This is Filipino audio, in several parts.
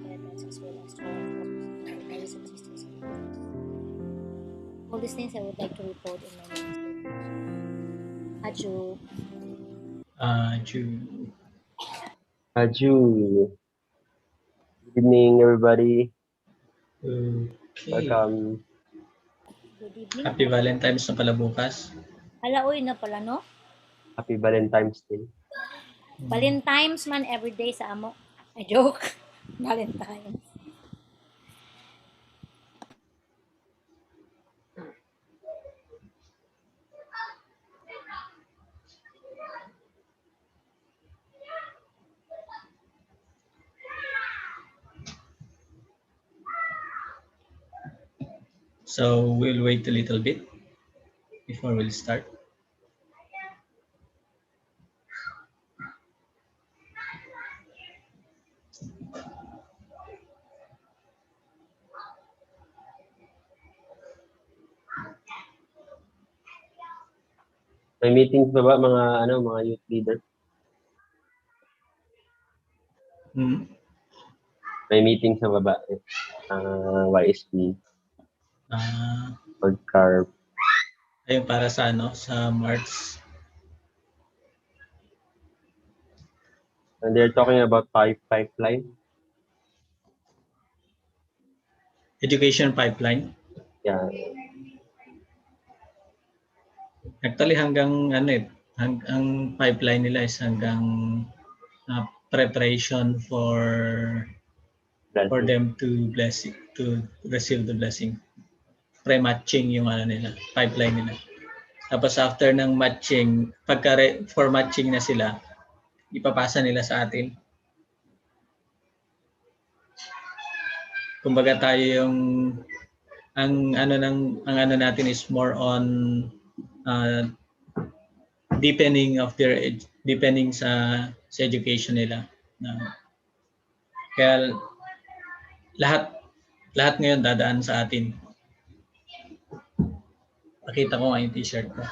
guidelines as well as trying to provide assistance. All these things I would like to report in my next Aju. Ju. Aju. Good evening, everybody. Okay. Welcome. Good evening. Happy Valentine's na pala bukas. Hala, uy na pala, no? Happy Valentine's Day. Valentine's man everyday sa amo. A joke. Valentine's. So we'll wait a little bit before we'll start. May meetings ba mga youth leader? May meeting sa baba. YSP. Pagcar. Ayun para sa sa March. And they're talking about pipeline. Education pipeline. Yeah. Actually hanggang ang pipeline nila is hanggang preparation for them to receive the blessing. Pre-matching yung nila, pipeline nila. Tapos after ng matching, for matching na sila, ipapasa nila sa atin. Kumbaga tayo yung ang ano natin is more on deepening sa education nila. Kaya lahat ngayon dadaan sa atin. Pakita ko nga yung t-shirt ko.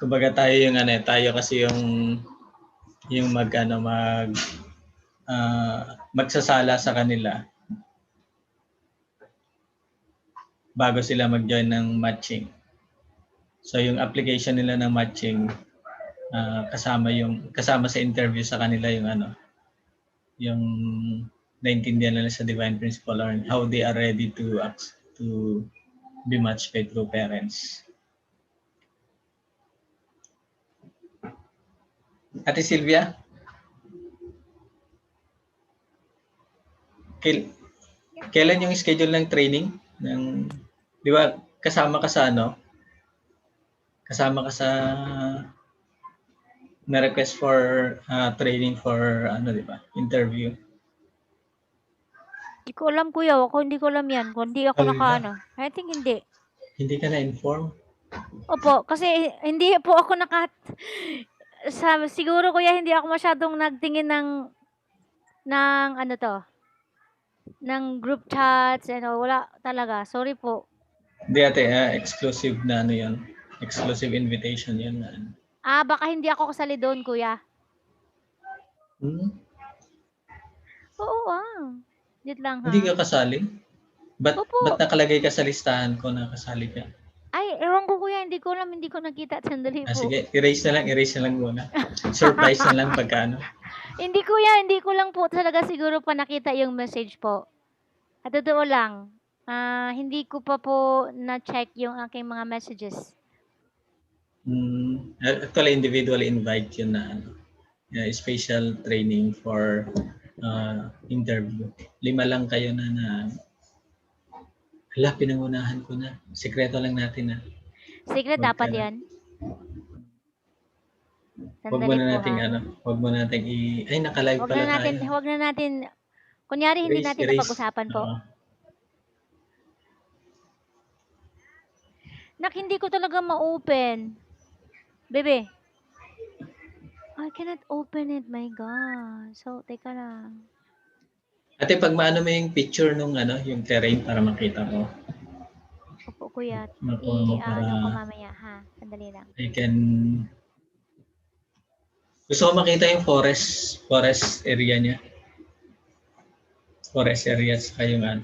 Kumbaga tayo yung tayo kasi yung magsasala sa kanila bago sila mag-join ng matching. So yung application nila ng matching kasama sa interview sa kanila yung naintindihan nila sa divine principle or how they are ready to be matched by true parents. Ate Sylvia? Kailan yung schedule ng training? Di ba kasama ka sa Kasama ka sa na request for training for di ba? Interview. Hindi ko alam, kuya. Hindi ko alam yan. Kung hindi ako I think hindi. Hindi ka na-inform? Opo, kasi hindi po ako siguro kuya hindi ako masyadong nagtingin ng group chats and wala talaga. Sorry po. Hindi ate, exclusive na yun. Exclusive invitation yun. Baka hindi ako kasali doon, kuya. Oo, Dito lang, ha? Hindi ka kasali? Ba't nakalagay ka sa listahan ko na kasali ka? Ay, ewan ko kuya, hindi ko alam, hindi ko nakita. Sandali po. Sige, erase na lang muna. Surprise na lang pagka Hindi kuya, hindi ko lang po talaga siguro pa nakita yung message po. At totoo lang, hindi ko pa po na-check yung aking mga messages. Actually, individual invite yun na special training for interview. 5 lang kayo na hala, pinangunahan ko na. Sekreto lang natin Secret dapat yan? Huwag mo na nating ay, naka-live pala tayo. Huwag na natin, kunyari hindi natin napag-usapan po. Hindi ko talaga ma-open. Bebe. I cannot open it, my God. So, teka lang. Ate, pag maano mo yung picture nung yung terrain para makita ko. Opo, kuya. Para Ano ko mamaya, ha? Sandali lang. I can... Gusto ko makita yung forest area niya. Forest area sa yung ano.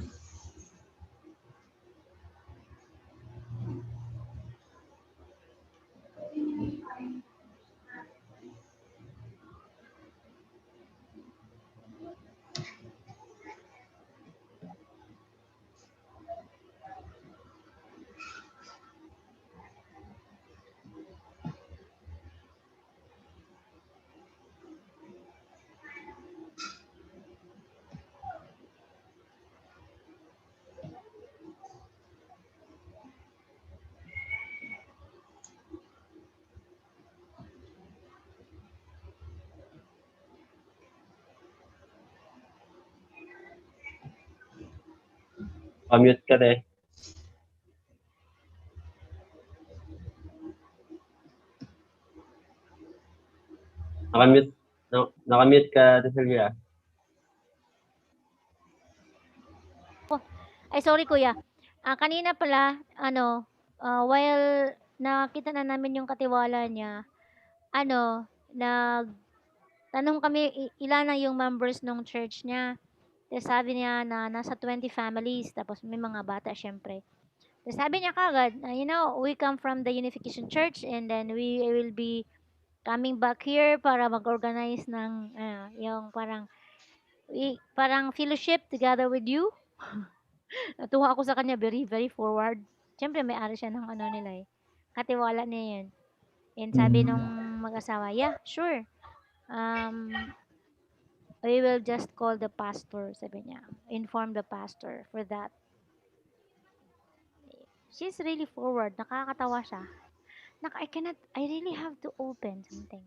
Pamute ka eh. Nakamute ka, Silvia. Ay, sorry kuya. Kanina pala, while nakita na namin yung katiwala niya, nagtanong kami ilan na yung members ng church niya. Tapos sabi niya na nasa 20 families, tapos may mga bata syempre. Tapos sabi niya kagad, we come from the Unification Church and then we will be coming back here para mag-organize ng yung parang fellowship together with you. Natuwa ako sa kanya, very, very forward. Siyempre, may-ari siya ng ano nila eh. Katiwala niya yun. And sabi nung mag-asawa, yeah, sure. We will just call the pastor, sabi niya. Inform the pastor for that. She's really forward. Nakakatawa siya. I really have to open something.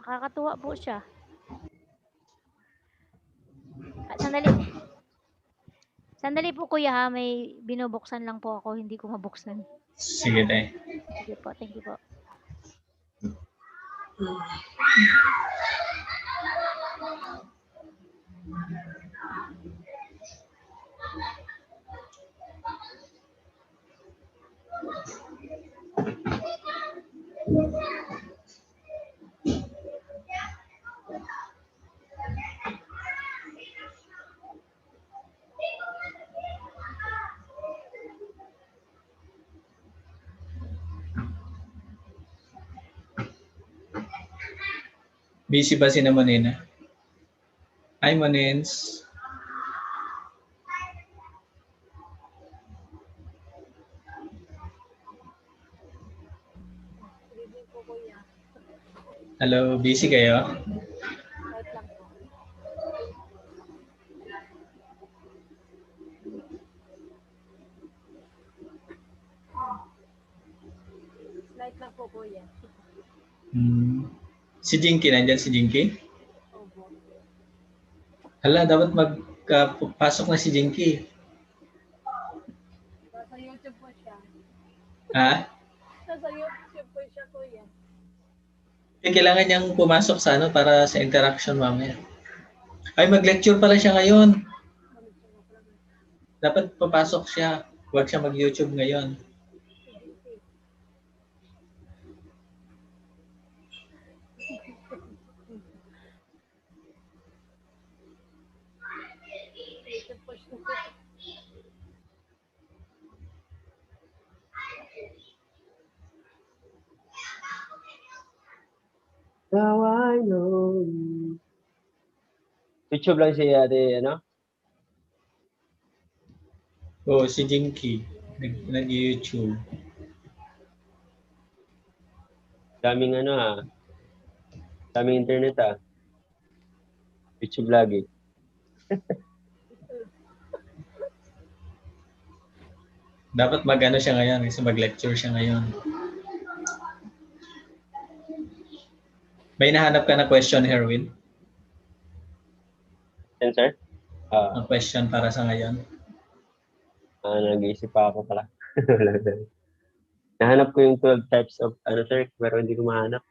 Nakakatuwa po siya. Sandali. Sandali po kuya ha, may binubuksan lang po ako, hindi ko mabuksan. Sige tayo. Sige po, thank you po. Busy ba si na Monina? Hi, Monins. Hello, busy kayo? Wait lang po. Light lang po, kuya. Si Jinky, nandyan si Jinky? Opo. Hala, dapat magpasok na si Jinky. Nasa YouTube po siya. Ha? Nasa YouTube po siya, kuya. Kailangan niyang pumasok sa para sa interaction mamaya. Ay, mag-lecture pala siya ngayon. Dapat papasok siya. Huwag siya mag-YouTube ngayon. YouTube po siya. Now I know you. YouTube lang si ate, ano? Oo, si Jinky. Nag-YouTube. Daming daming internet YouTube lagi. Dapat mag-ano siya ngayon kasi mag-lecture siya ngayon. May nahanap ka na question, Herwin? Sir? Ang question para sa ngayon? Nag-iisip pa ako pala. Nahanap ko yung 12 types of sir, pero hindi ko mahanap.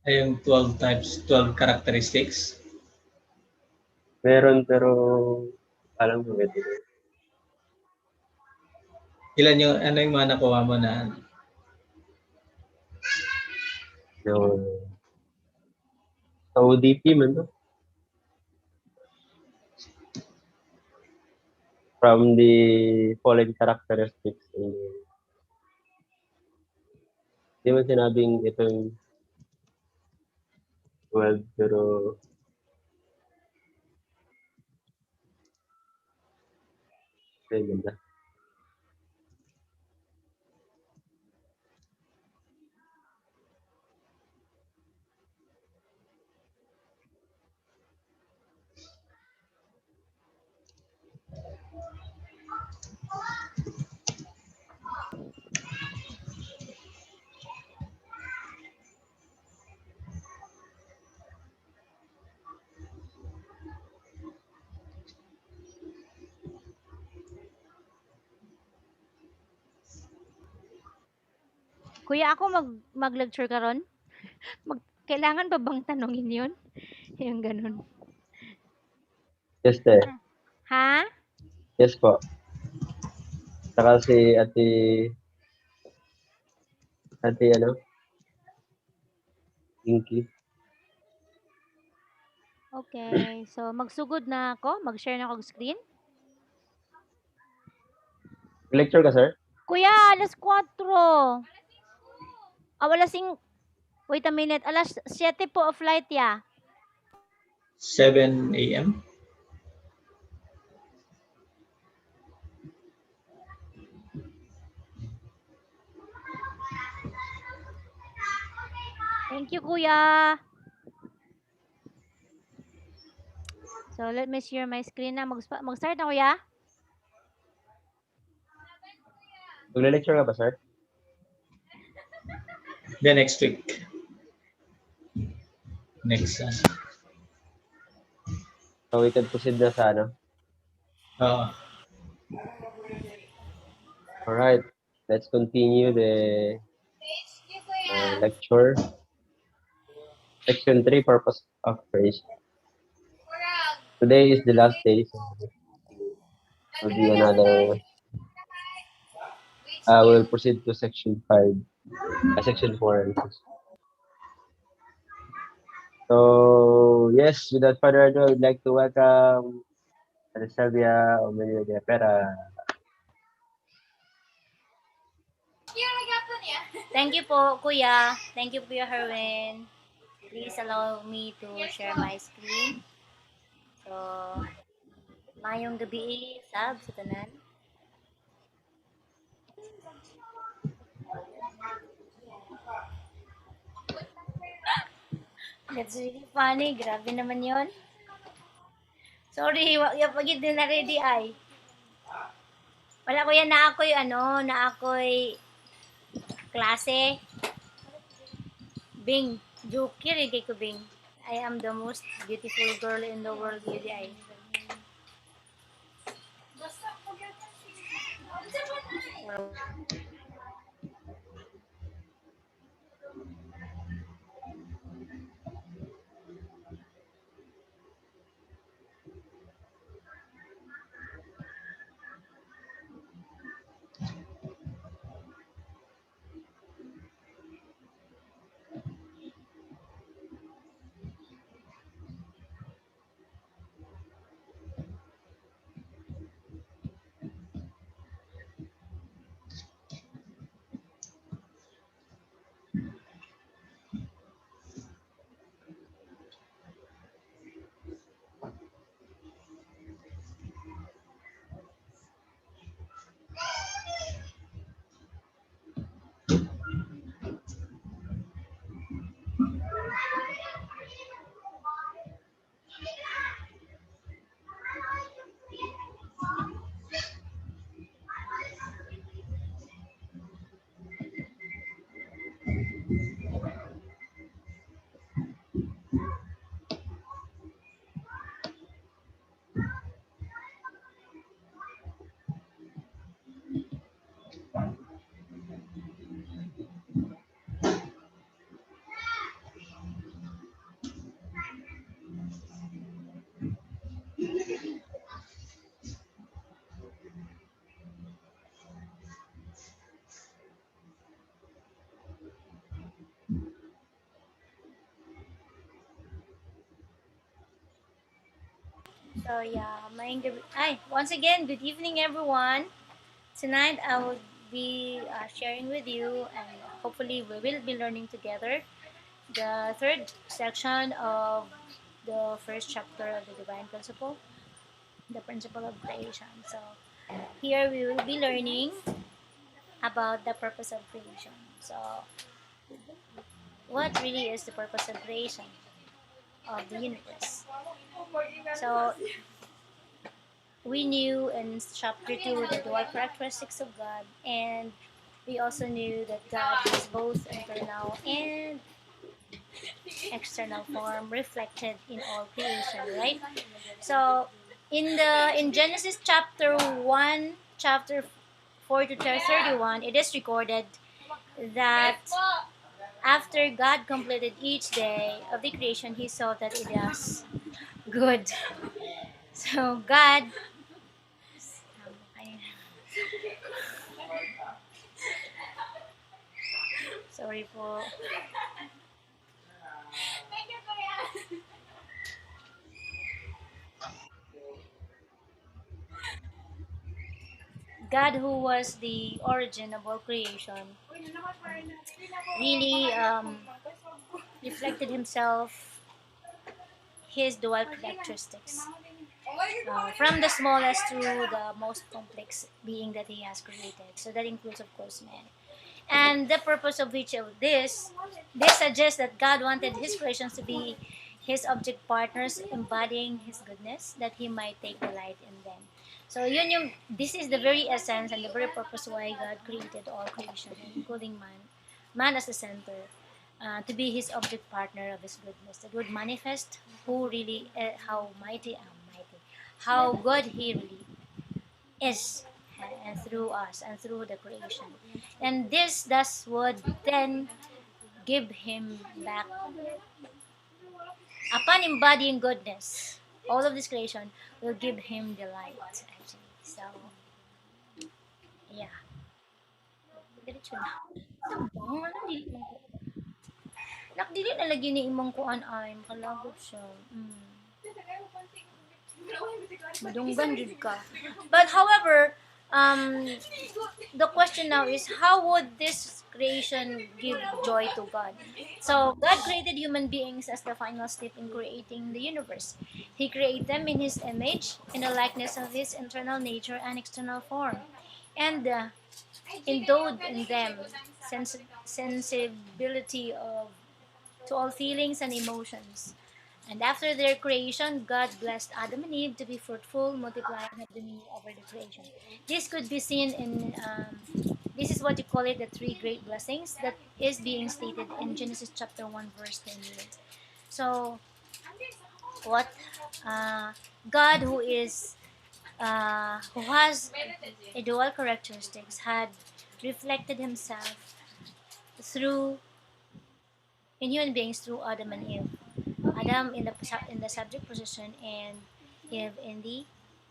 Ay, yung 12 types, 12 characteristics? Meron, pero Alam ko ito. Ilan yung, ano yung mga nakuha mo na, Yung sa ODP man to. From the following characteristics. Hindi man sinabing itong 12, pero ay, ganda. Kuya, ako mag-lecture karon. Kailangan ba bang tanungin 'yun? Yung ganun. Yes, te. Ha? Yes po. Saka si ate ano, Inky. Okay. So, magsugod na ako. Mag-share na ako ng screen. Lecture ka, sir? Kuya, alas 4. Wala sing... Wait a minute. Alas 7 po of flight, ya. 7 a.m.? Thank you, kuya. So, let me share my screen na. Mag-start na, kuya. Magle-lecture ka ba, sir? The next week. Next, So, we can proceed na sa ano. Alright. Let's continue the lecture. Section 3, purpose of praise. Today is the last day, so will be another. We'll proceed to section 5, section 4. So, yes, without further ado, I would like to welcome Sylvia Omelio de Pera. Thank you po, kuya. Thank you, Kuya Herwin. Please allow me to share my screen. So, mayong gabi, sab, sa tanan. That's really funny. Grabe naman yon. Sorry, wag ya pagid din na ready ay. Wala ko yan na ako'y na ako'y klase. Bing, joker kay ko Bing. I am the most beautiful girl in the world, yun ay. So yeah, once again, good evening, everyone. Tonight I will be sharing with you, and hopefully we will be learning together the third section of the first chapter of the divine principle, the principle of creation. So here we will be learning about the purpose of creation. So what really is the purpose of creation of the universe? So we knew in chapter 2 the dual characteristics of God, and we also knew that God is both internal and external form reflected in all creation, right? So in Genesis chapter 1, chapter 4 to 31, it is recorded that after God completed each day of the creation, he saw that it was good. So God, sorry po. God, who was the origin of all creation, really reflected himself, his dual characteristics, from the smallest to the most complex being that he has created. So that includes, of course, man. And the purpose of each of this suggests that God wanted his creations to be his object partners, embodying his goodness, that he might take delight in them. So this is the very essence and the very purpose why God created all creation, including man as the center, to be his object partner of his goodness, that would manifest who really, how good he really is, and through us and through the creation. And this thus would then give him back, upon embodying goodness, all of this creation will give him delight, actually. So, yeah. Diretso na. Sabang, ano, dili man ko. Dili na lagi ni imong kuan ay, makalagod siya. Madunggan jud ka. But however, the question now is, how would this creation give joy to God? So God created human beings as the final step in creating the universe. He created them in his image, in the likeness of his internal nature and external form, and endowed in them sensibility to all feelings and emotions. And after their creation, God blessed Adam and Eve to be fruitful, multiply, and have dominion over the creation. This could be seen in, this is what you call it, the three great blessings that is being stated in Genesis chapter 1, verse 10. So, what God, who has a dual characteristics, had reflected himself through in human beings through Adam and Eve. Adam in the subject position and Eve in the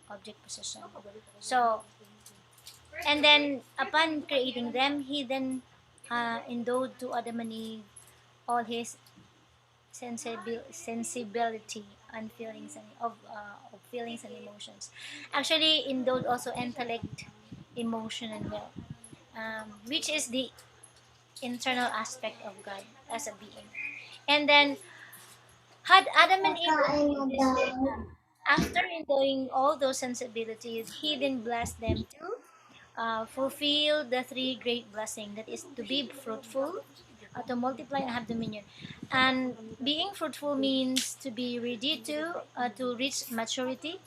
object position. So, and then upon creating them, he then endowed to Adam and Eve all his sensibility and feelings of feelings and emotions. Actually, endowed also intellect, emotion, and will, which is the internal aspect of God as a being. And then had Adam and Eve received this after enjoying all those sensibilities, he then blessed them to fulfill the three great blessings, that is to be fruitful, to multiply and have dominion. And being fruitful means to be ready to reach maturity,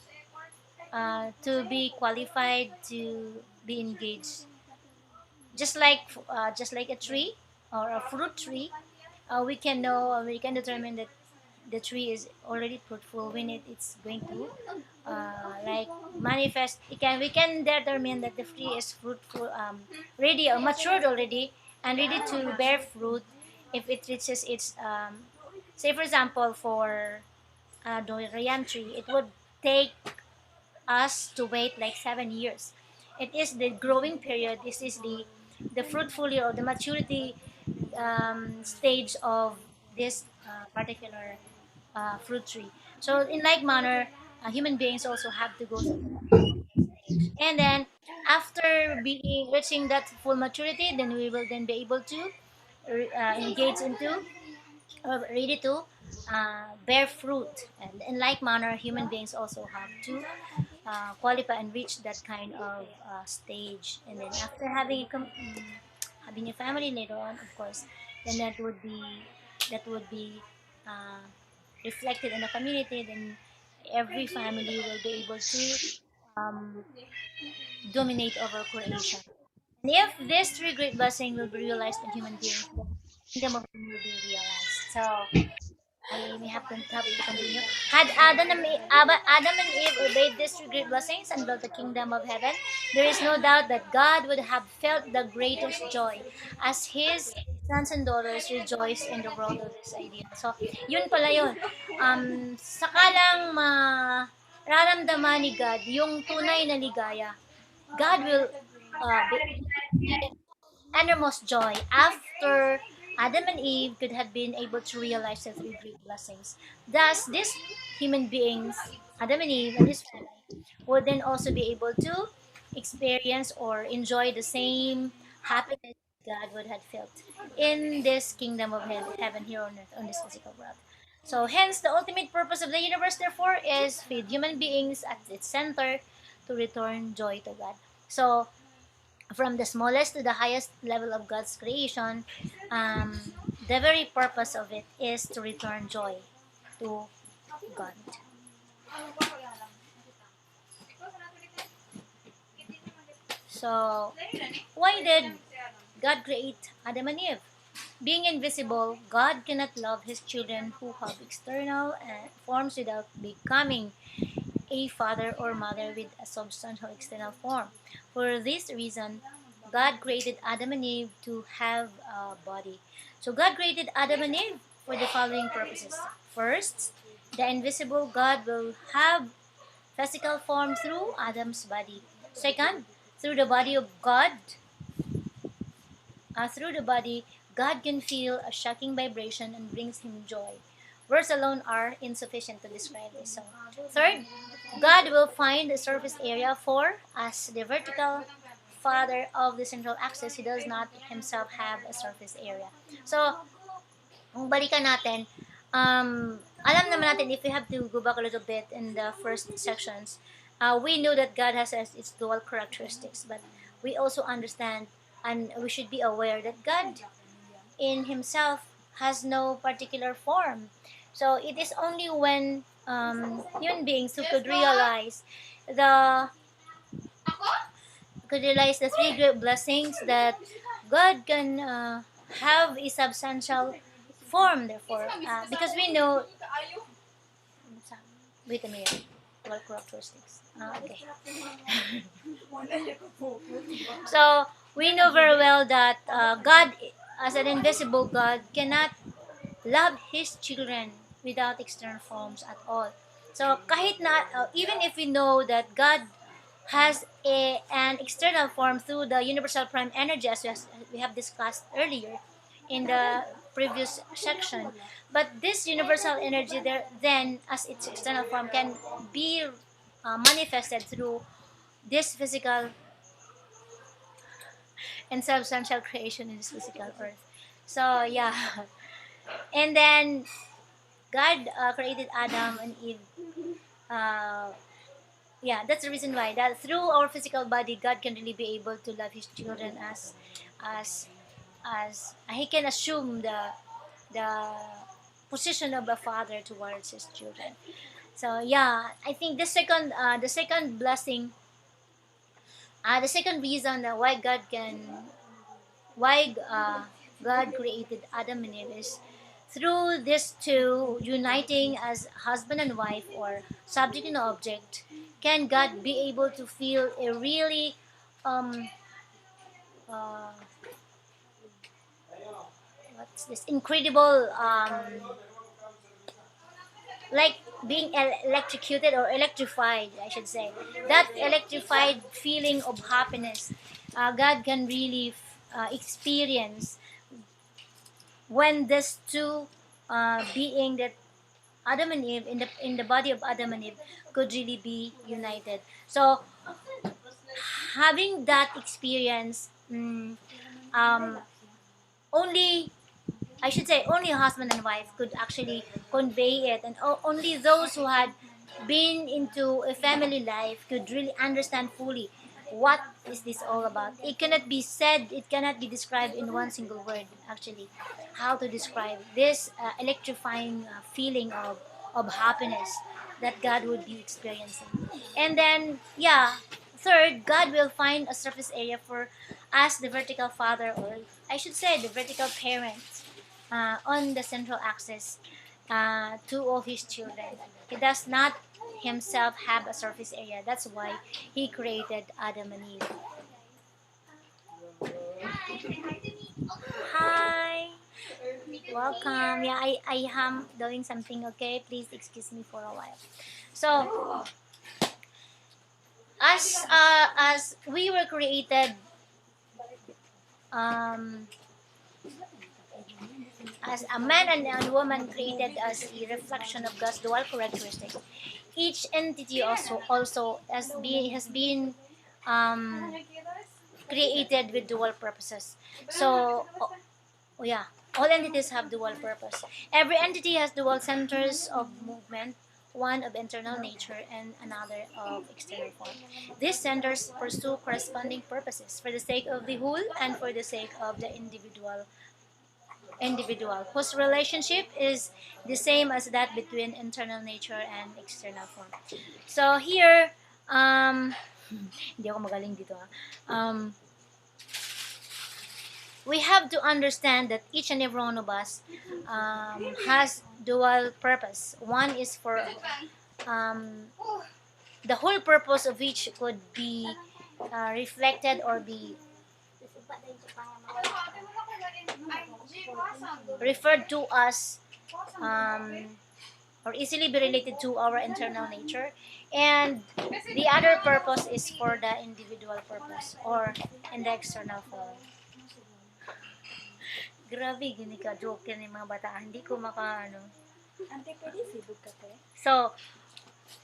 to be qualified to be engaged. Just like a tree or a fruit tree, we can determine that the tree is already fruitful when it's going to like manifest. We can determine that the tree is fruitful, ready or matured already and ready to bear fruit if it reaches its, say for example, for durian tree, it would take us to wait like 7 years. It is the growing period. This is the fruitful or the maturity stage of this particular fruit tree. So in like manner, human beings also have to go through that stage. And then after being reaching that full maturity, then we will then be able to engage into or ready to bear fruit. And in like manner, human beings also have to qualify and reach that kind of stage. And then after having a family later on, of course, then that would be uh, reflected in the community. Then every family will be able to um, dominate over creation. And if these three great blessings will be realized in human beings, then the kingdom of heaven will be realized. So we have to continue. Had Adam and Eve obeyed these three great blessings and built the kingdom of heaven, there is no doubt that God would have felt the greatest joy as His sons and daughters rejoice in the world of this idea. So, yun pala yun. Sakalang mararamdaman ni God yung tunay na ligaya, God will be innermost joy after Adam and Eve could have been able to realize the three great blessings. Thus, these human beings, Adam and Eve and his family, would then also be able to experience or enjoy the same happiness God would have felt in this kingdom of heaven here on earth, on this physical world. So, hence, the ultimate purpose of the universe, therefore, is with human beings at its center to return joy to God. So, from the smallest to the highest level of God's creation, the very purpose of it is to return joy to God. So, why did God create Adam and Eve? Being invisible, God cannot love His children who have external forms without becoming a father or mother with a substantial external form. For this reason, God created Adam and Eve to have a body. So God created Adam and Eve for the following purposes. First, the invisible God will have physical form through Adam's body. Second, through the body of God, through the body, God can feel a shocking vibration and brings him joy. Words alone are insufficient to describe this. So, third, God will find the surface area, for as the vertical father of the central axis, he does not himself have a surface area. So, kung balikan natin, alam naman natin, if we have to go back a little bit in the first sections, we know that God has its dual characteristics, but we also understand and we should be aware that God in himself has no particular form. So it is only when human beings who the could realize the three great blessings that God can have a substantial form. Therefore, because we know, wait a minute, what characteristics? Okay. So we know very well that God, as an invisible God, cannot love His children without external forms at all. So kahit na, even if we know that God has an external form through the universal prime energy, as we have discussed earlier in the previous section, but this universal energy there then as its external form can be manifested through this physical and substantial creation in this physical earth. So yeah, and then God created Adam and Eve. Uh, yeah, that's the reason why that through our physical body, God can really be able to love His children as as He can assume the position of a father towards His children. So yeah, I think the second blessing, the second reason that why God created Adam and Eve is through these two uniting as husband and wife or subject and object, can God be able to feel a really um uh, what's this incredible like being electrocuted or electrified, I should say, that electrified feeling of happiness God can really experience when these two being that Adam and Eve, in the body of Adam and Eve, could really be united. So having that experience, only, I should say, only a husband and wife could actually convey it, and only those who had been into a family life could really understand fully what is this all about. It cannot be said, it cannot be described in one single word. Actually, how to describe this electrifying feeling of happiness that God would be experiencing. And then, yeah, third, God will find a surface area for us, the vertical father, or I should say the vertical parent, on the central axis to all his children. He does not himself have a surface area. That's why he created Adam and Eve. Hi. Welcome. Yeah, I am doing something, okay? Please excuse me for a while. So, as we were created, um, as a man and a woman created as a reflection of God's dual characteristics, each entity also has been um, created with dual purposes. So, yeah, all entities have dual purpose. Every entity has dual centers of movement, one of internal nature and another of external form. These centers pursue corresponding purposes for the sake of the whole and for the sake of the individual whose relationship is the same as that between internal nature and external form. So here, hindi ako magaling dito. We have to understand that each and every one of us has dual purpose. One is for the whole purpose of which could be reflected or be referred to as or easily be related to our internal nature, and the other purpose is for the individual purpose or in the external form. Grabe, gini ka joke yan yung mga bata. Hindi ko maka ano. So,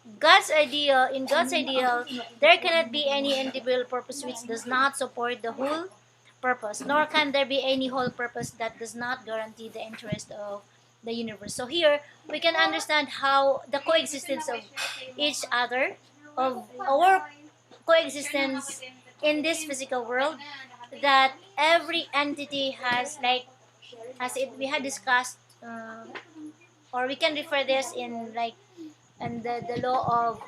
in God's ideal, there cannot be any individual purpose which does not support the whole purpose, nor can there be any whole purpose that does not guarantee the interest of the universe. So here, we can understand how the coexistence of each other, of our coexistence in this physical world, that every entity has, like, as we had discussed, or we can refer this in, like, and the law of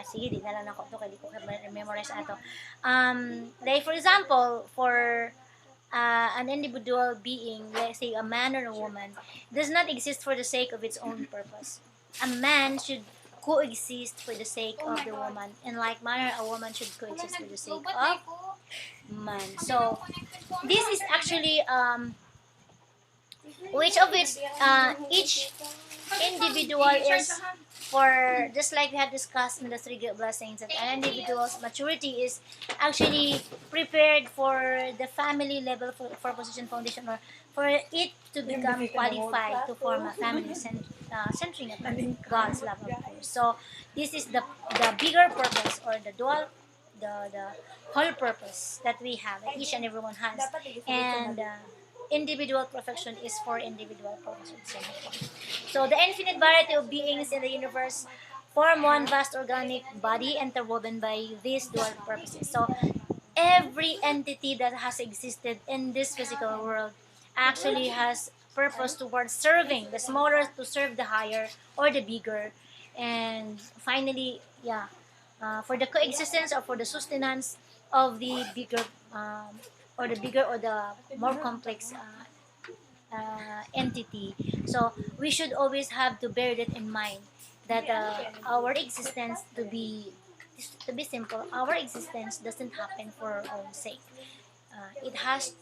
sige, di na lang ako to, kaya di ko memorize ato. Like, for example, for an individual being, let's say a man or a woman, does not exist for the sake of its own purpose. A man should coexist for the sake of the woman. In like manner, a woman should coexist for the sake of man. So, this is actually each individual is for, just like we have discussed in the three great blessings, that an individual's maturity is actually prepared for the family level, for position foundation, or for it to become qualified to form a family centering upon God's love, of course. So this is the bigger purpose, or the dual, the whole purpose that we have, that each and everyone has, and individual perfection is for individual purposes. So the infinite variety of beings in the universe form one vast organic body interwoven by these dual purposes. So every entity that has existed in this physical world actually has purpose towards serving the smaller to serve the higher or the bigger, and finally, for the coexistence or for the sustenance of the bigger, or the more complex entity. So we should always have to bear that in mind, that our existence, to be simple, our existence doesn't happen for our own sake. It has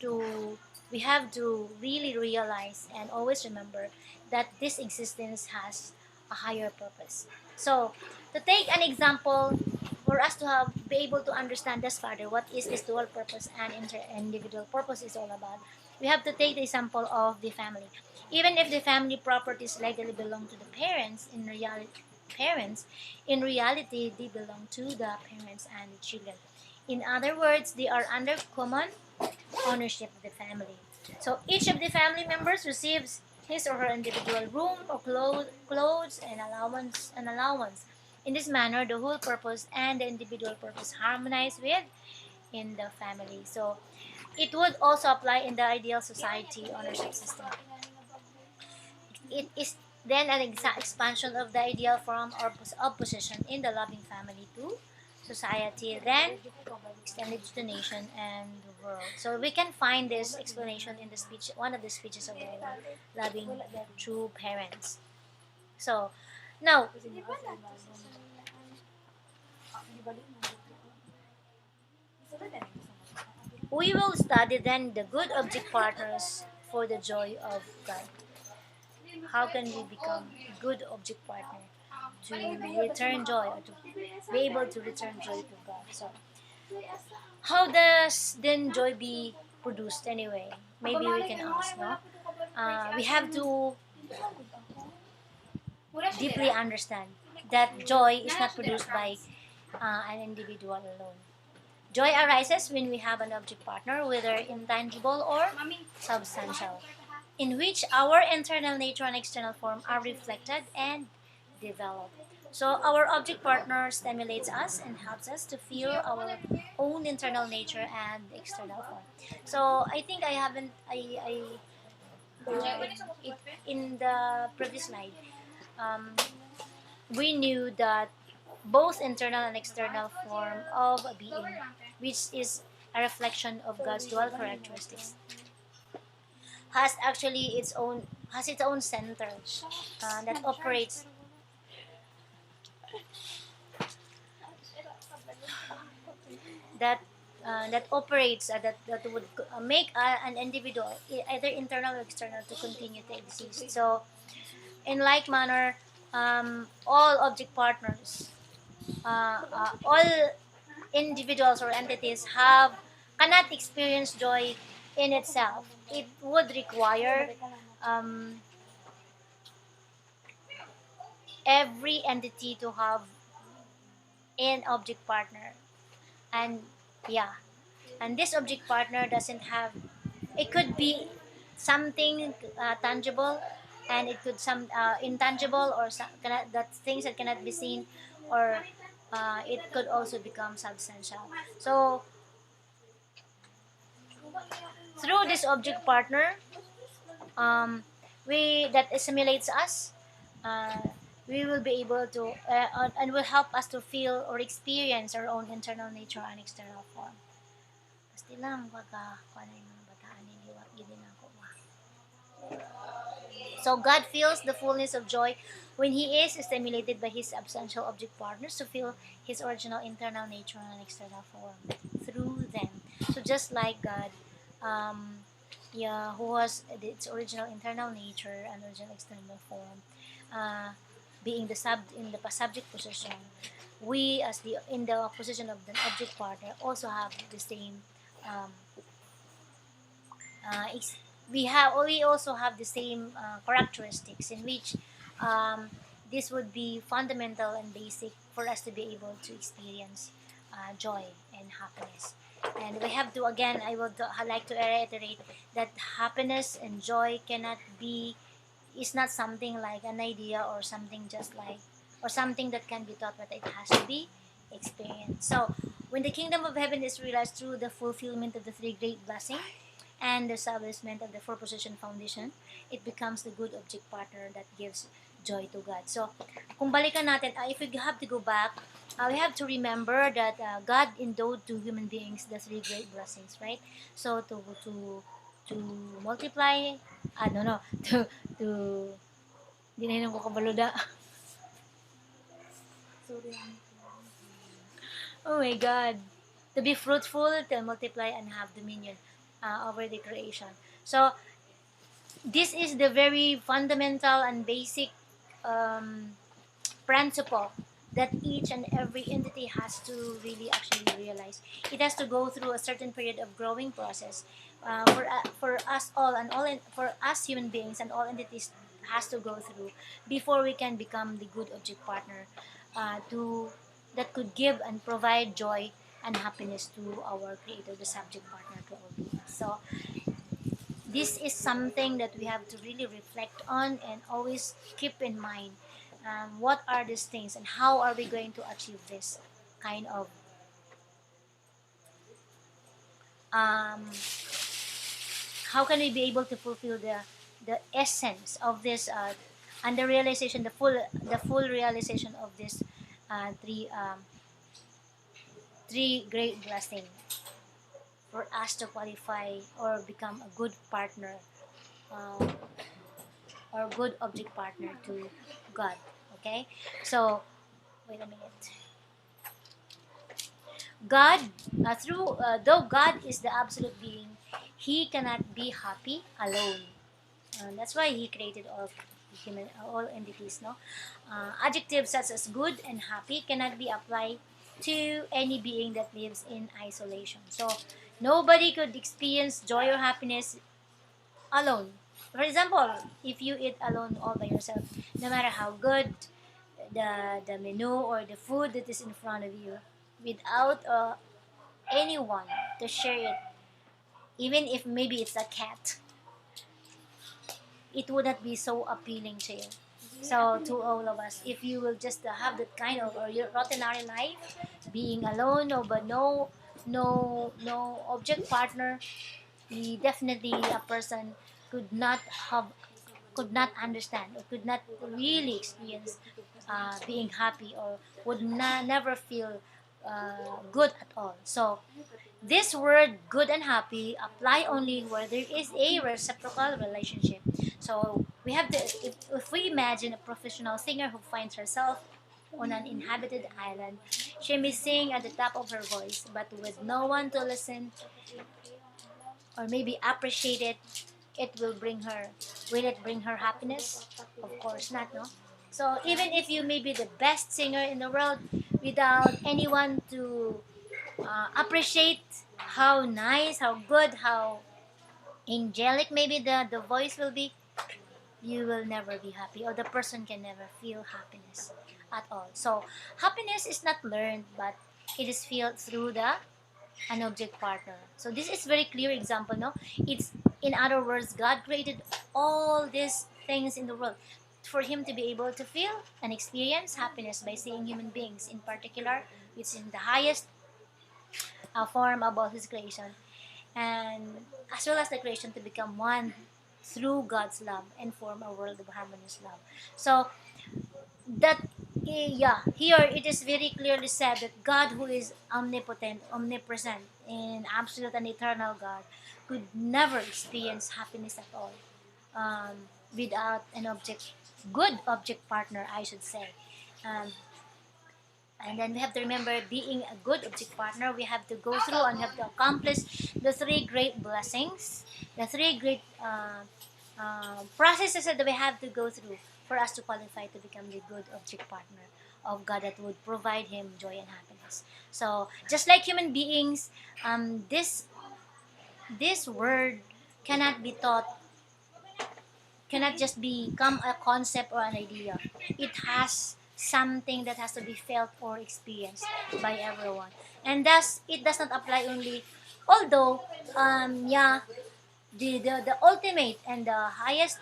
to We have to really realize and always remember that this existence has a higher purpose. So, to take an example, for us to be able to understand this further, what is this dual purpose and individual purpose is all about, we have to take the example of the family. Even if the family properties legally belong to the parents, in reality they belong to the parents and the children. In other words, they are under common ownership of the family. So each of the family members receives his or her individual room or clothes and allowance. In this manner, the whole purpose and the individual purpose harmonize with in the family. So it would also apply in the ideal society ownership system. It is then an expansion of the ideal form or of position in the loving family to society, then extended to the nation and the world. So we can find this explanation in the speech, one of the speeches of our loving true parents. So now we will study then the good object partners for the joy of God. How can we become a good object partner to return joy or to be able to return joy to God? So how does then joy be produced anyway? Maybe we can ask, no? We have to deeply understand that joy is not produced by an individual alone. Joy arises when we have an object partner, whether intangible or substantial, in which our internal nature and external form are reflected and developed. So our object partner stimulates us and helps us to feel our own internal nature and external form. So I think I haven't it, in the previous slide, um, we knew that both internal and external form of a being, which is a reflection of God's dual characteristics, has its own center that operates that that would make an individual either internal or external to continue to exist. So in like manner, all object partners, all individuals or entities cannot experience joy in itself. It would require um, every entity to have an object partner, and yeah, and this object partner doesn't have. It could be something tangible, and it could some intangible or that things that cannot be seen, or it could also become substantial. So through this object partner, um, we that assimilates us, uh, we will be able to and will help us to feel or experience our own internal nature and external form. Basta lang wag kuan na yung mga bataan hindi wa gid na ako. So God feels the fullness of joy when He is stimulated by His substantial object partners to feel His original internal nature and external form through them. So just like God, yeah, who was its original internal nature and original external form, uh, being in the subject position, we as the in the position of the object partner also have the same um, we also have the same characteristics in which um, this would be fundamental and basic for us to be able to experience joy and happiness. And we have to again, I would like to reiterate that happiness and joy cannot be is not something like an idea or something just like or something that can be taught, but it has to be experienced. So when the kingdom of heaven is realized through the fulfillment of the three great blessings and the establishment of the four position foundation, it becomes the good object partner that gives joy to God. So, kung balikan natin, if we have to go back, we have to remember that God endowed to human beings the three great blessings, right? So, to multiply, no, to, di na yun ko kabaluda. Oh my God. To be fruitful, to multiply, and have dominion over the creation. So, this is the very fundamental and basic um, principle that each and every entity has to really actually realize. It has to go through a certain period of growing process. For us all and for us human beings and all entities has to go through before we can become the good object partner to that could give and provide joy and happiness to our creator, the subject partner to all beings. So this is something that we have to really reflect on and always keep in mind. What are these things and how are we going to achieve this kind of um, how can we be able to fulfill the essence of this and the realization, the full realization of this three three great blessings for us to qualify or become a good partner uh, or good object partner to God. Okay, so wait a minute. God, though God is the absolute being, He cannot be happy alone. That's why He created all entities. No, adjectives such as good and happy cannot be applied to any being that lives in isolation. So nobody could experience joy or happiness alone. For example, if you eat alone all by yourself, no matter how good the menu or the food that is in front of you, without anyone to share it, even if maybe it's a cat, it would not be so appealing to you. So to all of us, if you will just have that kind of or your ordinary life, being alone, no, but no object partner, definitely a person could not have could not understand or could not really experience being happy or would never feel good at all. So this word good and happy apply only where there is a reciprocal relationship. So we have to, if we imagine a professional singer who finds herself on an inhabited island, she may sing at the top of her voice, but with no one to listen or maybe appreciate it, it will bring her. Will it bring her happiness? Of course not, no? So even if you may be the best singer in the world, without anyone to appreciate how nice, how good, how angelic maybe the voice will be, you will never be happy, or the person can never feel happiness at all. So happiness is not learned, but it is felt through the an object partner. So this is very clear example, no? It's in other words, God created all these things in the world for him to be able to feel and experience happiness by seeing human beings in particular, which is in the highest form of all his creation, and as well as the creation to become one through God's love and form a world of harmonious love. So that yeah, here it is very clearly said that God, who is omnipotent, omnipresent, and absolute and eternal God, could never experience happiness at all without an object, good object partner, I should say. Um, and then we have to remember, being a good object partner, we have to go through and have to accomplish the three great blessings, the three great processes that we have to go through for us to qualify to become the good object partner of God that would provide him joy and happiness. So just like human beings, this word cannot be taught, cannot just become a concept or an idea. It has something that has to be felt or experienced by everyone. And thus, it does not apply only, although, yeah, the ultimate and the highest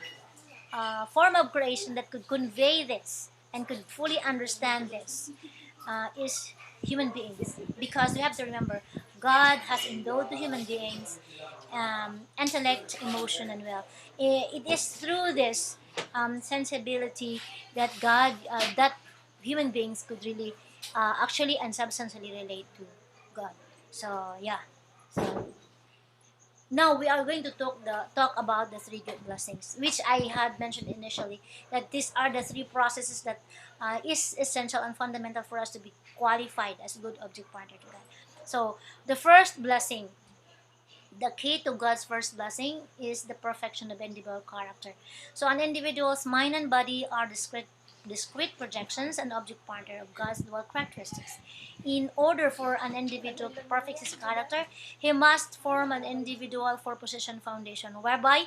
form of creation that could convey this and could fully understand this is human beings, because we have to remember God has endowed to human beings intellect, emotion, and will. It is through this sensibility that that human beings could really actually and substantially relate to God. So yeah. So now we are going to talk about the three good blessings, which I had mentioned initially, that these are the three processes that is essential and fundamental for us to be qualified as good object partner to God. So the first blessing, the key to God's first blessing, is the perfection of individual character. So an individual's mind and body are discrete projections and object partner of God's dual characteristics. In order for an individual to perfect his character, he must form an individual four-position foundation, whereby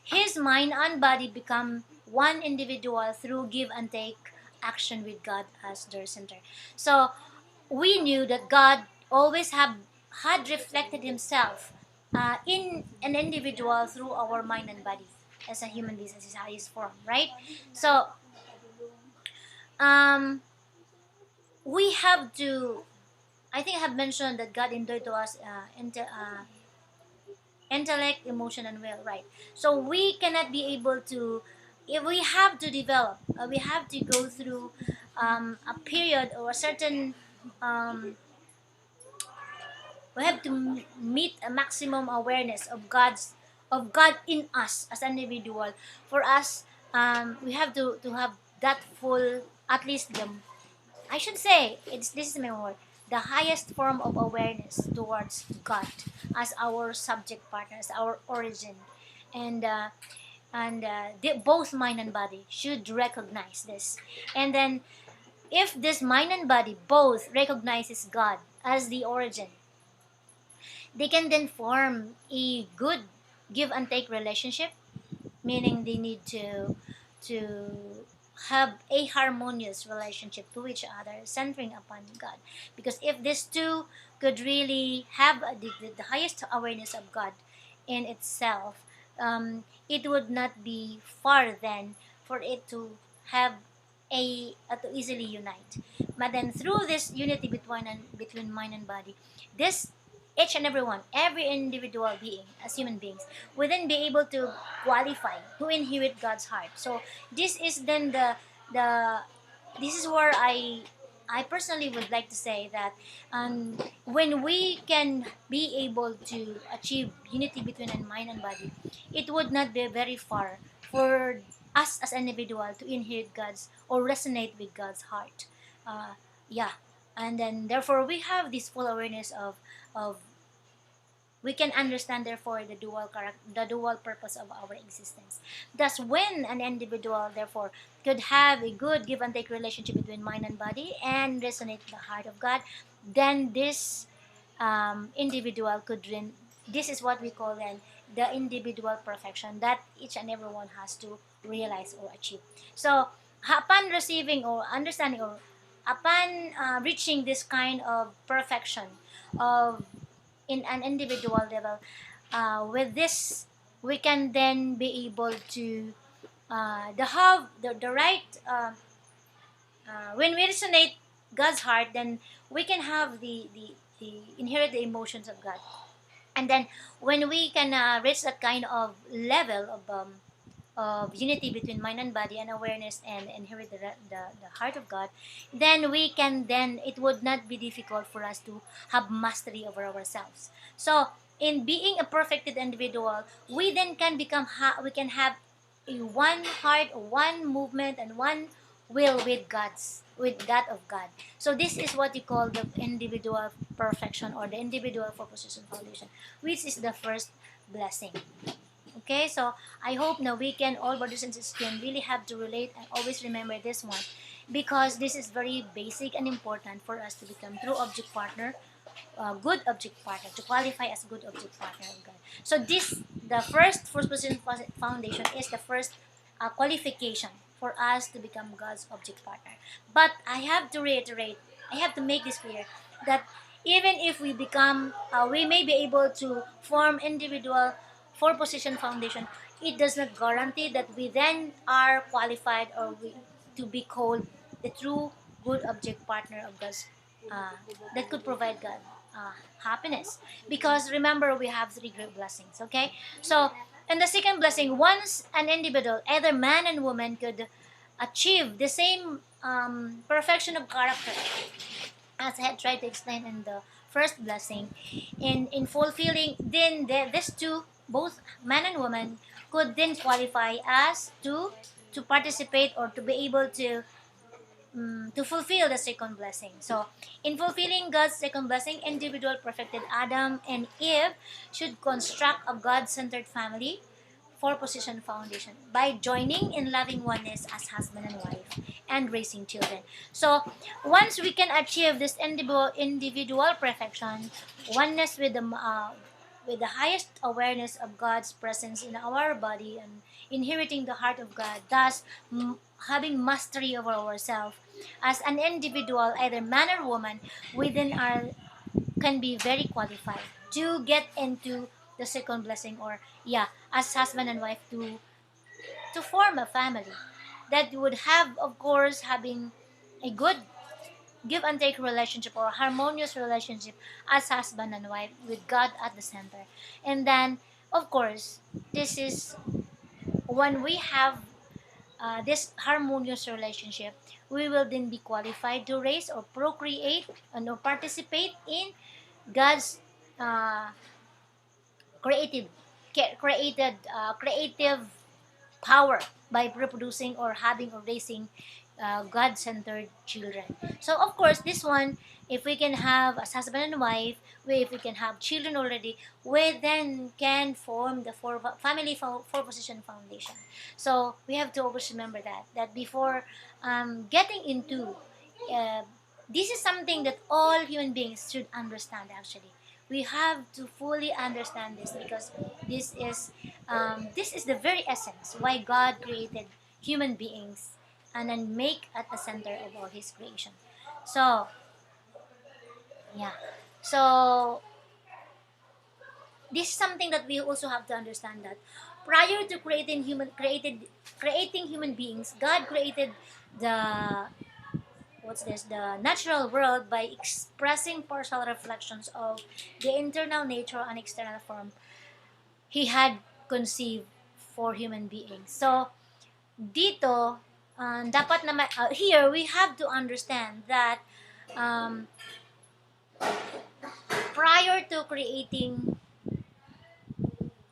his mind and body become one individual through give and take action with God as their center. So we knew that God always had reflected Himself in an individual through our mind and body as a human being, as His highest form, right? So um, we have to. I think I have mentioned that God endowed to us intellect, emotion, and will, right? So we cannot be able to. If we have to develop, we have to go through a period or a certain um, we have to meet a maximum awareness of God in us as an individual. For us, we have to have that full, at least the, I should say, it's this is my word, the highest form of awareness towards God as our subject partner, as our origin, and both mind and body should recognize this. And then, if this mind and body both recognizes God as the origin, they can then form a good give and take relationship, meaning they need to have a harmonious relationship to each other, centering upon God. Because if these two could really have the highest awareness of God in itself, it would not be far then for it to have to easily unite. But then through this unity between mind and body, this each and every one, every individual being as human beings, will then be able to qualify to inherit God's heart. So this is then the this is where I personally would like to say that when we can be able to achieve unity between mind and body, it would not be very far for us as an individual to inherit God's or resonate with God's heart. Uh, yeah, and then therefore we have this full awareness of we can understand therefore the dual purpose of our existence. Thus, when an individual therefore could have a good give and take relationship between mind and body and resonate the heart of God, then this individual could this is what we call then the individual perfection that each and everyone has to realize or achieve. So upon receiving or understanding or upon reaching this kind of perfection of in an individual level, with this we can then be able to the right when we resonate God's heart, then we can have the inherit the emotions of God. And then when we can reach that kind of level of unity between mind and body and awareness and inherit the heart of God, then we can then it would not be difficult for us to have mastery over ourselves. So in being a perfected individual, we then can become we can have a one heart, one movement, and one will with that of God. So this is what you call the individual perfection or the individual for position foundation, which is the first blessing. Okay, so I hope now we can, all brothers and sisters, can really have to relate and always remember this one, because this is very basic and important for us to become true object partner, good object partner, to qualify as good object partner of God. So the first position foundation is the first qualification for us to become God's object partner. But I have to reiterate, I have to make this clear that even if we become, we may be able to form individual four position foundation, it does not guarantee that we then are qualified or we to be called the true good object partner of God's uh, that could provide God happiness. Because remember, we have three great blessings. Okay, so in the second blessing, once an individual, either man and woman, could achieve the same perfection of character as I had tried to explain in the first blessing, in fulfilling, then these two, both man and woman, could then qualify as to participate or to be able to fulfill the second blessing. So, in fulfilling God's second blessing, individual perfected Adam and Eve should construct a God-centered family four-position foundation by joining in loving oneness as husband and wife and raising children. So once we can achieve this individual perfection, oneness with the highest awareness of God's presence in our body and inheriting the heart of God, thus having mastery over ourselves as an individual, either man or woman, within our can be very qualified to get into the second blessing, or yeah, as husband and wife to form a family that would have, of course, having a good give and take relationship or harmonious relationship as husband and wife with God at the center. And then, of course, this is when we have this harmonious relationship, we will then be qualified to raise or procreate and or participate in God's uh, creative creative power by reproducing or having or raising God-centered children. So of course, this one, if we can have as husband and wife, if we can have children already, we then can form the four-position foundation. So we have to always remember that before getting into uh, this is something that all human beings should understand. Actually, we have to fully understand this because this is this is the very essence why God created human beings and then make at the center of all His creation. So yeah, so this is something that we also have to understand that prior to creating human beings, God created the what's this the natural world by expressing partial reflections of the internal nature and external form He had conceived for human beings. So dito dapat na here we have to understand that um, prior to creating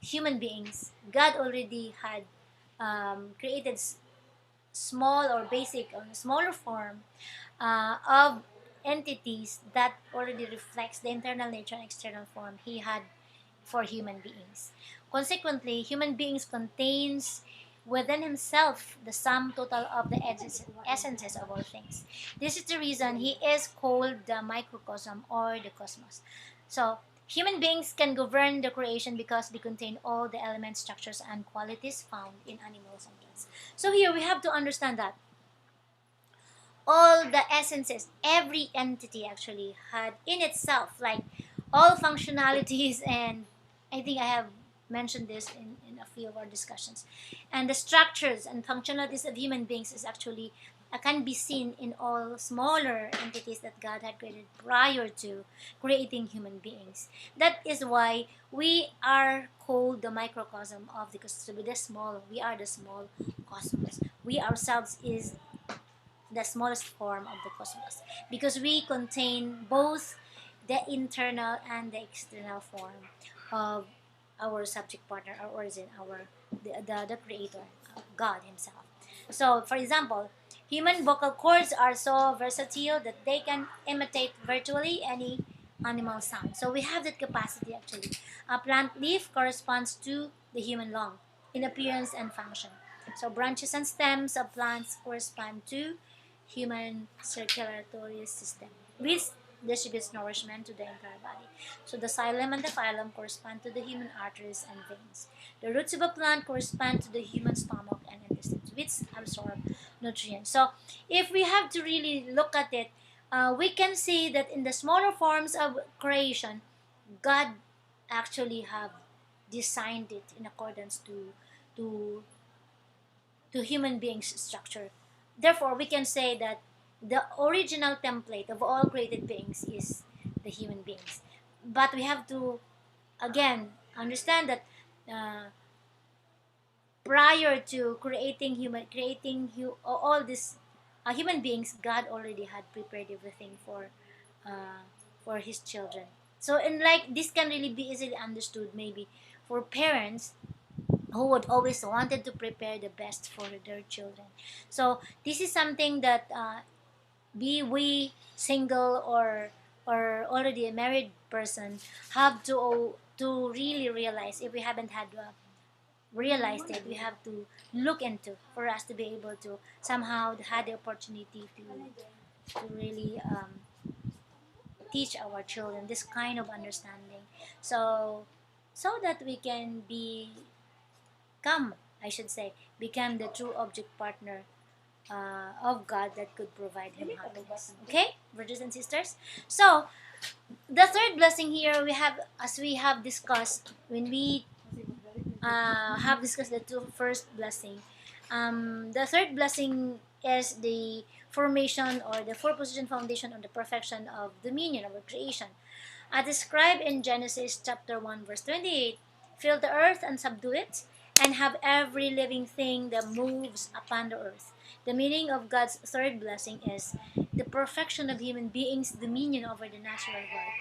human beings, God already had created small or basic or smaller form of entities that already reflects the internal nature and external form He had for human beings. Consequently, human beings contains within himself the sum total of the essences of all things. This is the reason he is called the microcosm or the cosmos. So, human beings can govern the creation because they contain all the elements, structures, and qualities found in animals and plants. So here we have to understand that all the essences, every entity actually had in itself, like all functionalities, and I think I have mentioned this in a few of our discussions. And the structures and functionalities of human beings is actually can be seen in all smaller entities that God had created prior to creating human beings. That is why we are called the microcosm of the cosmos. So with the small, we are the small cosmos. We ourselves is the smallest form of the cosmos because we contain both the internal and the external form of our subject partner, our origin, our the creator, God himself. So for example, human vocal cords are so versatile that they can imitate virtually any animal sound. So we have that capacity actually. A plant leaf corresponds to the human lung in appearance and function. So branches and stems of plants correspond to human circulatory system, which distributes nourishment to the entire body. So the xylem and the phylum correspond to the human arteries and veins. The roots of a plant correspond to the human stomach and intestines, which absorb nutrients. So if we have to really look at it, we can see that in the smaller forms of creation, God actually have designed it in accordance to to human beings' structure. Therefore, we can say that the original template of all created beings is the human beings. But we have to again understand that uh, prior to all these human beings, God already had prepared everything for His children. So, and like this can really be easily understood, maybe for parents who would always wanted to prepare the best for their children. So this is something that be we single or already a married person have to really realize if we haven't had realized it, we have to look into for us to be able to somehow had the opportunity to really teach our children this kind of understanding, so so that we can become, I should say, become the true object partner of God that could provide him happiness. Okay, brothers and sisters. So the third blessing here we have, as we have discussed when we have discussed the two first blessing. The third blessing is the formation or the four position foundation of the perfection of dominion over creation. As described in Genesis chapter 1 verse 28, fill the earth and subdue it, and have every living thing that moves upon the earth. The meaning of God's third blessing is the perfection of human beings' dominion over the natural world.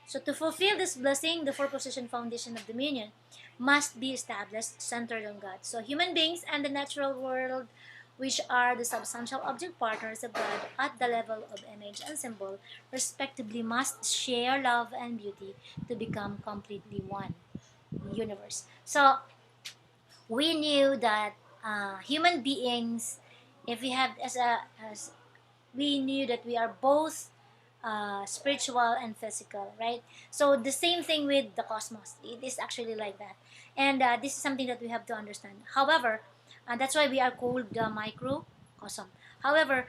So to fulfill this blessing, the four position foundation of dominion must be established centered on God. So human beings and the natural world, which are the substantial object partners of God at the level of image and symbol, respectively must share love and beauty to become completely one universe. So we knew that human beings, if we have as we knew that we are both spiritual and physical, right? So the same thing with the cosmos. It is actually like that, and this is something that we have to understand. However, that's why we are called the microcosm. However,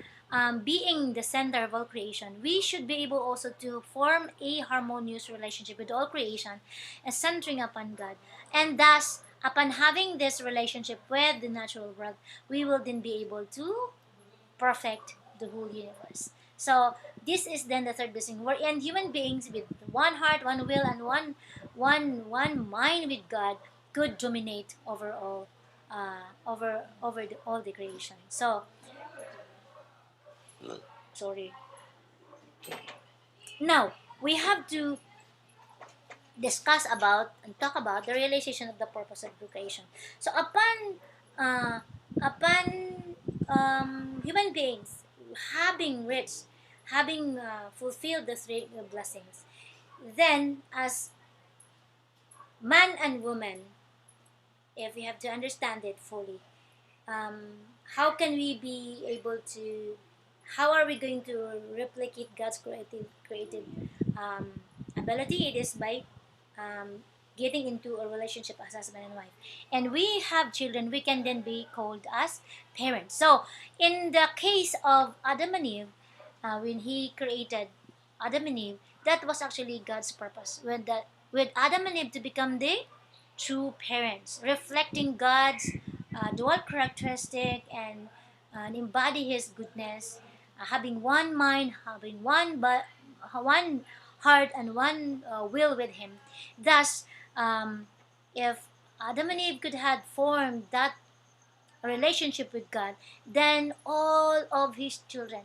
being the center of all creation, we should be able also to form a harmonious relationship with all creation, and centering upon God, and thus, upon having this relationship with the natural world, we will then be able to perfect the whole universe. So this is then the third blessing, wherein human beings with one heart, one will, and one mind with God could dominate over all, all the creation. So sorry. Now we have to discuss about and talk about the realization of the purpose of the creation. So uh, upon human beings having reached, having fulfilled the three blessings, then as man and woman, if we have to understand it fully, how can we be able to, how are we going to replicate God's creative ability? It is by um, getting into a relationship as husband and wife, and we have children, we can then be called as parents. So in the case of Adam and Eve, when he created Adam and Eve, that was actually God's purpose, with Adam and Eve to become the true parents, reflecting God's dual characteristic, and embody His goodness, having one mind, having one heart, and one will with Him. Thus, if Adam and Eve could have formed that relationship with God, then all of his children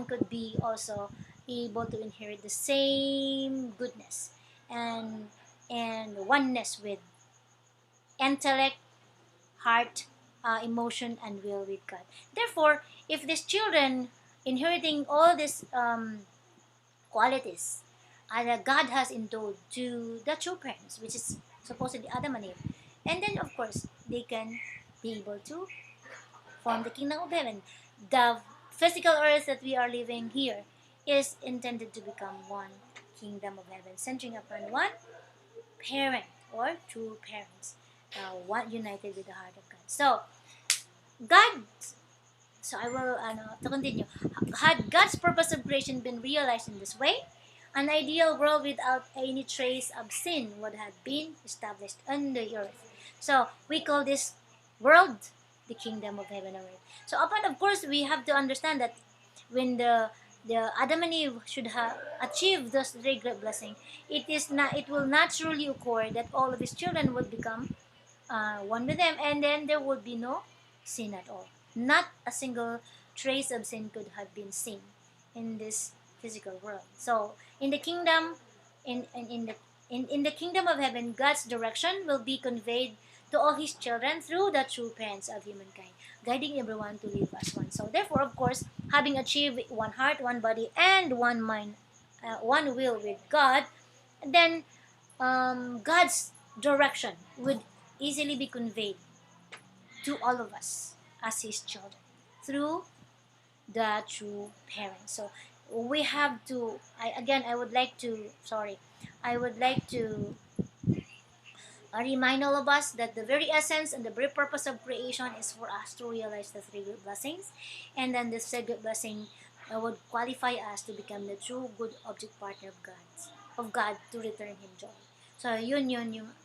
could be also able to inherit the same goodness and oneness with intellect, heart, emotion, and will with God. Therefore, if these children inheriting all these qualities that God has endowed to the true parents, which is supposedly Adam and Eve, and then of course they can be able to form the kingdom of heaven. The physical earth that we are living here is intended to become one kingdom of heaven, centering upon one parent or two parents, one united with the heart of God. So God, so I will to continue. Had God's purpose of creation been realized in this way, an ideal world without any trace of sin would have been established on the earth. So we call this world the kingdom of heaven on earth. So upon, of course, we have to understand that when the Adam and Eve should have achieved those three great blessings, it will naturally occur that all of his children would become one with them, and then there would be no sin at all. Not a single trace of sin could have been seen in this physical world. So in the kingdom, in the kingdom of heaven, God's direction will be conveyed to all his children through the true parents of humankind, guiding everyone to live as one. So therefore, of course, having achieved one heart, one body, and one mind, one will with God, then God's direction would easily be conveyed to all of us as His children through the true parents. So we have to. I would like to. Sorry, I would like to remind all of us that the very essence and the very purpose of creation is for us to realize the three good blessings, and then this good blessing would qualify us to become the true good object partner of God to return Him joy. So yun.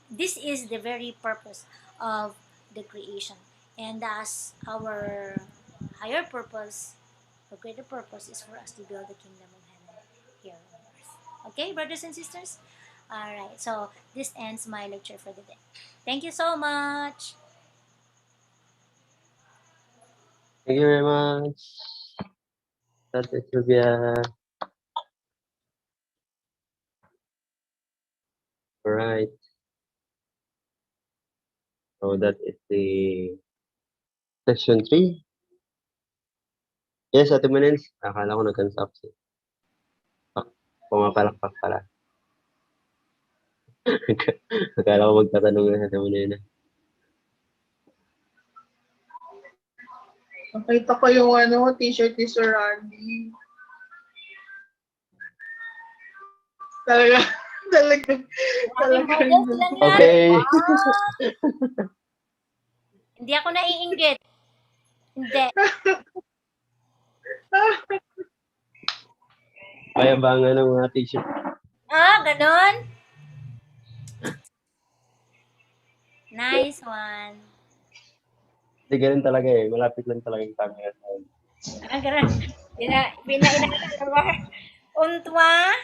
This is the very purpose of the creation, and thus our higher purpose, the greater purpose, is for us to build the kingdom of heaven here on earth. Okay, brothers and sisters. All right. So this ends my lecture for the day. Thank you so much. Thank you very much. That's it, Sylvia. All right. So that is the section 3. Yes, Ate Manens. Akala ko nag-consult. Pumapalakpak pala. Akala ko magtatanong na Ate Manens. Nakita ko yung t-shirt ni Sir Randy. Talaga, talaga, Maraming talaga. models lang yan. Okay. Wow. Hindi ako naiinggit. Hindi. Payabangan ng mga t-shirt. Ganon. Nice one. Hindi, ganun talaga eh. Malapit lang talaga yung camera sa akin. Ganon. Pinainakalawa. Untwa.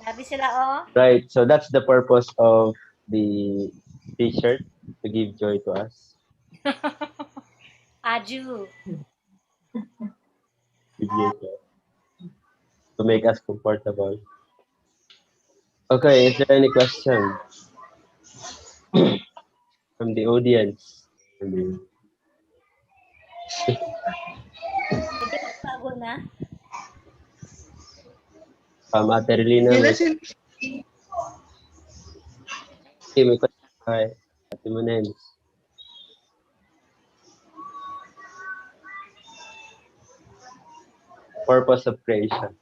Labi sila, oh. Right. So that's the purpose of the t-shirt, to give joy to us. Aju. Give joy to us. To make us comfortable. Okay, is there any question from the audience? Hindi magbago na. Ate Relina, Yun na may, si may question. Okay. Ate Manens. Purpose of creation.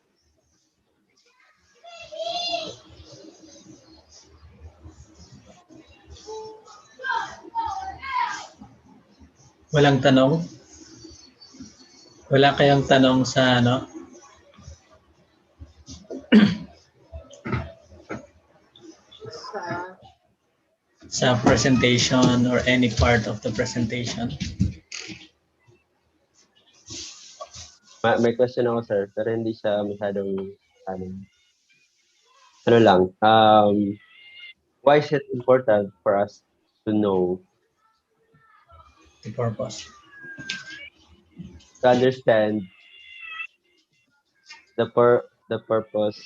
Walang tanong? Wala kayang tanong sa sa presentation or any part of the presentation? May question ako, sir, pero hindi siya masyadong ano lang. Why is it important for us to know, The purpose. to understand the purpose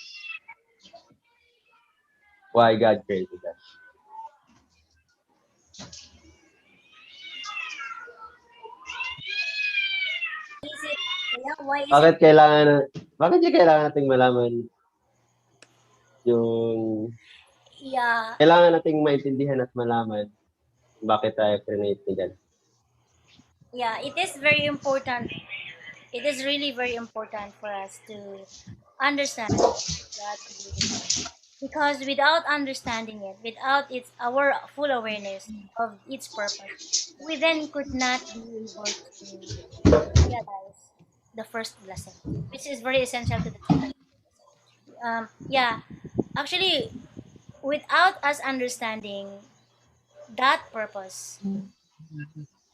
why God created us? Is it, why is it, Bakit niya kailangan nating malaman yung yeah, kailangan nating maintindihan at malaman bakit tayo create ni God? yeah, it is very important. It is really very important for us to understand God created us. Because without understanding it, without our full awareness of its purpose, we then could not be able to realize the first blessing, which is very essential to the children. Yeah, actually, without us understanding that purpose,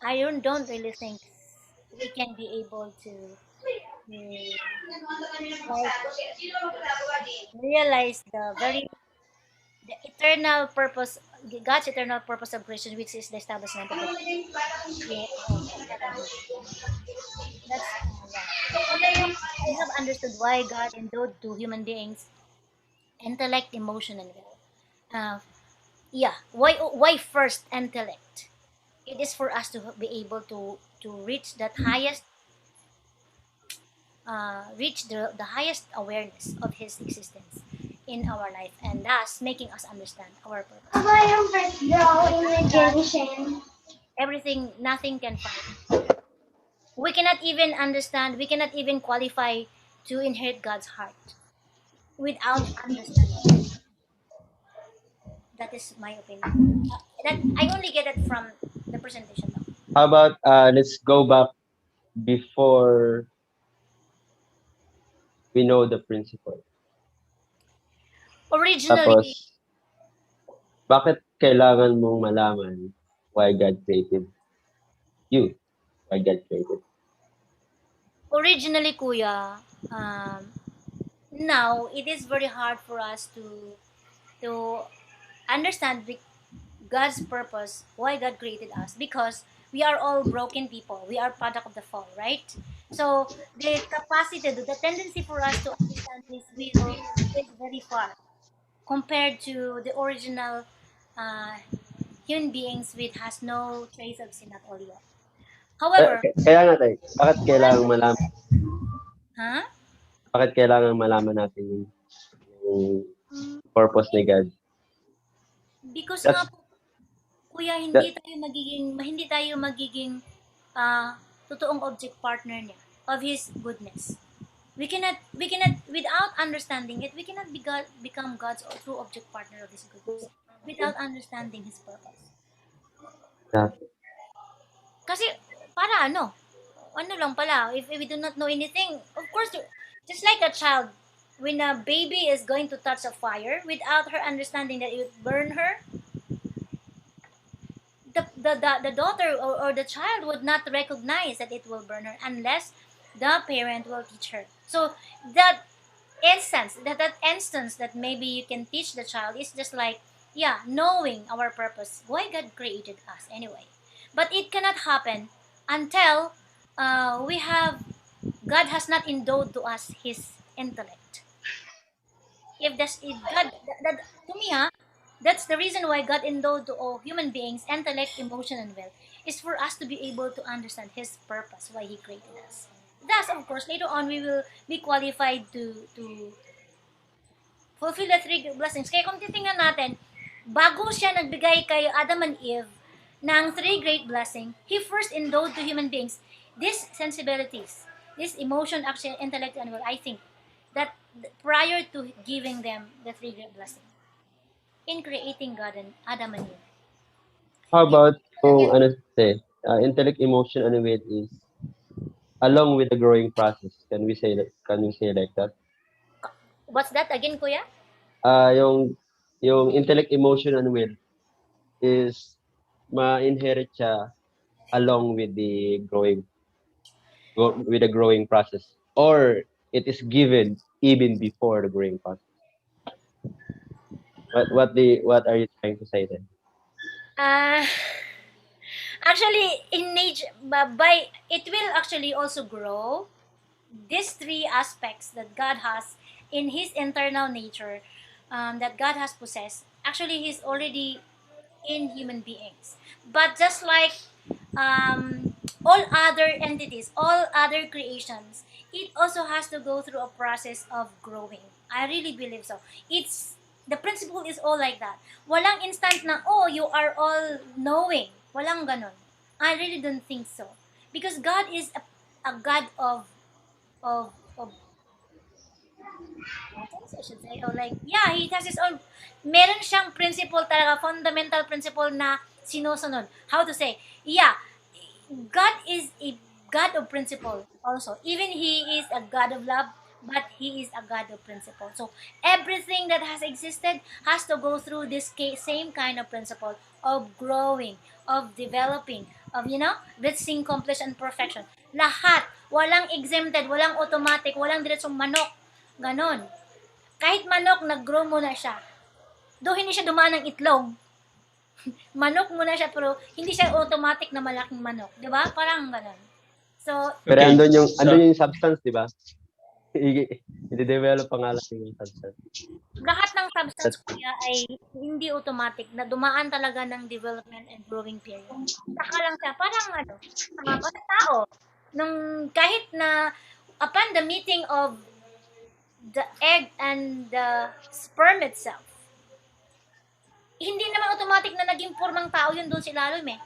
I don't really think we can be able to like realize the eternal purpose, God's eternal purpose of creation, which is the establishment of the of heaven here. That's yeah. And I have understood why God endowed to human beings intellect, emotion, and will. Yeah. Why first intellect? It is for us to be able to reach that highest reach the highest awareness of His existence, in our life, and thus making us understand our purpose. Everything, nothing can find. We cannot even understand, we cannot even qualify to inherit God's heart without understanding. That is my opinion. That I only get it from the presentation though. How about let's go back before we know the principle. Originally, Tapos, bakit kailangan mong malaman why God created you? Why God created? originally kuya, now it is very hard for us to understand God's purpose, why God created us, because we are all broken people. We are product of the fall, right? So the capacity, the tendency for us to understand this will is very far compared to the original uh, human beings which has no trace of sin at all yet. However, Kaya nga tayo, huh? bakit kailangan malaman natin yung purpose ni God? Because nga That's, po, kuya, that, hindi tayo magiging totoong object partner niya of his goodness. We cannot without understanding it, we cannot become God's true object partner of his goodness without understanding his purpose. that, Kasi para ano lang pala, if we do not know anything, of course, just like a child, when a baby is going to touch a fire without her understanding that it would burn her, the daughter or the child would not recognize that it will burn her unless the parent will teach her. So that instance that maybe you can teach the child is just like, yeah, knowing our purpose, why God created us anyway. But it cannot happen until we have God has not endowed to us his intellect. If God that, to me, that's the reason why God endowed to all human beings intellect, emotion, and will, is for us to be able to understand his purpose, why he created us. Thus, of course, later on we will be qualified to fulfill the three blessings. Kaya kung titingnan natin, bago siya nagbigay kay Adam and Eve ng three great blessing, he first endowed to human beings these sensibilities, this emotion, action, intellect, and will. I think that prior to giving them the three great blessing, in creating God and Adam and Eve, how he about gave, kung intellect, emotion, and will is along with the growing process. Can we say like that? what's that again, Kuya? Ah, yung intellect, emotion, and will is ma-inherit siya along with the growing process, or it is given even before the growing process. What are you trying to say then? Uh, actually, in nature, by it will actually also grow these three aspects that God has in his internal nature, that God has possessed. Actually, he's already in human beings. But just like all other entities, all other creations, it also has to go through a process of growing. I really believe so. It's the principle is all like that. Walang instant na, oh, you are all knowing. Walang ganon. I really don't think so. Because God is a God of essence, I should say. Or like, yeah, he has his own, meron siyang principle talaga, fundamental principle na sinusunod. How to say? Yeah, God is a God of principle also. Even he is a God of love, but he is a God of principle. So everything that has existed has to go through this same kind of principle of growing, of developing, of reaching completion and perfection. Lahat, walang exempted, walang automatic, walang diretsong manok. Ganon. Kahit manok, nag-grow muna siya. Though hindi siya dumaan ng itlog, manok muna siya, pero hindi siya automatic na malaking manok. Di ba? Parang ganun. So, Pero Okay. andun yung substance, di ba? I-develop pa nga lang yung substance. lahat ng substance That's kuya ay hindi automatic na dumaan talaga ng development and growing period. Saka lang siya, parang parang tao. Nung kahit na upon the meeting of the egg and the sperm itself, hindi naman automatic na naging formang tao yun doon sa ilalim eh.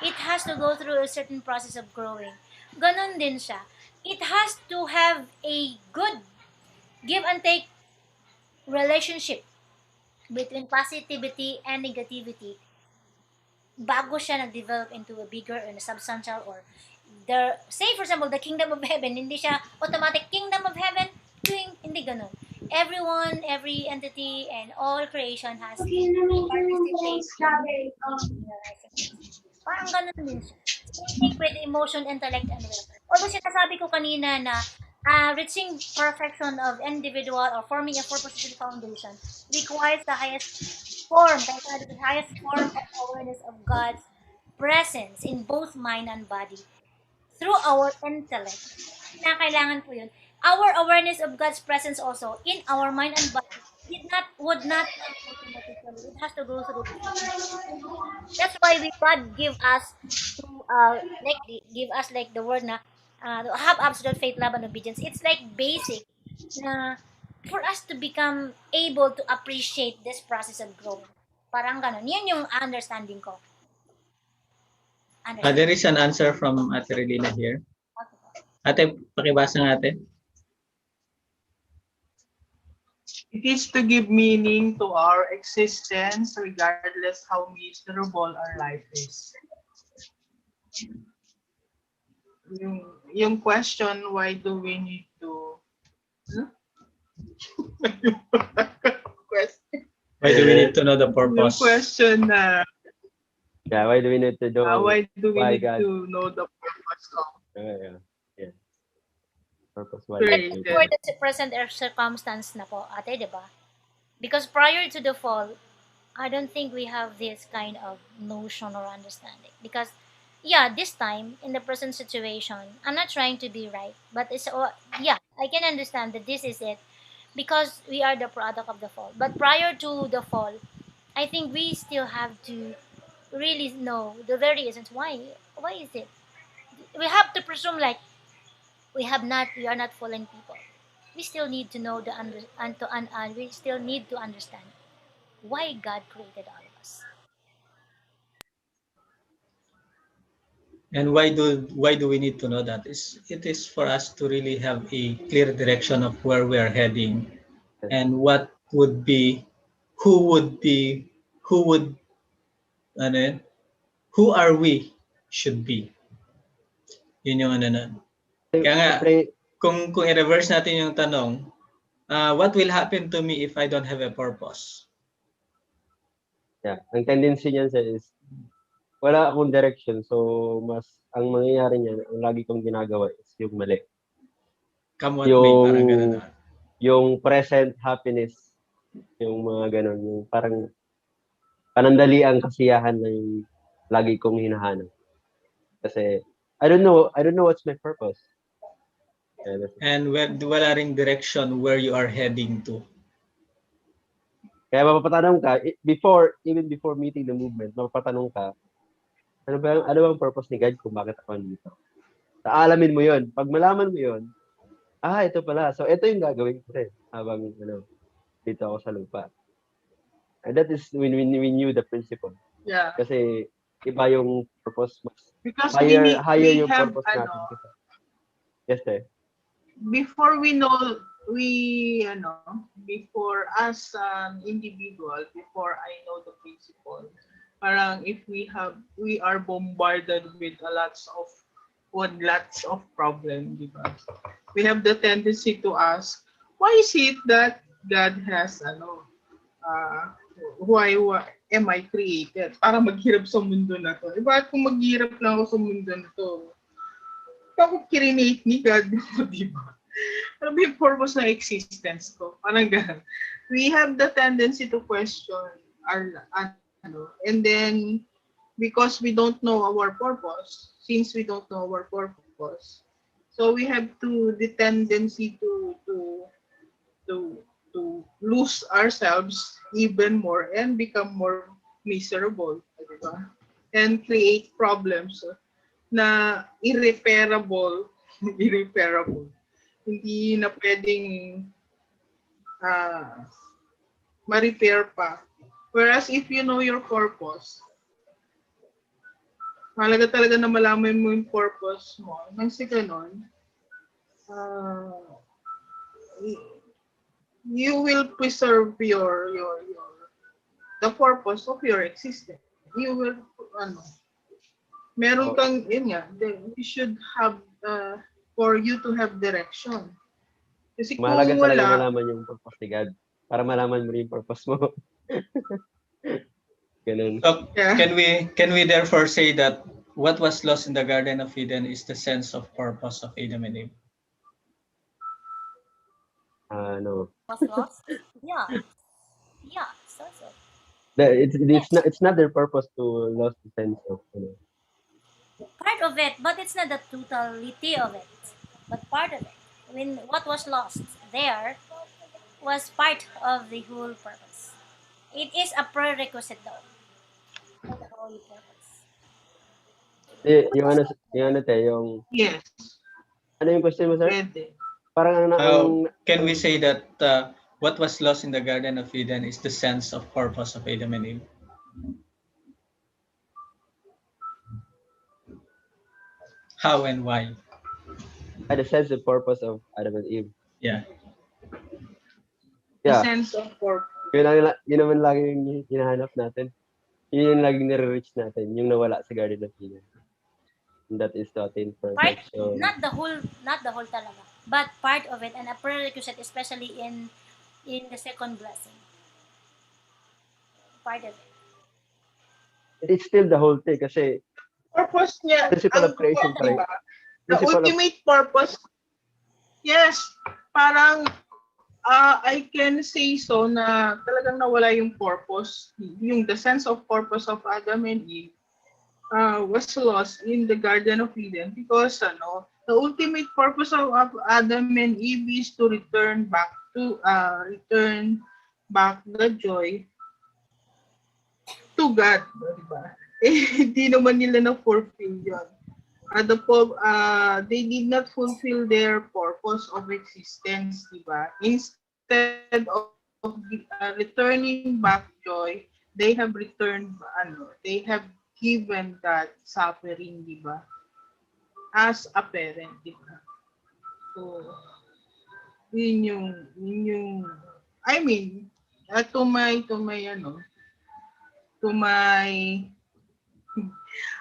It has to go through a certain process of growing. Ganon din siya. It has to have a good give and take relationship between positivity and negativity bago siya nag-develop into a bigger and substantial or the say for example the kingdom of heaven, hindi siya automatic kingdom of heaven doing, hindi ganun. Everyone, every entity and all creation has to participate in the rising place. Parang ganun din siya. Same thing with emotion, intellect, and will. Although sinasabi ko kanina na reaching perfection of individual or forming a purposeful foundation requires the highest form, kaya sabi ko, the highest form of awareness of God's presence in both mind and body through our intellect. Kailangan po yun. Our awareness of God's presence also in our mind and body would not come automatically. It has to go through the certain process. That's why God give us to give us like the word na have absolute faith, love, and obedience. It's like basic na for us to become able to appreciate this process of growing. Parang ganun. Yan yung understanding ko. There is an answer from Ate Relina here. Okay po. Ate, pakibasa nga ate. It is to give meaning to our existence regardless how miserable our life is. Yung question, why do we need to... Huh? Question. Why do we need to know the Yung purpose? question na, Yeah, why do we need to do? why do we why need God? to know the purpose of Yeah. Purpose why Great. God For created. the present circumstance na po, ate, di ba? Because prior to the fall, I don't think we have this kind of notion or understanding. Because, yeah, this time, in the present situation, I'm not trying to be right, but yeah, I can understand that this is it because we are the product of the fall. But prior to the fall, I think we still have to really know the very essence. Why is it? We have to presume like we are not fallen people. We still need to know we still need to understand why God created all of us. And why do we need to know that? It is for us to really have a clear direction of where we are heading and what would be, who would be, who would, ano yun? Who are we should be. Yun yung ano na. Kaya nga, kung i-reverse natin yung tanong, what will happen to me if I don't have a purpose? Yeah, ang tendency niyan sa is wala akong direction, so mas ang mangyayari niyan, ang lagi kong ginagawa is yung mali. Come what may, parang ganun na. Yung present happiness, yung mga ganun, yung parang panandaliang kasiyahan na yung lagi kong hinahanap. Kasi I don't know what's my purpose. And wala ring direction where you are heading to. Kaya mapapatanong ka, even before meeting the movement, mapapatanong ka, ano bang purpose ni God kung bakit ako nandito? Alamin mo yun. Pag malaman mo yun, ito pala. So, ito yung gagawin ko rin habang dito ako sa lupa. And that is when we knew the principle. Yeah. Kasi iba yung purpose mas Because higher we yung have, purpose natin. Yes, sir. Before we know, before as an individual, before I know the principle, parang if we are bombarded with lots of problem, di ba? We have the tendency to ask, why is it that God has why am I created? Para maghirap sa mundo na to. Bakit kung maghirap lang ako sa mundo na to? Ako kirinate ni God, di ba? Ano ba yung purpose ng existence ko? Parang ganun. We have the tendency to question and then because we don't know our purpose, since we don't know our purpose, so we have the tendency to lose ourselves even more and become more miserable, di ba? And create problems na irreparable. Hindi na pwedeng ah, ma-repair pa. Whereas if you know your purpose, mahalaga talaga na malaman mo yung purpose mo. Nang si ganon, uh, you will preserve the purpose of your existence. You will, ano, meron kang, yun nga, you should have, for you to have direction. Kasi Mahalaga kung talaga wala, malaman yung purpose ni God para malaman mo rin yung purpose mo. Ganun. So, yeah. can we therefore say that what was lost in the Garden of Eden is the sense of purpose of Adam and Eve? No. Was lost? Yeah. Yeah, so. It's not their purpose to lose the sense of, Part of it, but it's not the totality of it. But part of it. When what was lost there was part of the whole purpose. It is a prerequisite though for the whole purpose. yung Yes, ano yung question mo, sir? pwede. Parang Can we say that what was lost in the Garden of Eden is the sense of purpose of Adam and Eve? How and why? the sense of purpose of Adam and Eve. Yeah. The Yeah. sense of purpose. Yun naman lagi yung hinahanap natin. Yun yung laging nare-reach natin, yung nawala sa Garden of Eden. And that is to attain Part, perfection. not the whole talaga, but part of it and a prerequisite, especially in the second blessing. Part of it. It's still the whole thing kasi Purpose niya, principle of creation pa rin. diba? The ultimate purpose, yes, parang I can say so na talagang nawala yung purpose, yung the sense of purpose of Adam and Eve was lost in the Garden of Eden because the ultimate purpose of Adam and Eve is to return back the joy to God, diba? Hindi naman nila na-fulfill yun. They did not fulfill their purpose of existence, diba? Instead of returning back joy, they have given that suffering, diba? As a parent, diba? So, yun yung, I mean, to my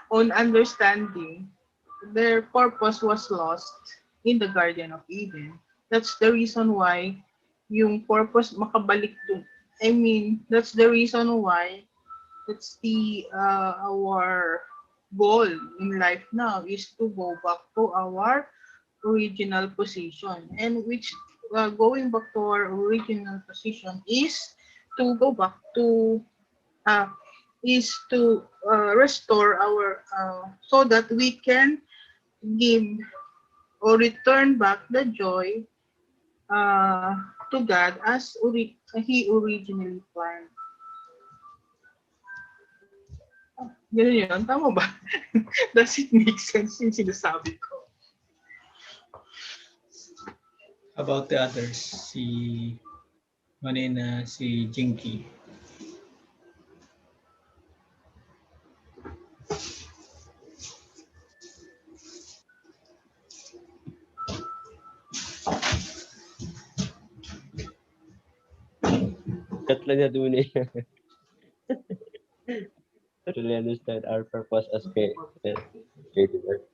own understanding, their purpose was lost in the Garden of Eden. That's the reason why yung purpose makabalik dun. I mean, that's the reason why that's our goal in life now is to go back to our original position. And which going back to our original position is to go back to restore our so that we can give or return back the joy to God as He originally planned. Ganun yun, tama ba? Does it make sense yung sinasabi ko? How about the others? Si Manina, si Jinky. Tatlo na dun eh. Truly understand our purpose as created earth.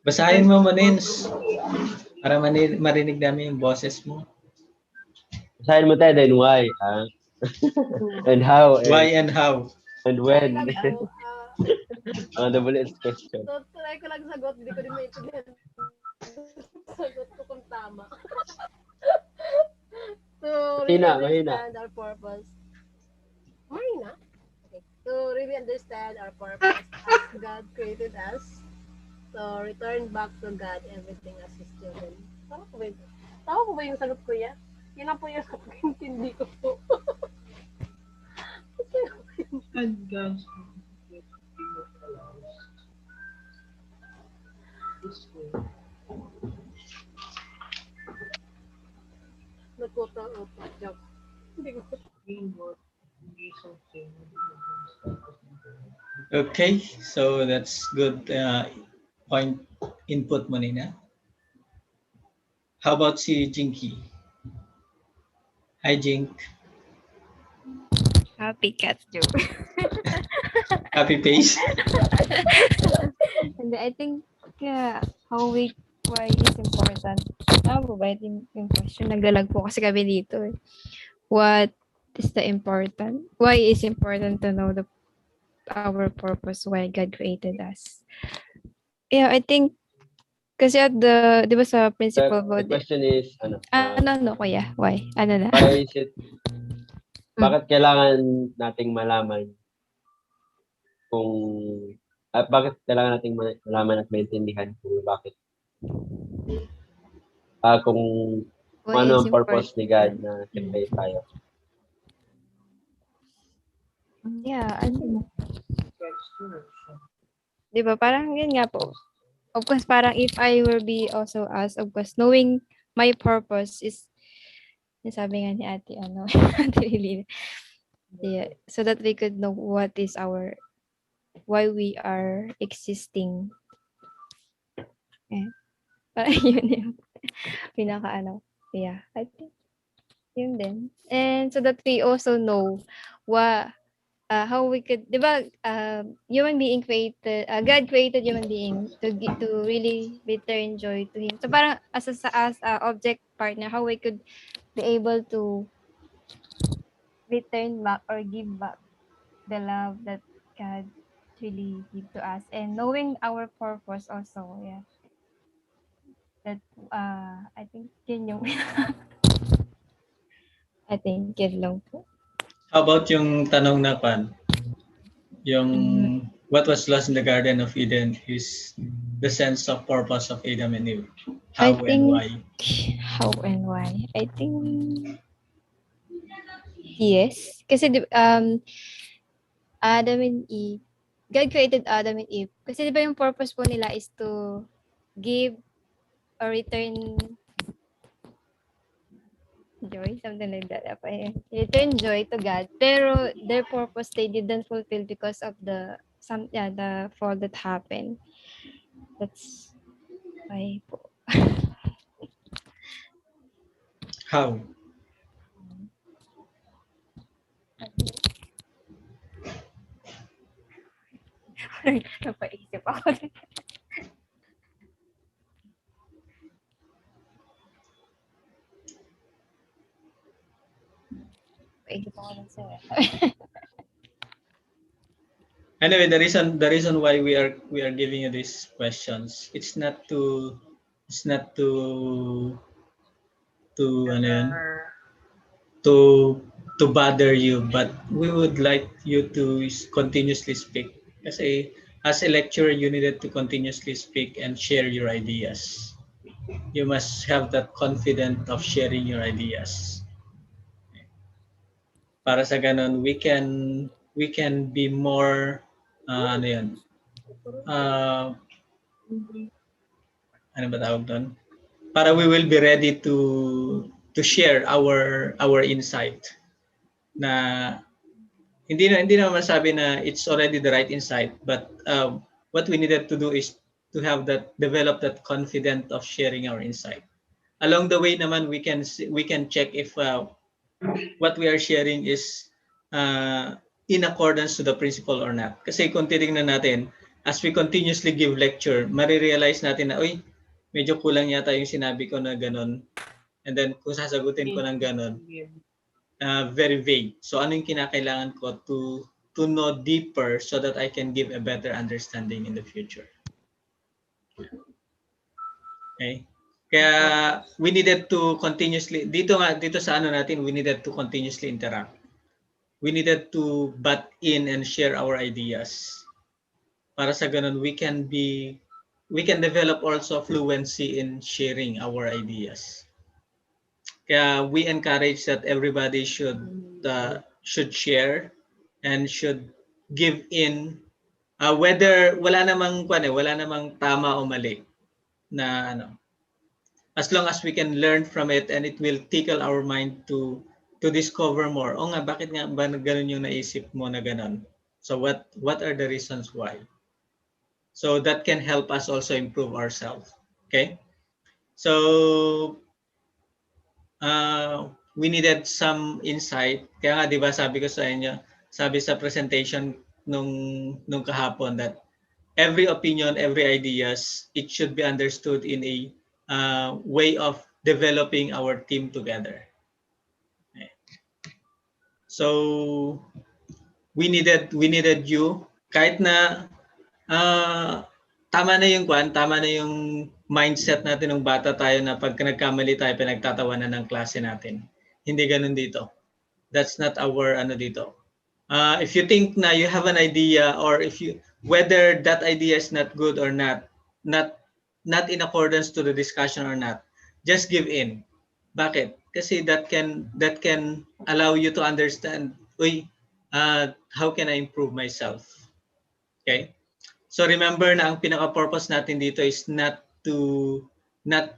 Basahin mo, Manins, para marinig namin yung boses mo. Basahin mo tayo, then why? And how? Why and how? And when? Lang, Double edged question. so, try ko lang sagot, hindi ko din maintindihan. Sagot ko kung tama. To really understand our purpose. Mahina? Okay. To really understand our purpose as God created us. So, return back to God everything as His children. Tama po ba yun? Tama po ba yung sagot ko yan? Yan lang po yung hindi ko po. And God Uto. Joke. Hindi ko. Okay, so that's good point input mo, Nina. How about si Jinky? Hi, Jink. Happy cat joke. Happy face? And I think why is important. Tama po ba yung question? Naglalag po kasi kami dito eh. What is the important? Why is important to know our purpose, why God created us? Yeah, I think kasi at di ba sa principle The question is, kuya? Why? Ano na? why is it, bakit kailangan nating malaman kung, bakit kailangan nating malaman at maintindihan kung bakit, kung Why ano is ang purpose ni God important? na kinreate tayo. Yeah, di ba? Parang yun nga po. Of course, parang if I will be also asked, of course, knowing my purpose is, sabi nga ni ate, ate Lily, yeah, so that we could know what is why we are existing. Eh, parang yun yung pinaka yeah, I think, yun din. And so that we also know how we could, di ba, human being created, God created human being to really return joy to Him. So parang as a object partner, how we could be able to return back or give back the love that God really give to us, and knowing our purpose also, yeah. That I think yun yung I think yun lang po. How about yung tanong na pan? Yung what was lost in the Garden of Eden is the sense of purpose of Adam and Eve. How and why? How and why? I think yes. Kasi Adam and Eve, God created Adam and Eve. Kasi di ba yung purpose po nila is to give or return joy, something like that. Return joy to God. Pero their purpose they didn't fulfill because of the fall that happened. That's why po. How? Napaisip ako. Napaisip ako nun, sir. Anyway, the reason why we are giving you these questions, it's not to ano yun, to bother you, but we would like you to continuously speak. Kasi as a lecturer, you needed to continuously speak and share your ideas. You must have that confidence of sharing your ideas. Para sa ganun, we can be more ano yun, ano ba tawag doon? Para we will be ready to share our insight na hindi na masabi na it's already the right insight, but what we needed to do is to have develop that confidence of sharing our insight. Along the way naman we can check if what we are sharing is in accordance to the principle or not. Kasi kung titingnan natin, as we continuously give lecture, marirealize natin na, uy, medyo kulang yata yung sinabi ko na ganun. And then kung sasagutin ko ng ganun, very vague. So ano yung kinakailangan ko to know deeper so that I can give a better understanding in the future. Okay? Kaya we needed to continuously, dito sa ano natin, we needed to continuously interact. We needed to butt in and share our ideas. Para sa ganun, we can develop also fluency in sharing our ideas. Kaya we encourage that everybody should share and should give in whether wala namang tama o mali na as long as we can learn from it and it will tickle our mind to discover more. O nga, bakit nga ba ganun yung naisip mo na ganun? So what are the reasons why? So that can help us also improve ourselves. Okay? So we needed some insight. Kaya nga 'di ba sabi ko sa inyo, sabi sa presentation nung kahapon that every opinion, every ideas, it should be understood in a way of developing our team together. Okay. So we needed you kahit na tama na yung tama na yung mindset natin ng bata tayo na pag nagkamali tayo pinagtatawanan ng klase natin. Hindi ganun dito. That's not our ano dito. If you think na you have an idea or if you whether that idea is not good or not in accordance to the discussion or not, just give in. Bakit? Kasi that can allow you to understand, how can I improve myself? Okay? So remember na ang pinaka-purpose natin dito is not to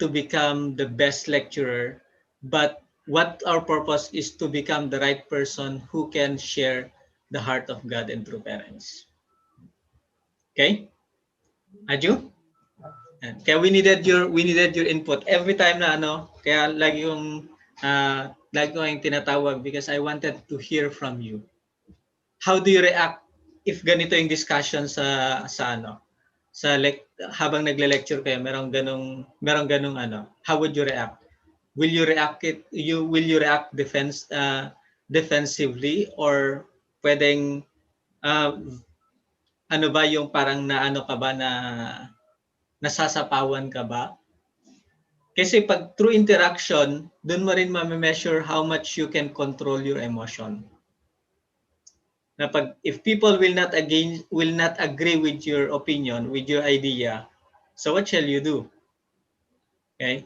become the best lecturer, but what our purpose is to become the right person who can share the heart of God and true parents. Okay? Aju? Kaya we needed your input every time na kaya lagi ko yung tinatawag because I wanted to hear from you. How do you react if ganito yung discussion sa habang nagle-lecture kayo, merong ganung how would you react? Will you react defensively or pwedeng ano ba yung parang ka ba na nasasapawan ka ba? Kasi pag through interaction, dun mo rin ma-measure how much you can control your emotion. Na if people will not agree with your opinion, with your idea, so what shall you do? Okay?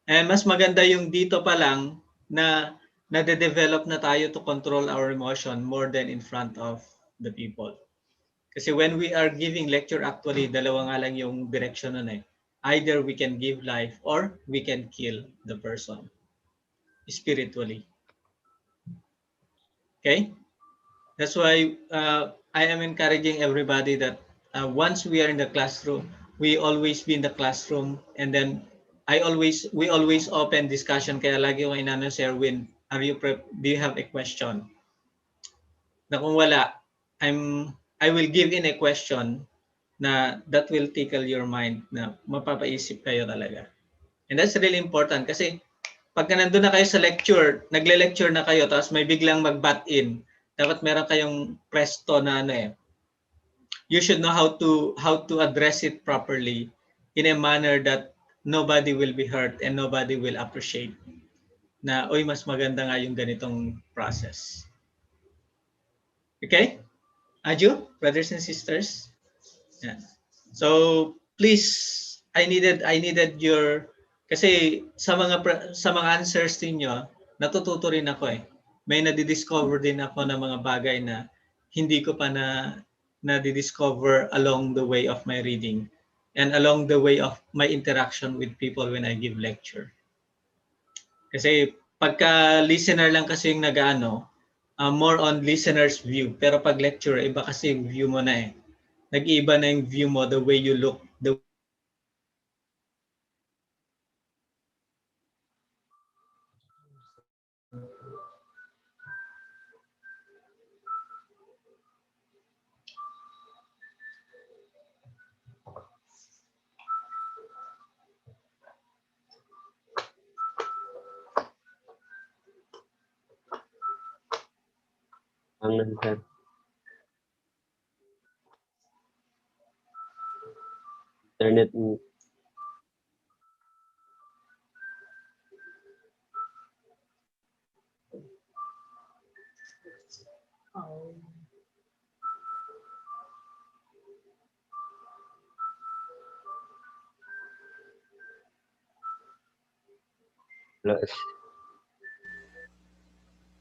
And mas maganda yung dito pa lang na nade-develop na tayo to control our emotion more than in front of the people. Kasi when we are giving lecture, actually, dalawa nga lang yung direction nun eh. Either we can give life or we can kill the person spiritually. Okay? That's why I am encouraging everybody that once we are in the classroom, we always be in the classroom, and then we always open discussion. Kaya lagi ko inano si Erwin, do you have a question? Na kung wala, I will give in a question na that will tickle your mind, na mapapaisip kayo talaga. And that's really important kasi pagka nandun na kayo sa lecture, nagle-lecture na kayo, tapos may biglang mag-butt in, dapat meron kayong presto na you should know how to address it properly in a manner that nobody will be hurt and nobody will appreciate na, mas maganda nga yung ganitong process. Okay? Aju, brothers and sisters? Yeah. So, please, I needed your, kasi sa mga answers niyo, natututo rin ako eh. May nadidiscover din ako ng mga bagay na hindi ko pa nadidiscover along the way of my reading and along the way of my interaction with people when I give lecture. Kasi pagka listener lang kasi yung more on listener's view. Pero pag lecture, iba kasi yung view mo na eh. Nag-iiba na yung view mo, the way you look, the Sir. Internet. Plus.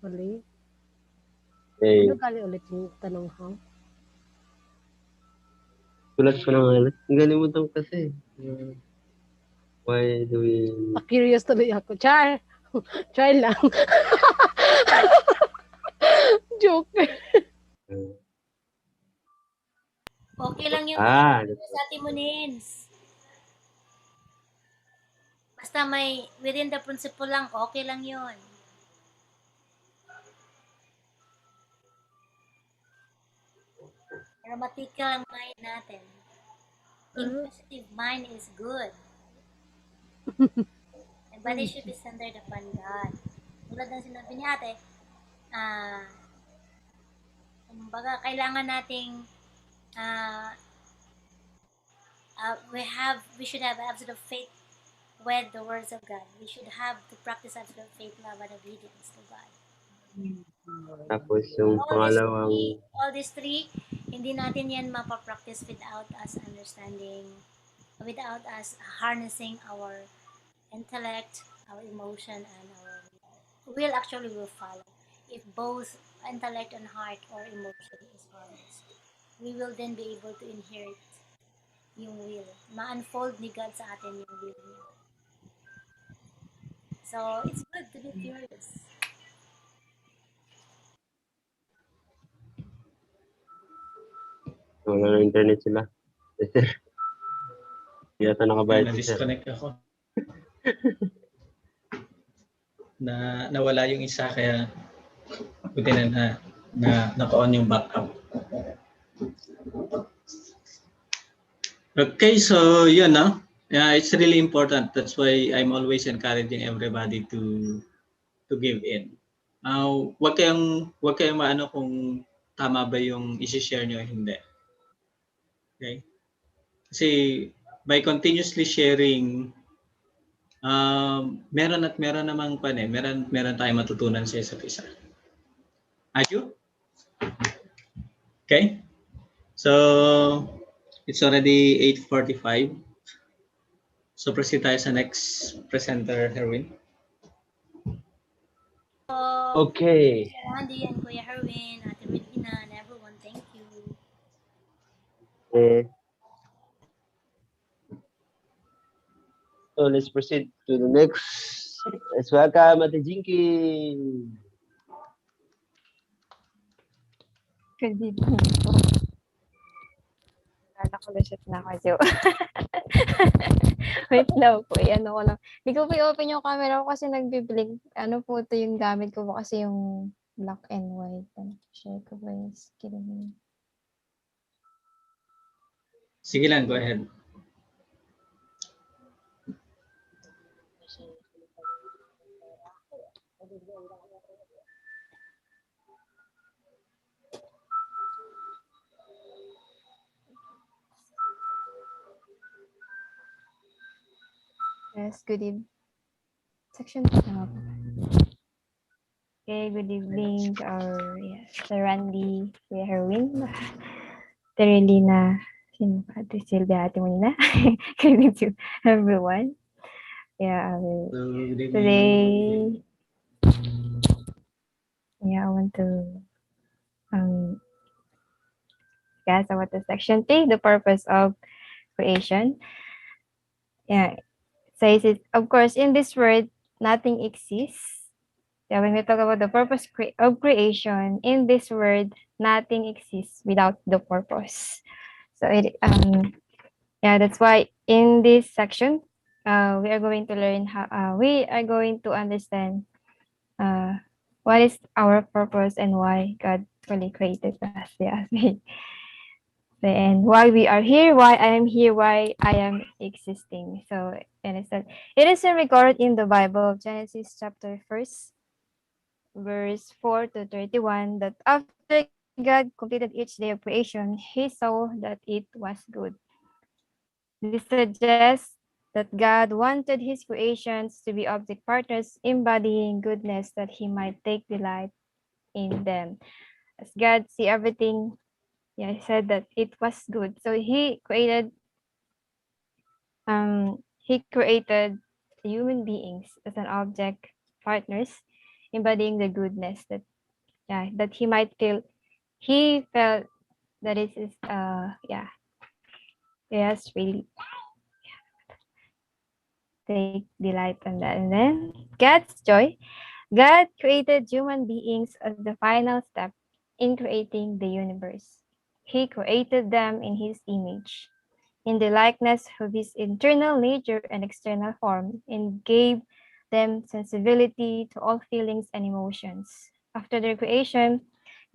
Uli. Eh, Ano kali ulit yung tanong ko? sulat ko na nga. Ang galimutan ko kasi. Why do we... Pa-curious tuloy ako. Char! Char lang. Joke. Okay lang yung Ah, sa Timonins. Basta may within the principle lang, okay lang yun. Grammatical ang mind natin. Inquisitive mind is good. And bodyship is centered upon God. Tulad ng sinabi ni ate, kumbaga kailangan nating we should have absolute faith with the words of God. We should have to practice absolute faith, love, and obedience to God. tapos yung pangalawang... All these three, hindi natin yan mapapractice without us understanding, without us harnessing our intellect, our emotion, and our will. Actually will follow. If both intellect and heart or emotion is harnessed, we will then be able to inherit yung will. Ma-unfold ni God sa atin yung will niya. So, it's good to be curious. Wala na internet sila. Yata nakabayad si sir. Na-disconnect ako. Nawala yung isa kaya buti na naka-on yung backup. Okay, so yun, no? Yeah, it's really important. That's why I'm always encouraging everybody to give in. Wag kayong maano kung tama ba yung i-share nyo, hindi. Okay? Kasi by continuously sharing, meron namang meron tayong matutunan sa isa't isa. Ayun? Okay? So, it's already 8:45. So, proceed tayo sa next presenter, Herwin. Okay. Randy and Kuya Herwin, Ate Regina, and everyone, thank you. So let's proceed to the next. Let's welcome Ate Jinky. Good evening po. Kala ko lusot na ako. Wait lang po. Ano ko lang. Hindi ko po i-open yung camera ko kasi nagbi-blink. Ano po ito yung gamit ko po kasi yung black and white. Share ko ba yung screen? Sige lang, go ahead. Yes, good evening. Section 2 na po. Okay, good evening our Sir Randy, Kuya Herwin, Terelina, sino pa? Ate Silvia, Ate Molina. Good evening to everyone. Yeah, today, I want to discuss about the section 3, the purpose of creation. Yeah, says it, of course, in this world, nothing exists. Yeah, when we talk about the purpose of creation, in this world, nothing exists without the purpose. So that's why in this section, we are going to learn how we are going to understand what is our purpose and why God really created us. Yeah, and why we are here, why I am here, why I am existing. So, and it is recorded in the Bible, Genesis chapter 1, verse 4 to 31, that after God completed each day of creation, he saw that it was good. This suggests that God wanted his creations to be object partners embodying goodness that he might take delight in them. As God see everything, he said that it was good. So he created human beings as an object partners embodying the goodness that he might feel. He felt that it is yes, really take delight on that. And then God's joy. God created human beings as the final step in creating the universe. He created them in his image, in the likeness of his internal nature and external form, and gave them sensibility to all feelings and emotions. After their creation,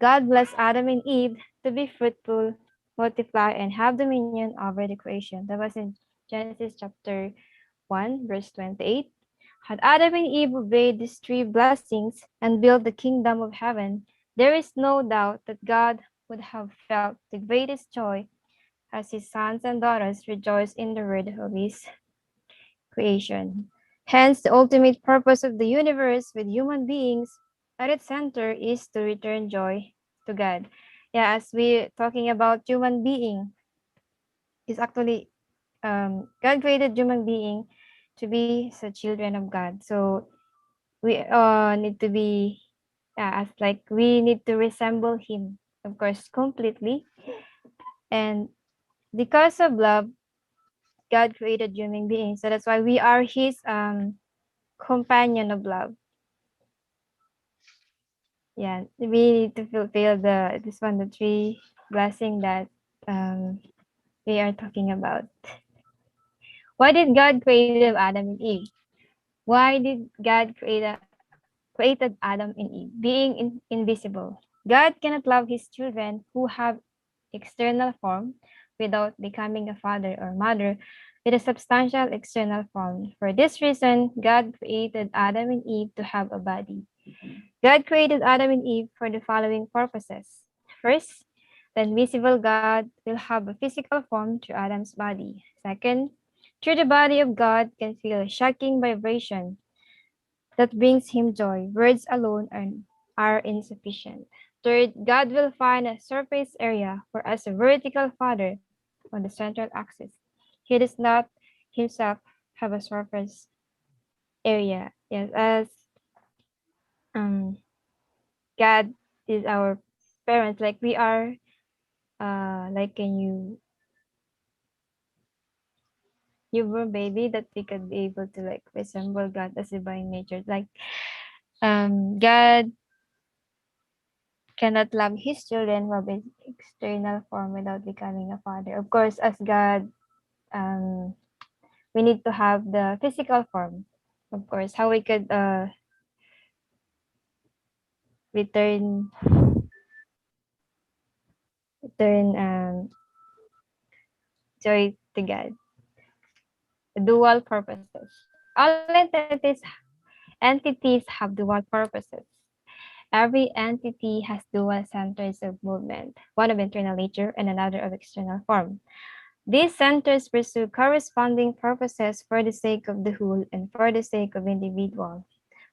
God blessed Adam and Eve to be fruitful, multiply, and have dominion over the creation. That was in Genesis chapter 1, verse 28. Had Adam and Eve obeyed these three blessings and built the kingdom of heaven, there is no doubt that God would have felt the greatest joy as his sons and daughters rejoice in the word of his creation. Hence, the ultimate purpose of the universe with human beings at its center is to return joy to God. Yeah, as we talking about human being, is actually God created human being to be the children of God. So we need to be as like we need to resemble him, of course, completely. And because of love, God created human beings. So that's why we are his companion of love. Yeah, we need to fulfill the this one, the three blessing that we are talking about. Why did God create Adam and Eve? Why did God created Adam and Eve, being invisible? God cannot love his children who have external form without becoming a father or mother with a substantial external form. For this reason, God created Adam and Eve to have a body. God created Adam and Eve for the following purposes. First, the invisible God will have a physical form through Adam's body. Second, through the body of God can feel a shocking vibration that brings him joy. Words alone are insufficient. Third, God will find a surface area for as a vertical father on the central axis. He does not himself have a surface area. Yes, as um God is our parents, like we are like a newborn baby that we could be able to like resemble God as divine nature. Like God cannot love his children from his external form without becoming a father. Of course, as God, um, we need to have the physical form. Of course, how we could return return joy to God. Dual purposes. All entities have dual purposes. Every entity has dual centers of movement, one of internal nature and another of external form. These centers pursue corresponding purposes for the sake of the whole and for the sake of individual.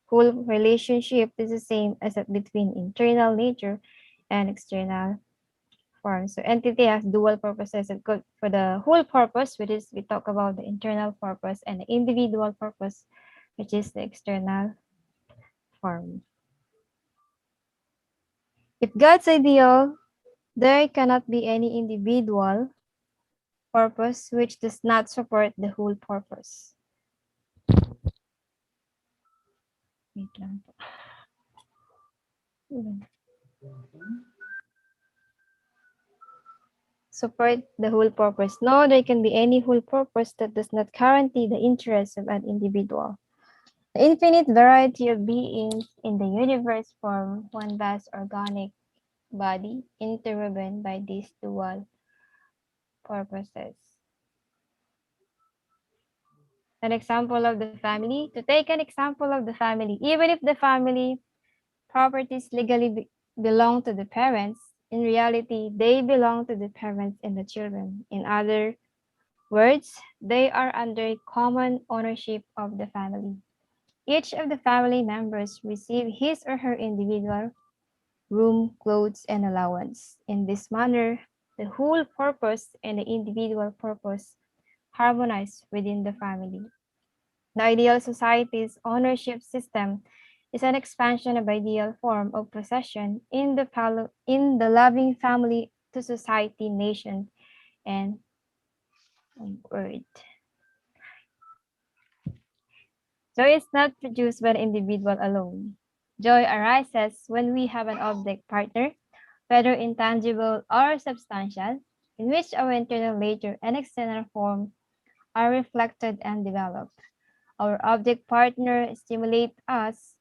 Whole relationship is the same as that between internal nature and external form. So entity has dual purposes. It good for the whole purpose, which is we talk about the internal purpose, and the individual purpose, which is the external form. If God's ideal, there cannot be any individual purpose which does not support the whole purpose. Wait lang po. Support the whole purpose. No, there can be any whole purpose that does not guarantee the interests of an individual. The infinite variety of beings in the universe form one vast organic body interwoven by these dual purposes. An example of the family. To take an example of the family, even if the family properties legally belong to the parents, in reality, they belong to the parents and the children. In other words, they are under common ownership of the family. Each of the family members receive his or her individual room, clothes, and allowance. In this manner, the whole purpose and the individual purpose harmonize within the family. The ideal society's ownership system is an expansion of ideal form of possession in the loving family to society, nation, and world. Joy is not produced by the individual alone. Joy arises when we have an object partner, whether intangible or substantial, in which our internal nature and external form are reflected and developed. Our object partner stimulates us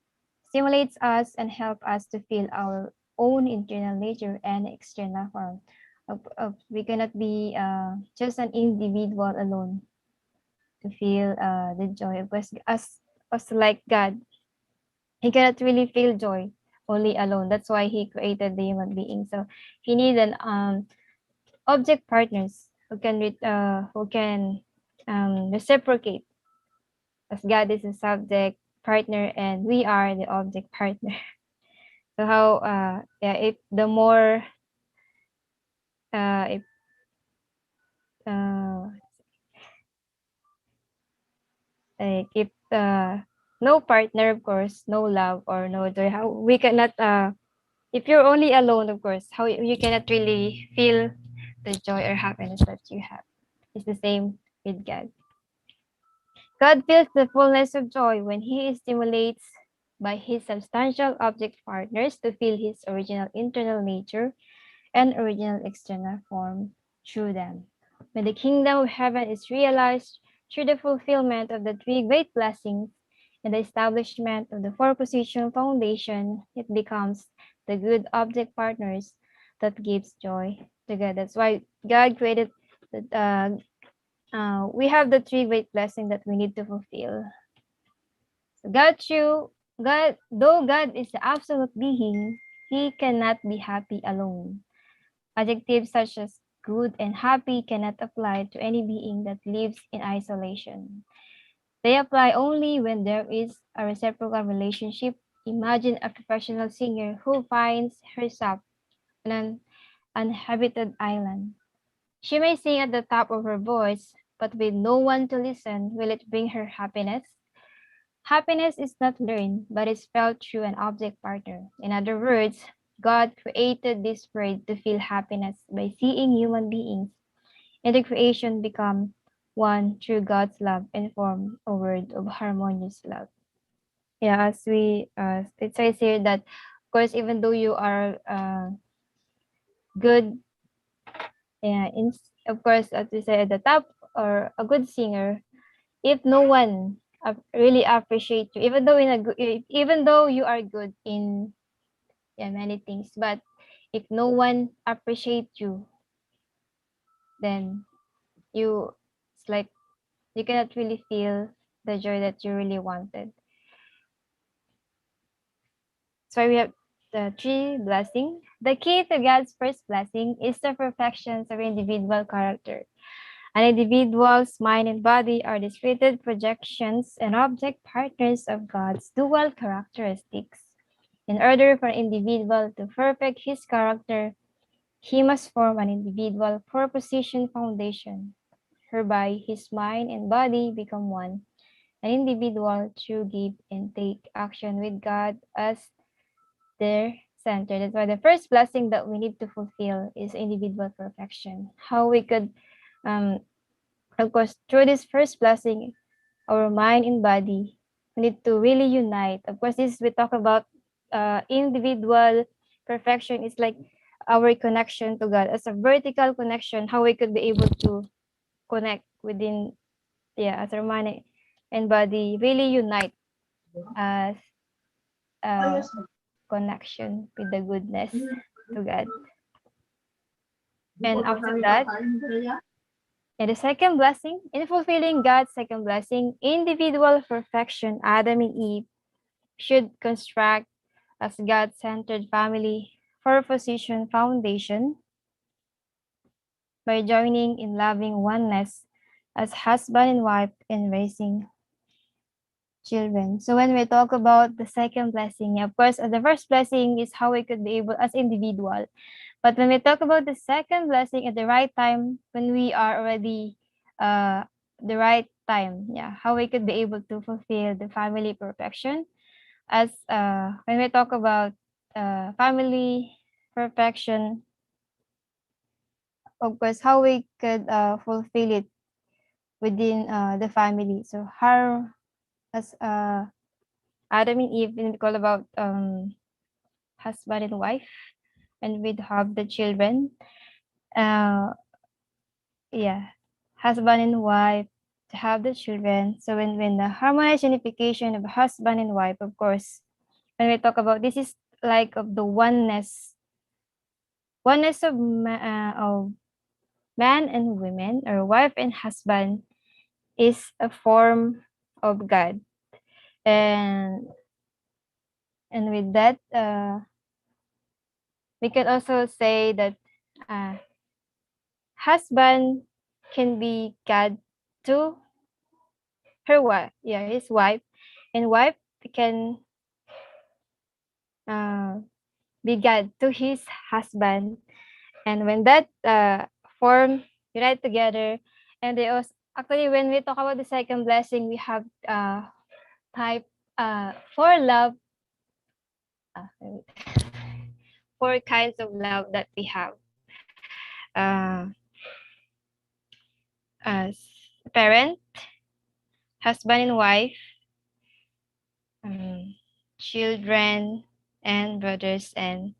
and help us to feel our own internal nature and external form. We cannot be just an individual alone to feel the joy. Because as like God, he cannot really feel joy only alone. That's why he created the human being. So he needs an object partners who can reciprocate, as God is a subject partner and we are the object partner. So how if the more if like if no partner, of course, no love or no joy, how we cannot if you're only alone, of course, how you cannot really feel the joy or happiness that you have. It's the same with God. God feels the fullness of joy when he stimulates by his substantial object partners to feel his original internal nature and original external form through them. When the kingdom of heaven is realized through the fulfillment of the three great blessings and the establishment of the four-position foundation, it becomes the good object partners that gives joy to God. That's why God created the we have the three great blessings that we need to fulfill. So though God is the absolute being, he cannot be happy alone. Adjectives such as good and happy cannot apply to any being that lives in isolation. They apply only when there is a reciprocal relationship. Imagine a professional singer who finds herself on an uninhabited island. She may sing at the top of her voice, but with no one to listen, will it bring her happiness? Happiness is not learned, but is felt through an object partner. In other words, God created this world to feel happiness by seeing human beings, and the creation become one through God's love and form a world of harmonious love. Yeah, as we it says here that, of course, even though you are good, yeah, of course, as we say at the top, or a good singer, if no one really appreciate you, even though you are good in, yeah, many things, but if no one appreciate you, then you it's like you cannot really feel the joy that you really wanted. So we have the three blessing. The key to God's first blessing is the perfections of individual character. An individual's mind and body are discrete projections and object partners of God's dual characteristics. In order for an individual to perfect his character, he must form an individual proposition foundation, whereby his mind and body become one, an individual to give and take action with God as their center. That's why the first blessing that we need to fulfill is individual perfection. How we could, of course, through this first blessing, our mind and body, we need to really unite. Of course, this we talk about individual perfection is like our connection to God as a vertical connection. How we could be able to connect within, yeah, as our mind and body really unite as a connection with the goodness to God. And after that, and the second blessing, in fulfilling God's second blessing, individual perfection, Adam and Eve should construct as God-centered family for position foundation by joining in loving oneness as husband and wife and raising children. So when we talk about the second blessing, of course, the first blessing is how we could be able as individual. But when we talk about the second blessing at the right time, when we are already the right time, yeah, how we could be able to fulfill the family perfection. As when we talk about family perfection, of course, how we could fulfill it within the family. So as Adam and Eve, when we call about husband and wife, and we'd have the children. Uh, yeah, husband and wife to have the children. So when the harmonized unification of husband and wife, of course, when we talk about this is like of the oneness of man and women, or wife and husband, is a form of God. And with that, we can also say that uh, husband can be God to her wife, yeah, his wife, and wife can uh, be God to his husband. And when that form unite together, and they also actually when we talk about the second blessing, we have type four love, wait, four kinds of love that we have uh, as parent, husband and wife, um, children, and brothers and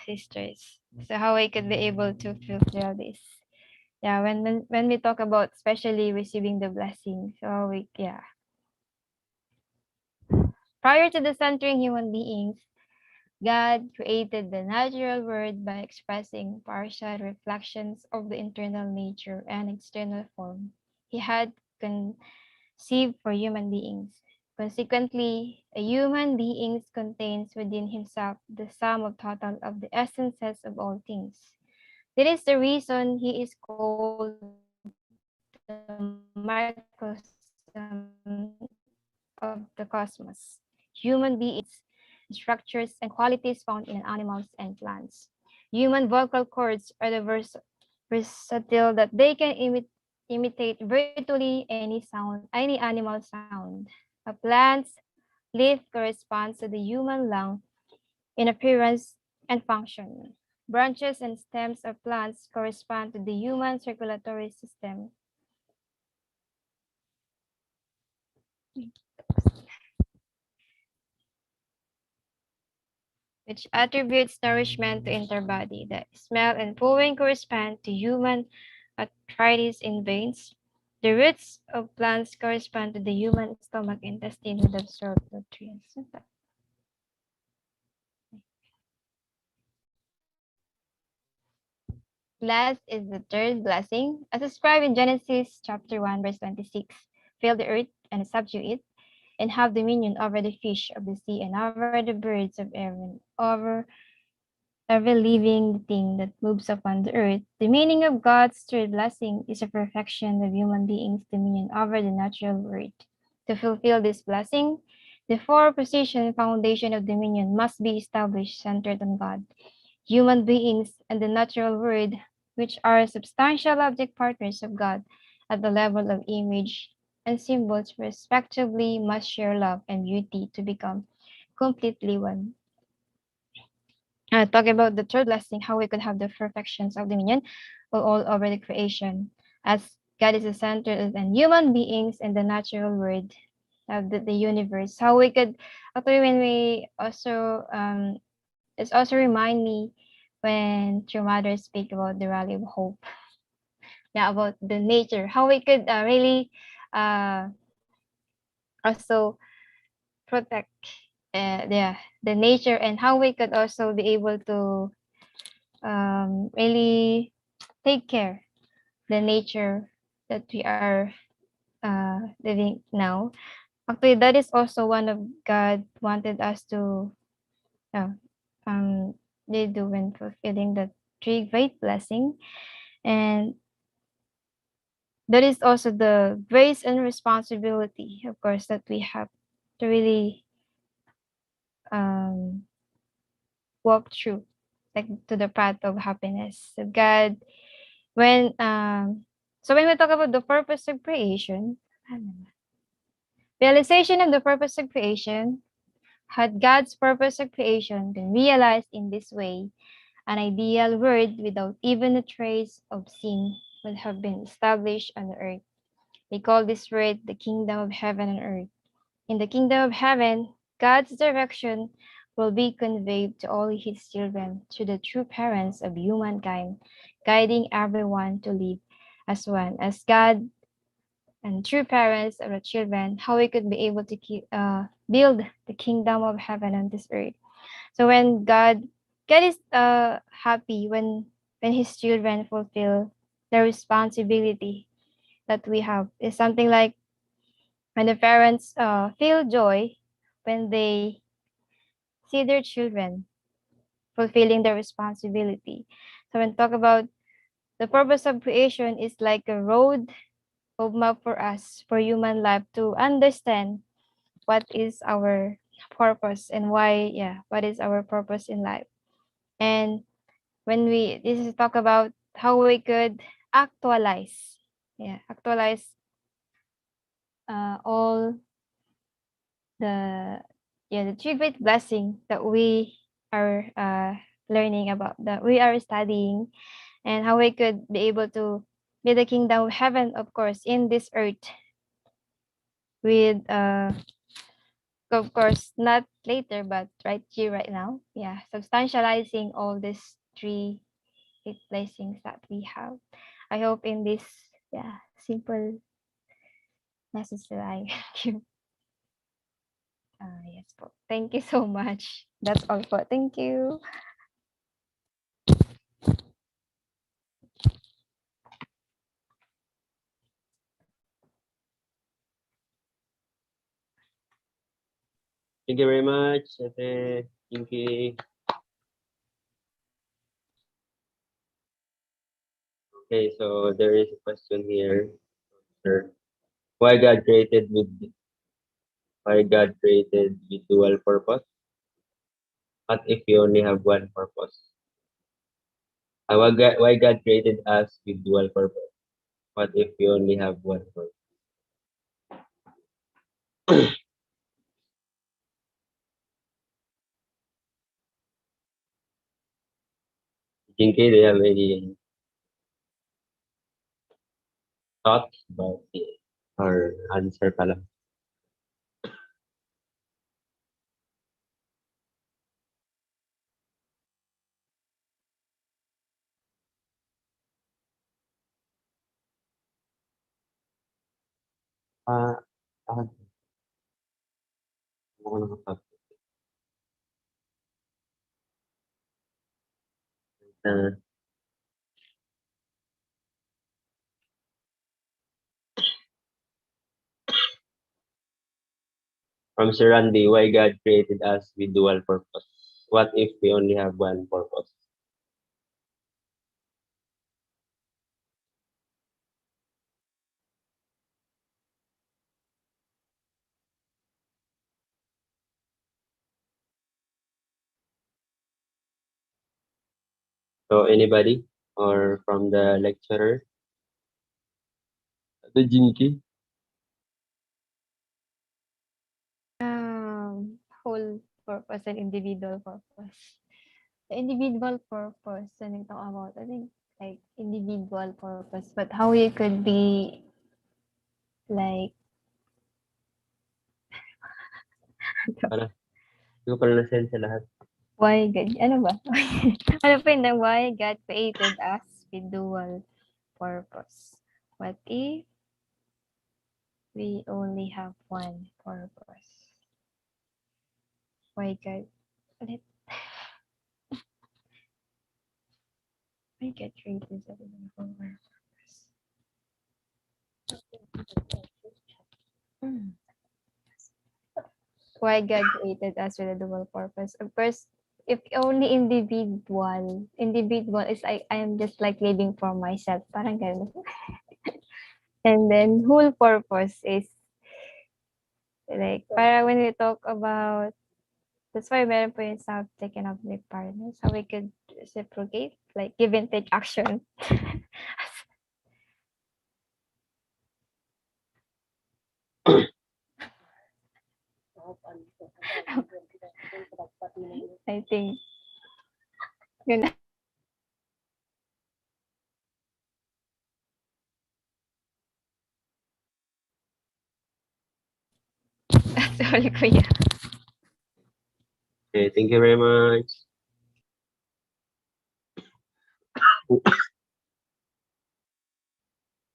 sisters. So how I could be able to fulfill this? Yeah, when we talk about especially receiving the blessing, so we yeah. Prior to the centering human beings, God created the natural world by expressing partial reflections of the internal nature and external form He had conceived for human beings. Consequently, a human being contains within himself the sum of total of the essences of all things. That is the reason he is called the microcosm of the cosmos. Human beings, structures and qualities found in animals and plants. Human vocal cords are the versatile that they can imitate virtually any sound, any animal sound. A plant's leaf corresponds to the human lung in appearance and function. Branches and stems of plants correspond to the human circulatory system, which attributes nourishment to interbody. The smell and pooing correspond to human arthritis in veins. The roots of plants correspond to the human stomach intestine with absorbed nutrients. Last is the third blessing, as described in Genesis chapter 1, verse 26. Fill the earth and subdue it, and have dominion over the fish of the sea and over the birds of heaven, over every living thing that moves upon the earth. The meaning of God's third blessing is a perfection of human beings' dominion over the natural world. To fulfill this blessing, the four position foundation of dominion must be established centered on God. Human beings and the natural world, which are substantial object partners of God at the level of image and symbols respectively, must share love and beauty to become completely one. Talking about the third blessing, how we could have the perfections of dominion all over the creation, as God is the center and human beings and the natural world of the universe. How we could actually when we also it's also remind me when your mother speak about the rally of hope, yeah, about the nature, how we could really uh also protect the nature, and how we could also be able to really take care the nature that we are living now. Actually, that is also one of God wanted us to uh, um they do when fulfilling the three great blessing, and that is also the grace and responsibility, of course, that we have to really um walk through, like to the path of happiness of God. When so when we talk about the purpose of creation, realization of the purpose of creation, had God's purpose of creation been realized in this way, an ideal world without even a trace of sin would have been established on the earth. We call this word the kingdom of heaven and earth. In the kingdom of heaven, God's direction will be conveyed to all his children through the true parents of humankind, guiding everyone to live as one. As God and true parents of the children, how we could be able to build the kingdom of heaven on this earth. So when God is happy when his children fulfill the responsibility that we have. It's something like when the parents feel joy when they see their children fulfilling their responsibility. So when talk about the purpose of creation is like a road map for us for human life to understand what is our purpose and what is our purpose in life. And when we this is talk about how we could actualize all the the three great blessing that we are learning about, that we are studying, and how we could be able to be the kingdom of heaven, of course, in this earth with of course not later but right here right now, substantializing all these three great blessings that we have. I hope in this simple message that I give. Yes po. Thank you so much. That's all po. Thank you. Thank you very much, Ate Pinky. Okay, so there is a question here. Sir. Why God created with dual purpose? What if you only have one purpose? Why God created us with dual purpose? What if you only have one purpose? Jinky, do you have any thoughts about it? Or answer pa lang? Ah, ah, ako nakapag- uh, from Sir Randy, why God created us with dual purpose? What if we only have one purpose? So anybody or from the lecturer? The Jinky? Whole purpose and individual purpose. The individual purpose when we talk about, I think like individual purpose, but how we could be like Para, hindi ko pala na-send sa lahat. why God, ano ba? Ano pa yun, why God created us with dual purpose. What if we only have one purpose? Why God? Ulit. Why God created us with dual purpose? Why God created us with a dual purpose? Of course, if only individual is I am just like living for myself, parang ganun. And then whole purpose is like, para when we talk about, that's why meron po yung subject and object partners, how we could reciprocate, like give and take action. I think yun na. all, Kuya. Okay, thank you very much.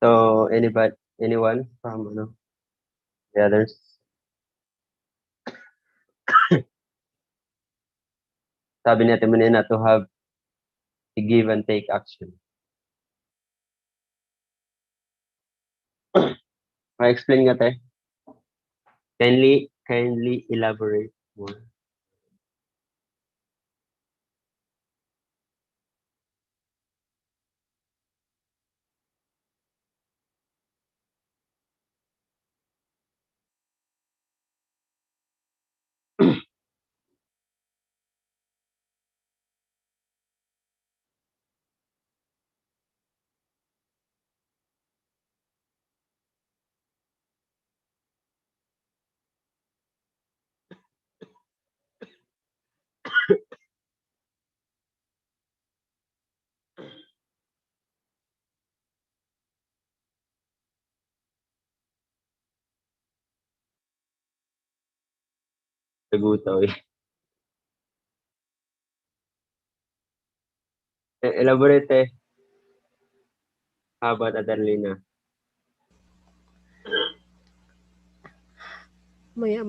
So, anyone from the others? Sabi natin muna na to have a give and take action. Ma-explain nga te. Kindly elaborate more. Saguto eh. Elaborate eh. How about Adelina? Wait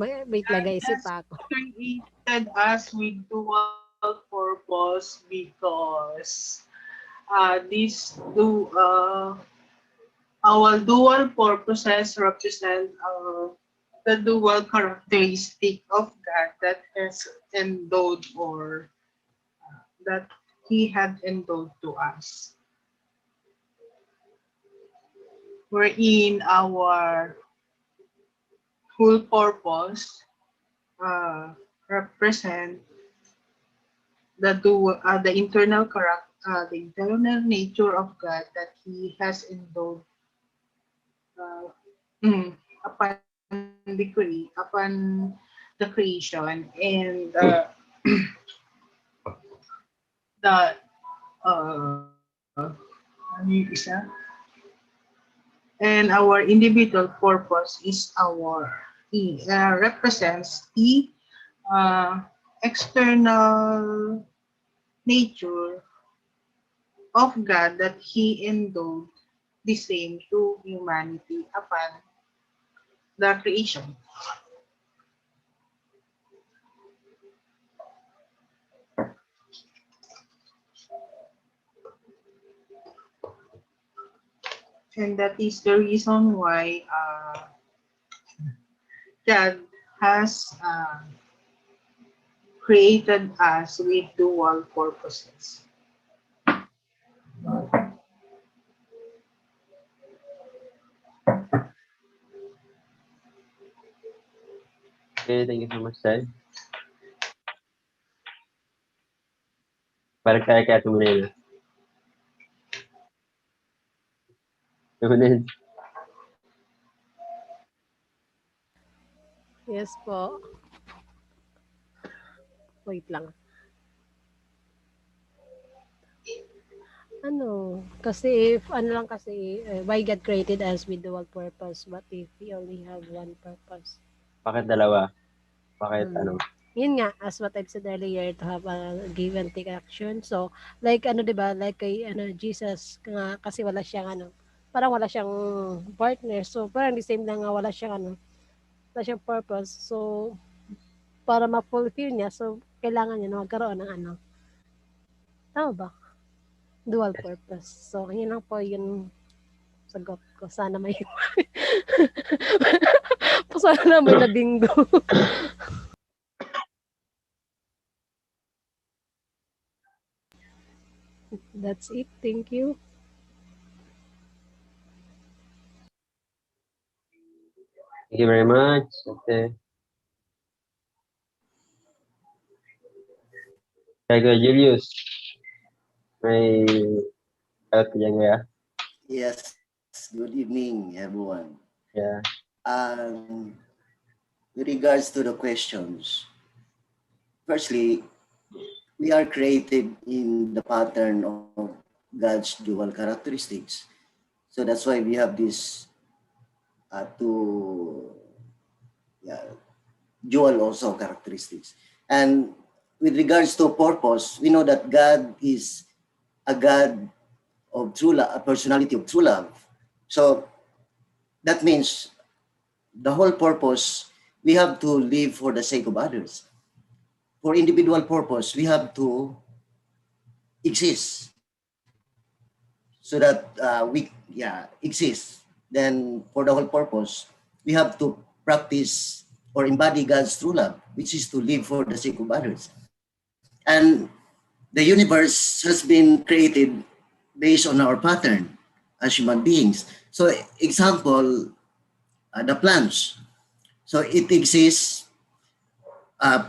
lang guys, isip That's pa ako. created us with dual purpose because our dual purposes represent the dual characteristic of God that has endowed or that He had endowed to us. Wherein our full purpose represent the internal the internal nature of God that He has endowed uh, upon upon the creation and the ano yung isa? And our individual purpose is represents the uh, external nature of God that He endowed the same to humanity upon the creation. And that is the reason why God has created us with dual purposes. Okay, thank you so much, Sai. Parang kaya ito muna yun. Yes po. Wait lang. Kasi if, why God created us with dual purpose? What if we only have one purpose? Bakit dalawa? Bakit ano? Yun nga, as what I've said earlier, to have a give and take action. So, like, diba, like kay, Jesus, nga, kasi wala siyang, parang wala siyang partner. So, parang the same lang nga, wala siyang purpose. So, para ma-fulfill niya, so, kailangan niya na magkaroon ng tama ba? Dual purpose. So, yun lang po yung sagot ko. Sana may, sana may nabingo. That's it. Thank you. Thank you very much. Okay. Kaya ko, Julius. May kalat ka dyan kaya? Yes, good evening, everyone. Yeah. With regards to the questions, firstly, we are created in the pattern of God's dual characteristics. So that's why we have this two dual also characteristics. And with regards to purpose, we know that God is a God of true love, a personality of true love. So that means the whole purpose, we have to live for the sake of others. For individual purpose, we have to exist so that exist. Then for the whole purpose, we have to practice or embody God's true love, which is to live for the sake of others. And the universe has been created based on our pattern as human beings. So example, the plants. So it exists, uh,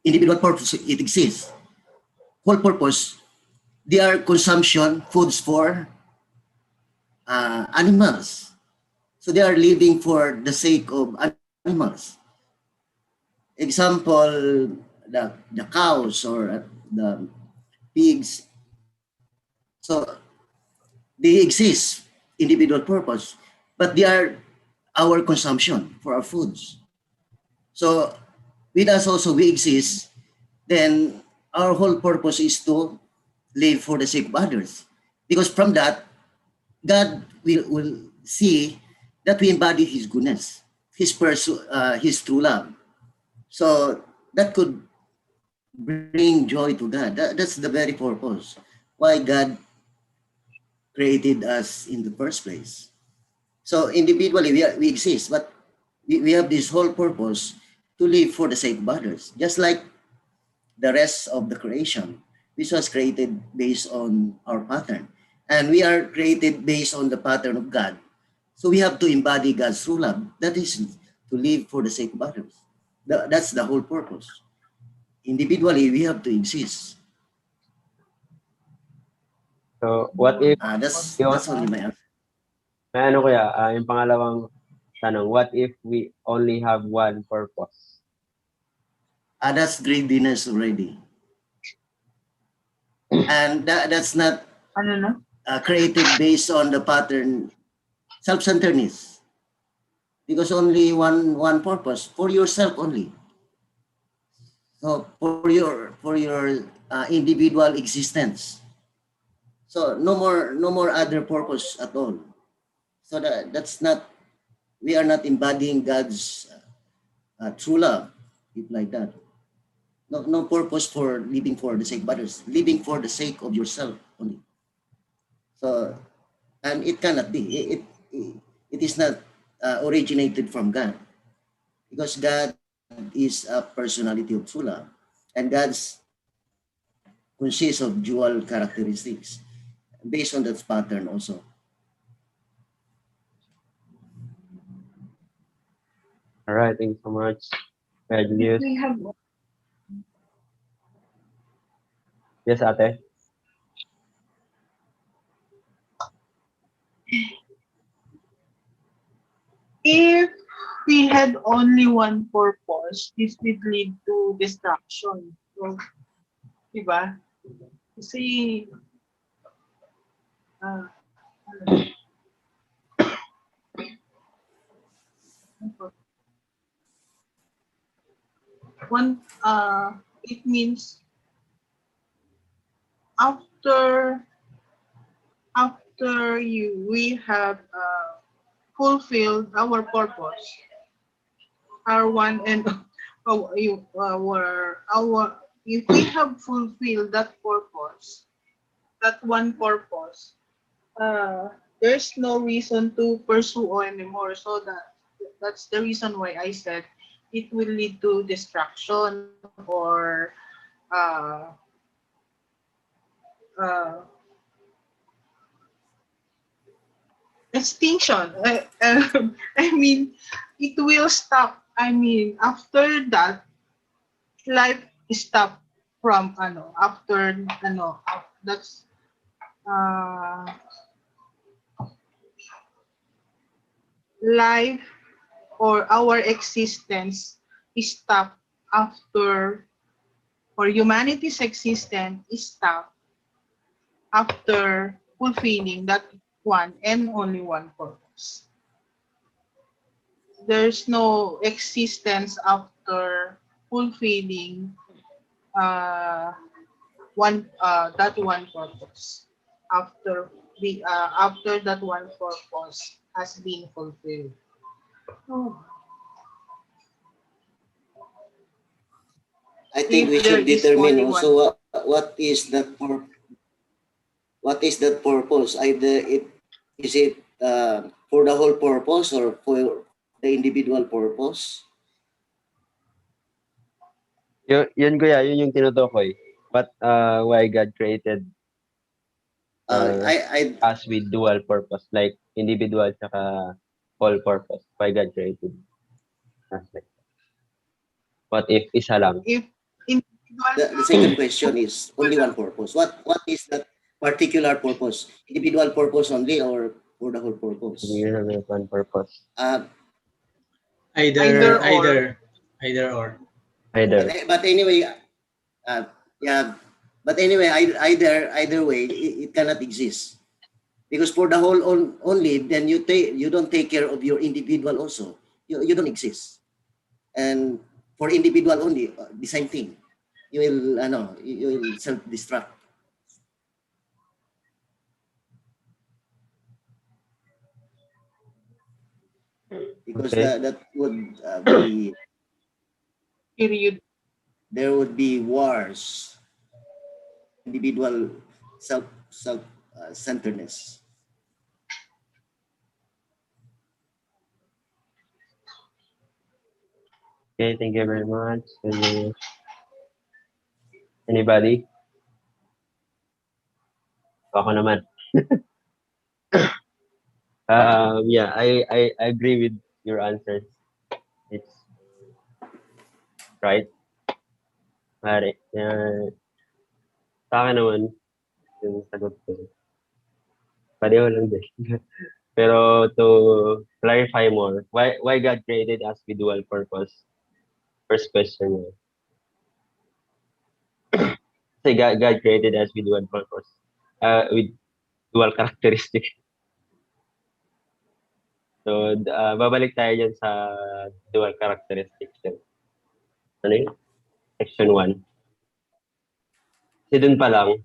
individual purpose, it exists. Whole purpose, they are consumption foods for animals. So they are living for the sake of animals. Example, the cows or the pigs. So they exist, individual purpose, but they are our consumption for our foods. So with us also we exist, then our whole purpose is to live for the sake of others. Because from that, God will see that we embody His goodness, His true love. So that could bring joy to God. That's the very purpose why God created us in the first place. So individually we exist, but we have this whole purpose to live for the sake of others, just like the rest of the creation, which was created based on our pattern. And we are created based on the pattern of God. So we have to embody God's true love. That is to live for the sake of others. That's the whole purpose. Individually, we have to exist. So, what if yung, That's only my answer. may ano kuya, yung pangalawang tanong, what if we only have one purpose? That's greediness already. And that's not created based on the pattern self-centeredness, because only one purpose for yourself only. So for your individual existence. So no more other purpose at all. So that's not, we are not embodying God's true love, if like that. No purpose for living for the sake of others, living for the sake of yourself only. So, and it cannot be. It is not originated from God, because God is a personality of true love, and God's consists of dual characteristics based on that pattern also. All right, thank you so much. Julius. Yes, ate. If we had only one purpose, this would lead to distraction. So, diba? Kasi, uh, one, it means after we have fulfilled our purpose, our one and if we have fulfilled that purpose, that one purpose, there's no reason to pursue anymore. So that's the reason why I said it will lead to distraction or uh, uh, extinction. I mean, it will stop. I mean, after that, life stop from after that's uh, life or our existence is stop after, or humanity's existence is stop after fulfilling that one and only one purpose. There's no existence after fulfilling that one purpose. After that one purpose has been fulfilled. Oh. I think we If there should is determine only one, also what is that purpose? Either is it for the whole purpose or for the individual purpose? Yun kuya, yun yung tinutukoy. But why God created I us with dual purpose, like individual tsaka all purpose. Why God created us like that? What if isa lang? if individual the second question is only one purpose. What is that particular purpose? Individual purpose only or for the whole purpose? Hindi yun ang one purpose. Either, Either or. either, either or. Either. But anyway, yeah. But anyway, either way, it cannot exist because for the whole only, then you don't take care of your individual also. You don't exist, and for individual only, the same thing. You will self-destruct. Because Okay. that would be Period. there would be wars, individual self centeredness. Okay, thank you very much. Anybody? Ako naman. Yeah, I agree with your answers. It's right. Pare, sa akin naman, yung sagot ko, pareho lang din. Pero to clarify more, why God created us with dual purpose? First question. Say God created us with dual purpose. With dual characteristic. So, babalik tayo dyan sa dual characteristics. Ano yun? Section 1. Kasi dun pa lang,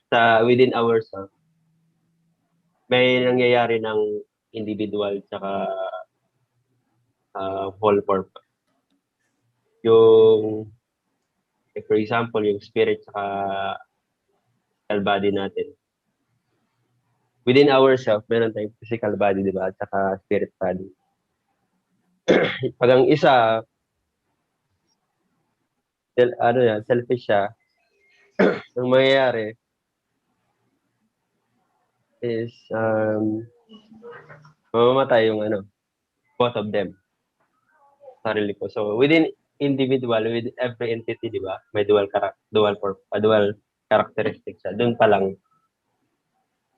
sa within ourselves, may nangyayari ng individual tsaka whole purpose. Yung, for example, yung spirit tsaka physical body natin. Within ourselves, meron tayong physical body, di ba? At saka spirit body. Pag ang isa, selfish siya, ang mangyayari is, mamamatay yung both of them. Sarili ko. So, within individual, with every entity, di ba? May dual characteristics siya. Doon pa lang,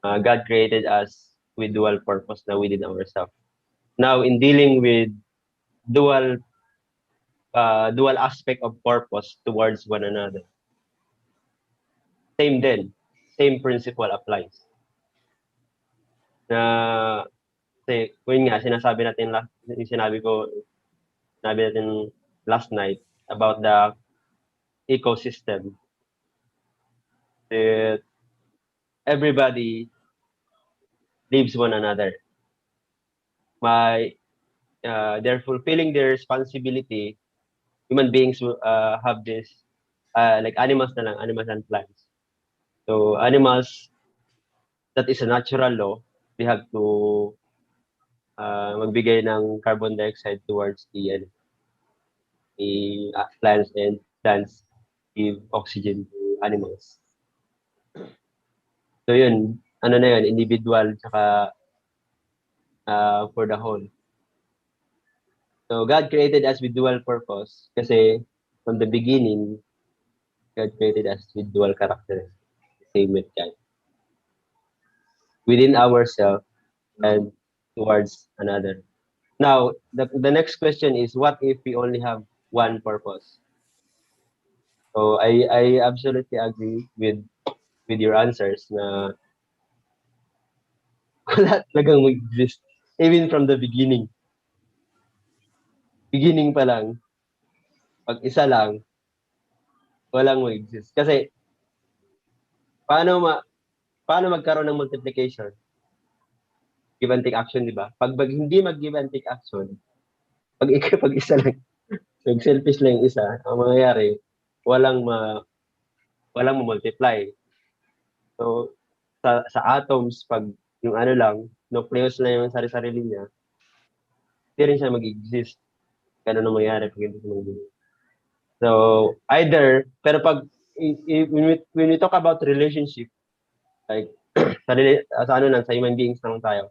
God created us with dual purpose na within ourselves. Now, in dealing with dual aspect of purpose towards one another, same din. Same principle applies. Na, kasi, yun nga, sinabi natin last night about the ecosystem that everybody leaves one another. They're fulfilling their responsibility. Human beings have this, like animals na lang, animals and plants. So animals, that is a natural law. They have to magbigay ng carbon dioxide towards the plants, and plants give oxygen to animals. So yun, individual tsaka for the whole. So God created us with dual purpose kasi from the beginning, God created us with dual characteristics. Same with God. Within ourselves and towards another. Now, the next question is, what if we only have one purpose? So I absolutely agree with your answers na wala talagang mag-exist. Even from the beginning. Beginning pa lang. Pag isa lang, walang mag-exist. Kasi, paano magkaroon ng multiplication? Give and take action, di ba? Pag hindi mag-give and take action, pag isa lang, selfish lang yung isa, ang mangyayari, walang ma-multiply. So, sa atoms, pag yung ano lang, nucleus lang yung sarili-sarili niya, hindi rin siya mag-exist. Ganun ang mangyayari pag hindi siya mag-exist. So, either, pero pag, when we talk about relationship, like, sa human beings lang tayo,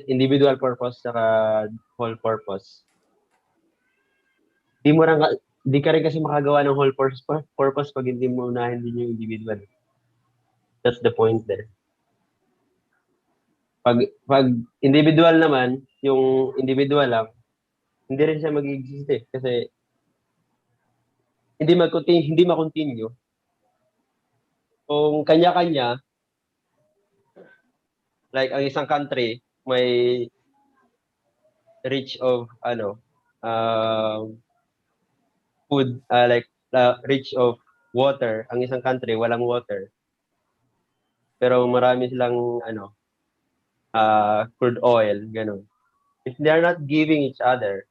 individual purpose saka whole purpose. Di ka rin kasi makagawa ng whole purpose pag hindi mo unahin din yung individual. That's the point there. Pag individual naman, yung individual lang, hindi rin siya mag-exist eh. Kasi hindi ma-continue. Kung kanya-kanya, like ang isang country, may reach of food, reach of water. Ang isang country, walang water. Pero marami silang crude oil, ganun. If they are not giving each other,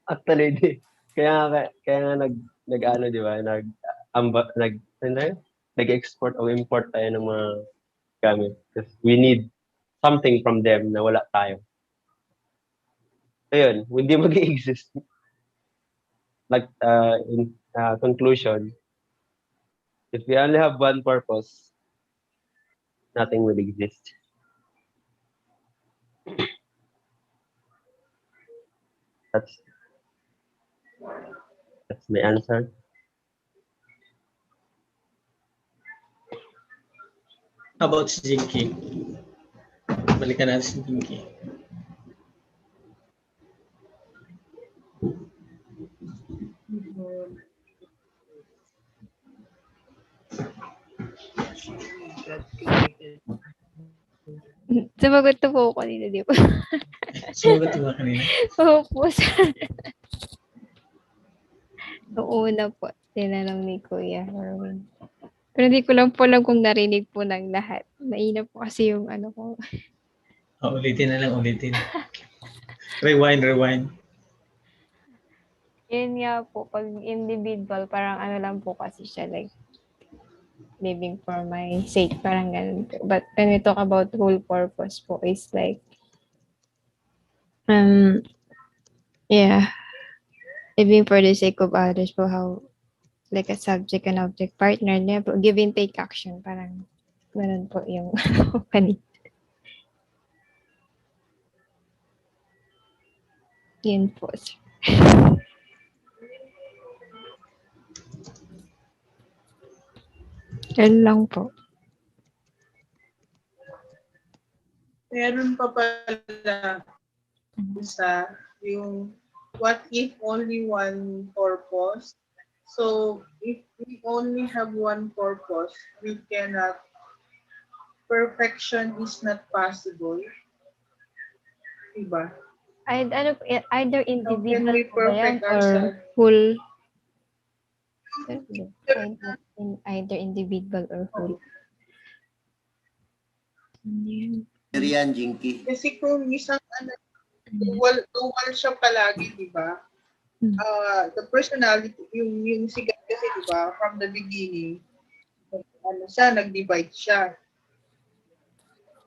actually, kaya nga nag-ano, di ba? Nag-export o import tayo ng mga gamit. Because we need something from them na wala tayo. So yun, hindi mag-exist. Like, in conclusion, if we only have one purpose, nothing will exist. That's my answer. How about si Jinky? Balikan natin si Jinky. Sumagot na po ako kanina, di ba? Sumagot ba kanina? Opo. Noong una po, tinanong ni Kuya Erwin. Pero hindi ko lang po alam kung narinig po ng lahat. Mainap po kasi yung ano ko. Ulitin na lang, ulitin. Rewind. Yun nga po, pag individual, parang ano lang po kasi siya, like, living for my sake, parang ganun po. But when we talk about whole purpose po, is like, living for the sake of others po, how, like a subject and object partner, niya po, give and take action, parang ganun po yung kanina. Yun po, sir. Yan lang po. Meron pa pala isa yung what if only one purpose. So if we only have one purpose, we cannot, perfection is not possible. Diba? Either individual we po ba yan perfect or ourselves? whole? Either individual or whole. Yan, Jinky. Kasi kung isang dual siya palagi, di ba? The personality, yung si God kasi, di ba, from the beginning, nag-divide siya.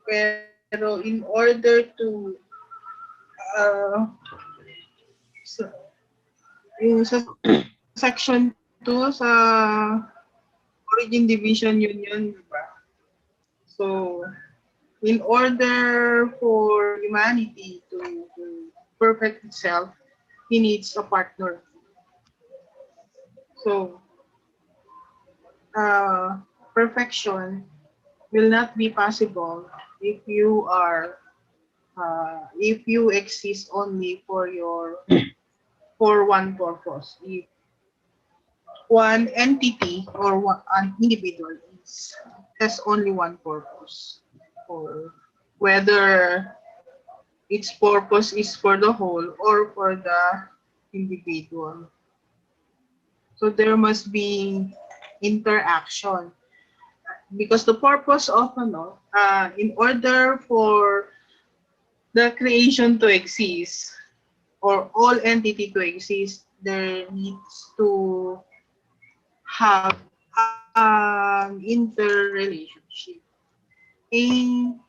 Pero in order to yung sa section 2 sa origin division yun, di ba? So, in order for humanity to perfect itself, he needs a partner. So, perfection will not be possible if you exist only for one purpose. If one entity or an individual has only one purpose, or whether its purpose is for the whole or for the individual. So there must be interaction because the purpose of in order for the creation to exist or all entity to exist, there needs to have an interrelationship. And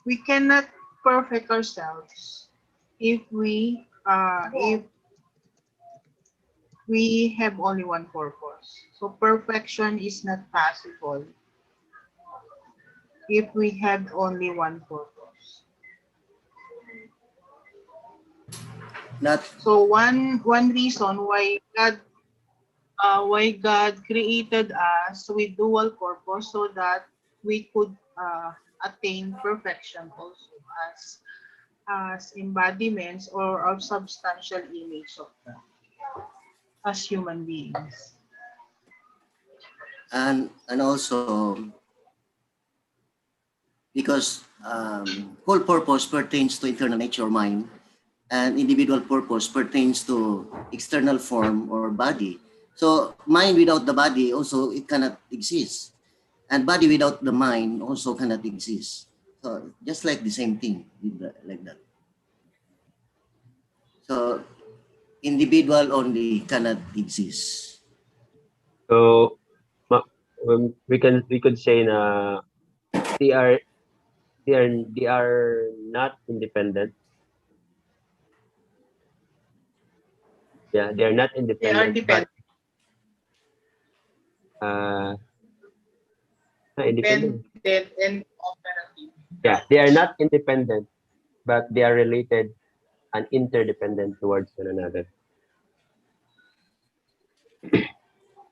we cannot perfect ourselves if we have only one purpose. So perfection is not possible if we had only one purpose. Not So one reason why God created us with dual purpose so that we could attain perfection also as embodiments or of substantial image of God as human beings. and also because whole purpose pertains to internal nature or mind, and individual purpose pertains to external form or body. So mind without the body also it cannot exist, and body without the mind also cannot exist. So just like the same thing like that. So individual only cannot exist. So we could say na they are they are not independent. Yeah, they are not They are independent, but dependent uh, not independent. and operative. Yeah, they are not independent, but they are related and interdependent towards one another.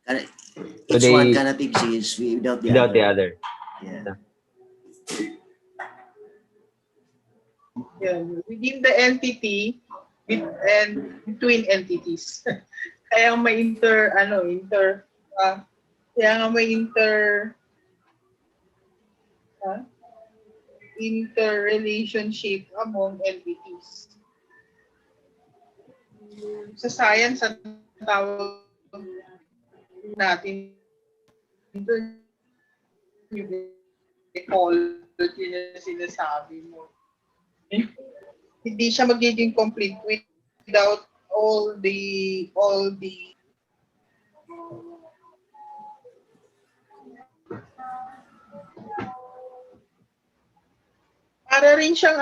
Can- So Each one they cannot exist without the without the other. other. Yeah. Yeah. Yeah, within the entity and between entities. Kaya may kaya nga may uh, interrelationship among entities. Sa science, ang tawag natin doon yung ecology na sinasabi mo. Hindi siya magiging complete without all the para rin siyang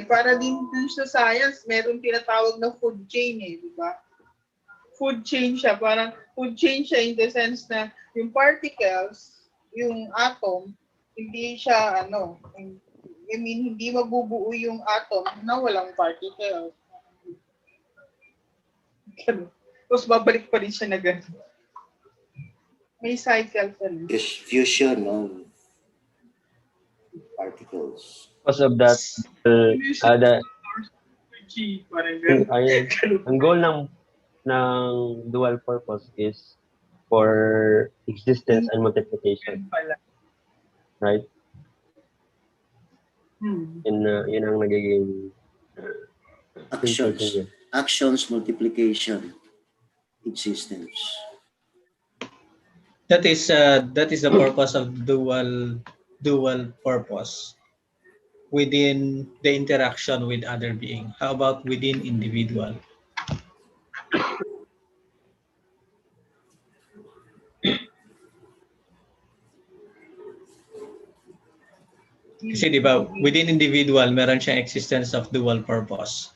para din dun sa science, meron tinatawag na food chain di ba? Food chain siya, parang food chain siya in the sense na yung particles, yung atom, hindi siya I mean, hindi mabubuo yung atom na walang particles. Ganun. Tapos babalik pa rin siya na gano'n. May cycle pa rin. Fusion of particles. Because of that, the ang goal ng dual purpose is for existence and multiplication, right? Yun ang nagiging Actions, multiplication, existence. That is the purpose of dual purpose within the interaction with other being. How about within individual? Kasi di ba, within individual, meron siyang existence of dual purpose.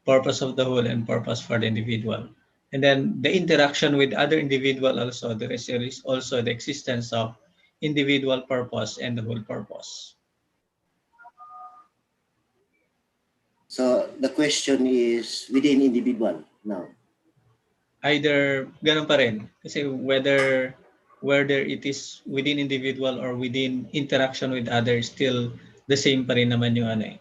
Purpose of the whole and purpose for the individual. And then the interaction with other individual also, there is also the existence of individual purpose and the whole purpose. So the question is within individual now. Either ganun pa rin. Kasi whether it is within individual or within interaction with others, still the same pa rin naman yung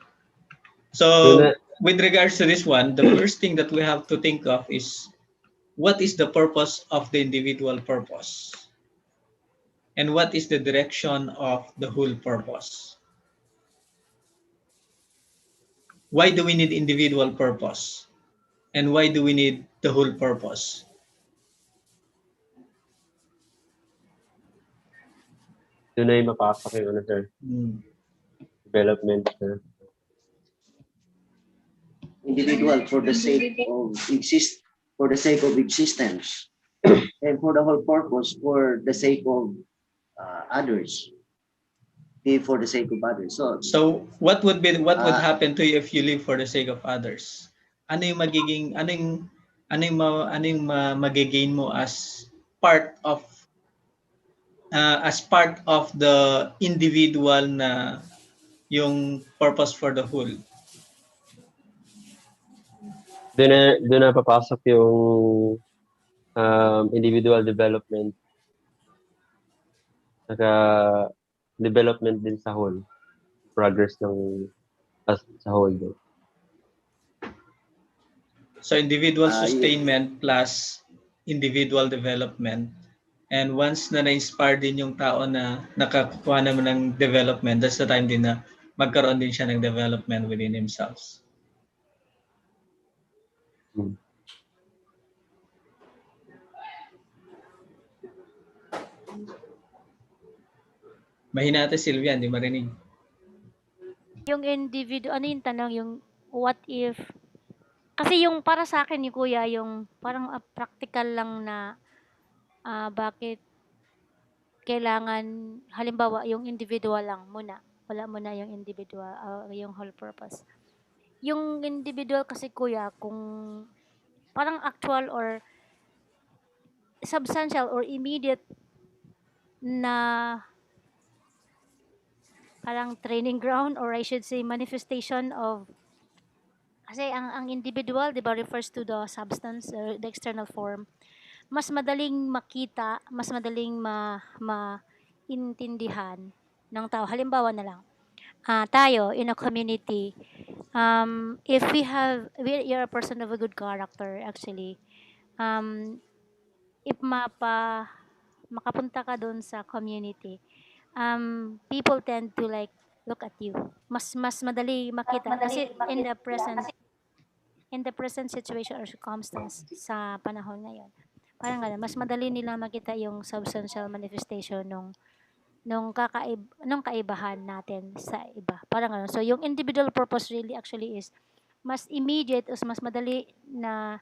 So with regards to this one, the first thing that we have to think of is what is the purpose of the individual purpose? And what is the direction of the whole purpose? why do we need individual purpose? And why do we need the whole purpose? Doon na yung mapasok yung ano, sir, development, sir. Individual for the sake of existence, and for the whole purpose for the sake of others. For the sake of others. So what would happen to you if you live for the sake of others? Ano yung magiging magigain mo as part of the individual na yung purpose for the whole? Doon na papasok yung individual development, saka development din sa whole, progress ng sa whole din. So individual sustainment plus individual development. And once na na-inspire din yung tao na nakakuha naman ng development, that's the time din na magkaroon din siya ng development within himself. Mahina natin, Sylvia, hindi marinig. Yung individual, ano yung tanong, yung what if, kasi yung para sa akin ni Kuya, yung parang practical lang na bakit kailangan, halimbawa, yung individual lang muna. Wala muna yung individual, yung whole purpose. Yung individual kasi Kuya, kung parang actual or substantial or immediate na parang training ground, or I should say manifestation of, kasi ang individual, di ba, refers to the substance or the external form. Mas madaling makita, mas madaling maintindihan ng tao. Halimbawa na lang, tayo in a community, if we are a person of a good character, actually, if makapunta ka doon sa community, people tend to like look at you. Mas madali makita kasi in the present situation or circumstance sa panahon ngayon. Parang gano'n, mas madali nila makita yung substantial manifestation nung kaibahan natin sa iba. Parang gano'n. So yung individual purpose really actually is mas immediate, mas madali na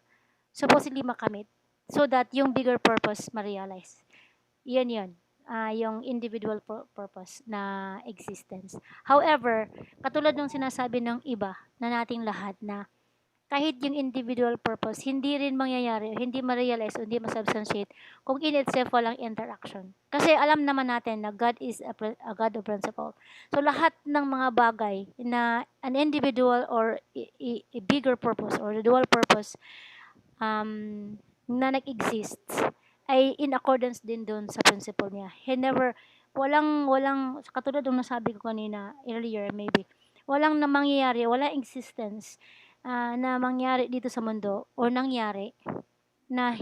supposedly makamit so that yung bigger purpose ma-realize. Yun. Yung individual purpose na existence. However, katulad ng sinasabi ng iba na nating lahat na kahit yung individual purpose, hindi rin mangyayari, hindi ma-realize, o hindi ma-substantiate kung in itself walang interaction. Kasi alam naman natin na God is a God of principle. So lahat ng mga bagay na an individual or a bigger purpose or a dual purpose na nag-exist ay in accordance din doon sa principle niya. He never, walang, katulad ng nasabi ko kanina, earlier maybe, walang na mangyayari, walang existence na mangyari dito sa mundo or nangyari na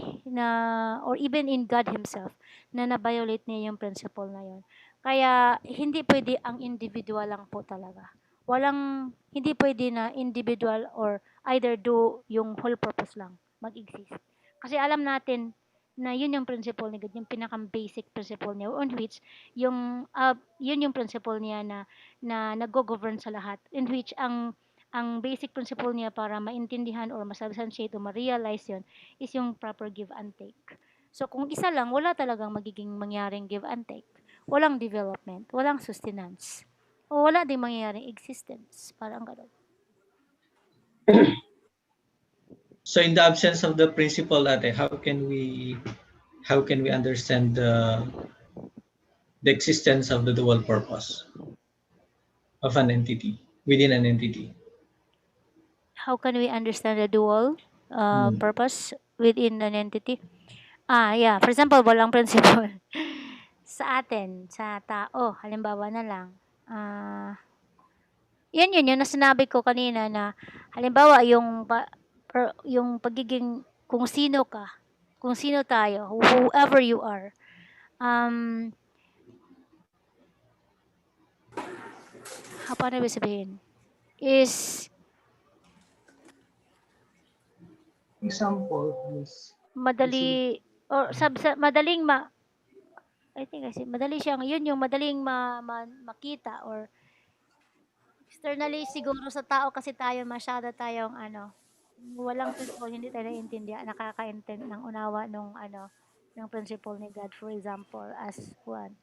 or even in God himself na na-violate niya yung principle na yun. Kaya hindi pwede ang individual lang po talaga. Hindi pwede na individual or either do yung whole purpose lang mag-exist. Kasi alam natin na yun yung principle ni God, yung pinakang-basic principle niya on which yun yung principle niya na nag-govern sa lahat, in which ang basic principle niya para maintindihan or masubstantiate o ma-realize yun is yung proper give and take. So kung isa lang, wala talagang magiging mangyaring give and take. Walang development, walang sustenance, o wala ding mangyayaring existence. Parang gano'n. So in the absence of the principle, ate, how can we understand the existence of the dual purpose of an entity within an entity? How can we understand the dual purpose within an entity? Yeah. For example, walang principle. Sa atin, sa tao, halimbawa na lang, yun yung sinabi ko kanina na halimbawa yung pagiging kung sino ka, kung sino tayo, whoever you are, paano ba sabihin, is Example, yes. madali or madaling I think kasi madali siyang yun yung madaling makita or externally siguro sa tao kasi tayo masyado tayong walang principle, hindi tayo naiintindihan, nakakaintindi ng unawa nung ng principle ni God, for example, as one.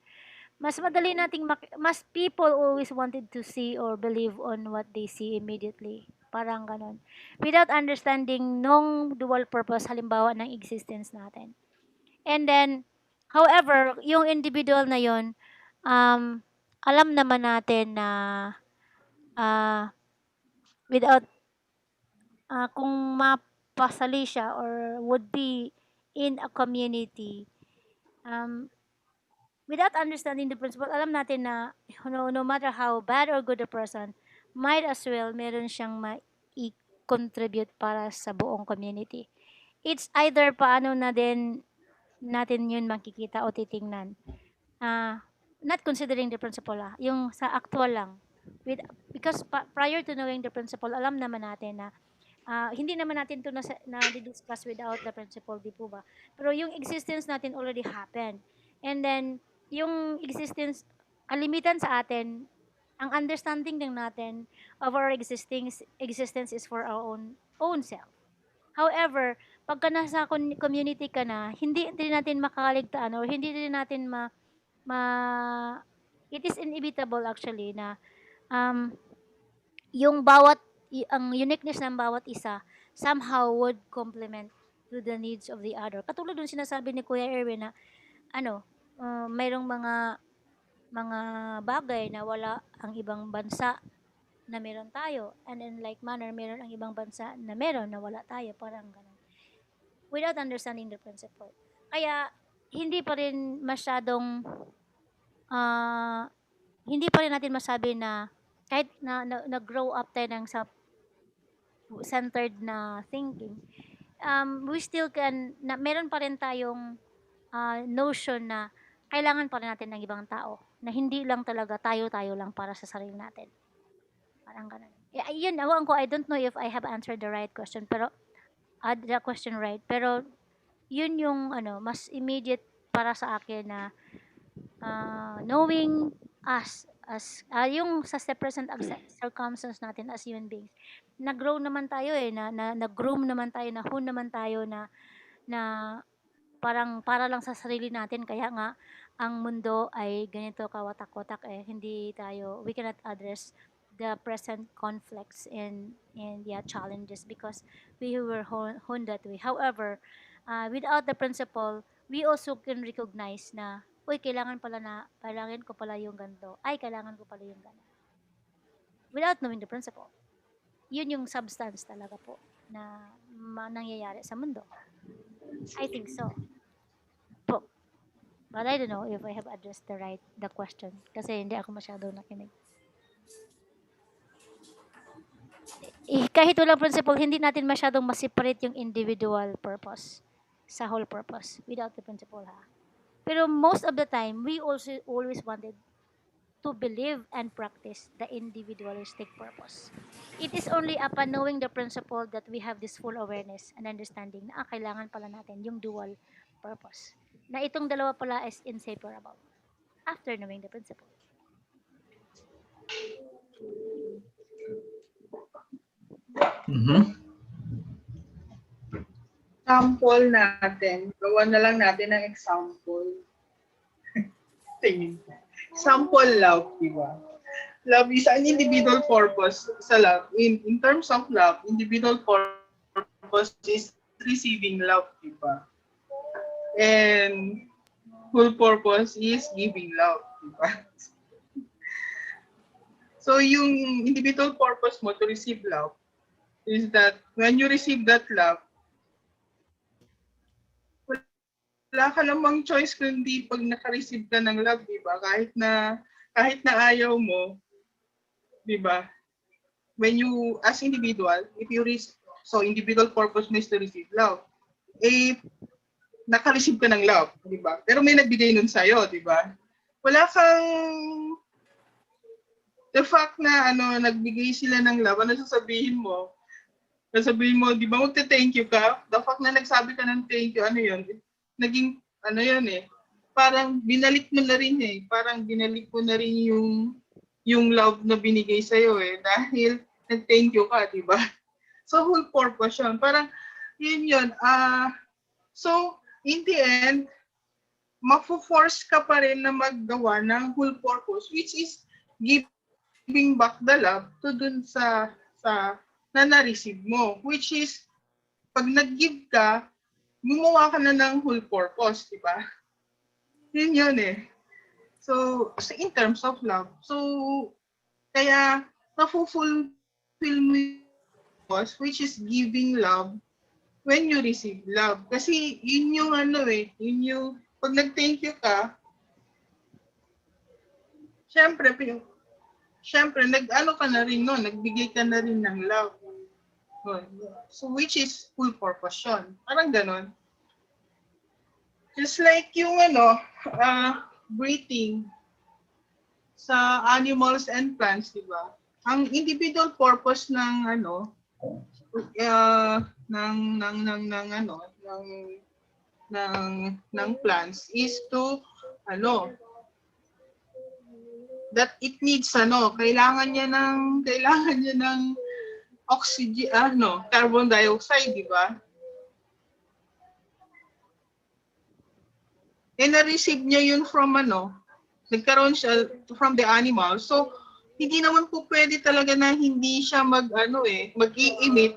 Mas madali nating mas people always wanted to see or believe on what they see immediately. Parang ganon. Without understanding nung dual purpose, halimbawa ng existence natin. And then, however, yung individual na yon, alam naman natin na ah, without kung mapasali siya or would be in a community, um, without understanding the principle, alam natin na no matter how bad or good a person, might as well meron siyang ma-contribute para sa buong community. It's either paano na din natin yun makikita o titingnan. Not considering the principle, yung sa actual lang. Because prior to knowing the principle, alam naman natin na hindi naman natin to na discuss without the principle, di po ba? Pero yung existence natin already happened. And then, yung existence, ang limitan sa atin, ang understanding din natin of our existence is for our own self. However, pagka nasa community ka na, hindi din natin makakaligtaan or hindi din natin ma it is inevitable actually na um, yung ang uniqueness ng bawat isa somehow would complement to the needs of the other. Katulad dun sinasabi ni Kuya Erwin na mayroong mga bagay na wala ang ibang bansa na meron tayo, and in like manner meron ang ibang bansa na meron na wala tayo, parang ganun. Without understanding the principle. Kaya hindi pa rin masyadong hindi pa rin natin masabi na kahit na-grow up tayo ng sa centered na thinking, we still meron pa rin tayong notion na kailangan pa rin natin ng ibang tao, na hindi lang talaga tayo-tayo lang para sa sarili natin. Parang ganun. Yun, awan ko, I don't know if I have answered the right question, pero, the question right, pero, yun yung, mas immediate para sa akin na, knowing us as yung sa present circumstance natin as human beings, nag-grow naman tayo nag-groom naman tayo, na-hone naman tayo na parang para lang sa sarili natin, kaya nga ang mundo ay ganito kawatak-watak, hindi we cannot address the present conflicts and challenges because we were honed that way. However, without the principle, we also can recognize na uy, kailangan ko pala yung ganito. Ay, kailangan ko pala yung ganito. Without knowing the principle. Yun yung substance talaga po na nangyayari sa mundo. I think so. Po. But I don't know if I have addressed the question. Kasi hindi ako masyadong nakinig. Kahit walang principle, hindi natin masyadong ma-separate yung individual purpose sa whole purpose without the principle, Pero most of the time, we also always wanted to believe and practice the individualistic purpose. It is only upon knowing the principle that we have this full awareness and understanding na kailangan pala natin yung dual purpose. Na itong dalawa pala is inseparable after knowing the principle. Example natin. Gawa na lang natin ng example. Tingin. Sample love, di ba? Love is an individual purpose sa love. In terms of love, individual purpose is receiving love, di ba? And full purpose is giving love, di ba? So yung individual purpose mo to receive love is that when you receive that love, wala ka namang choice kundi pag naka-receive ka ng love, di ba? Kahit na ayaw mo, di ba? When you, as individual, so individual purpose mo is to receive love. Naka-receive ka ng love, di ba? Pero may nagbigay nun sa'yo, di ba? Wala kang, the fact na nagbigay sila ng love, ano sasabihin mo? Sasabihin mo, di ba, magte-thank you ka? The fact na nagsabi ka ng thank you, ano yun? Naging, ano yun eh, parang binalik mo na rin eh. Parang binalik mo na rin yung love na binigay sa'yo eh. Dahil nag-thank you ka, di ba? So, whole purpose yun. Parang, yun. So, in the end, mafo-force ka pa rin na maggawa ng whole purpose, which is giving back the love to dun sa na na-receive mo. Which is, pag nag-give ka, gumawa ka na ng whole purpose, di ba? Yun eh. So, in terms of love, so, kaya, na-fulfill mo yung purpose, which is giving love when you receive love. Kasi, yun yung ano eh, yun yung, pag nag-thank you ka, syempre, nag-ano ka na rin no, nagbigay ka na rin ng love. So, which is full purpose yun. Parang ganon. Just like yung breathing sa animals and plants, di ba? Ang individual purpose ng ng plants is to that it needs kailangan niya ng oxygen, carbon dioxide, di ba? And na-receive niya yun from nagkaroon siya from the animal. So, hindi naman po pwede talaga na hindi siya mag-i-emit,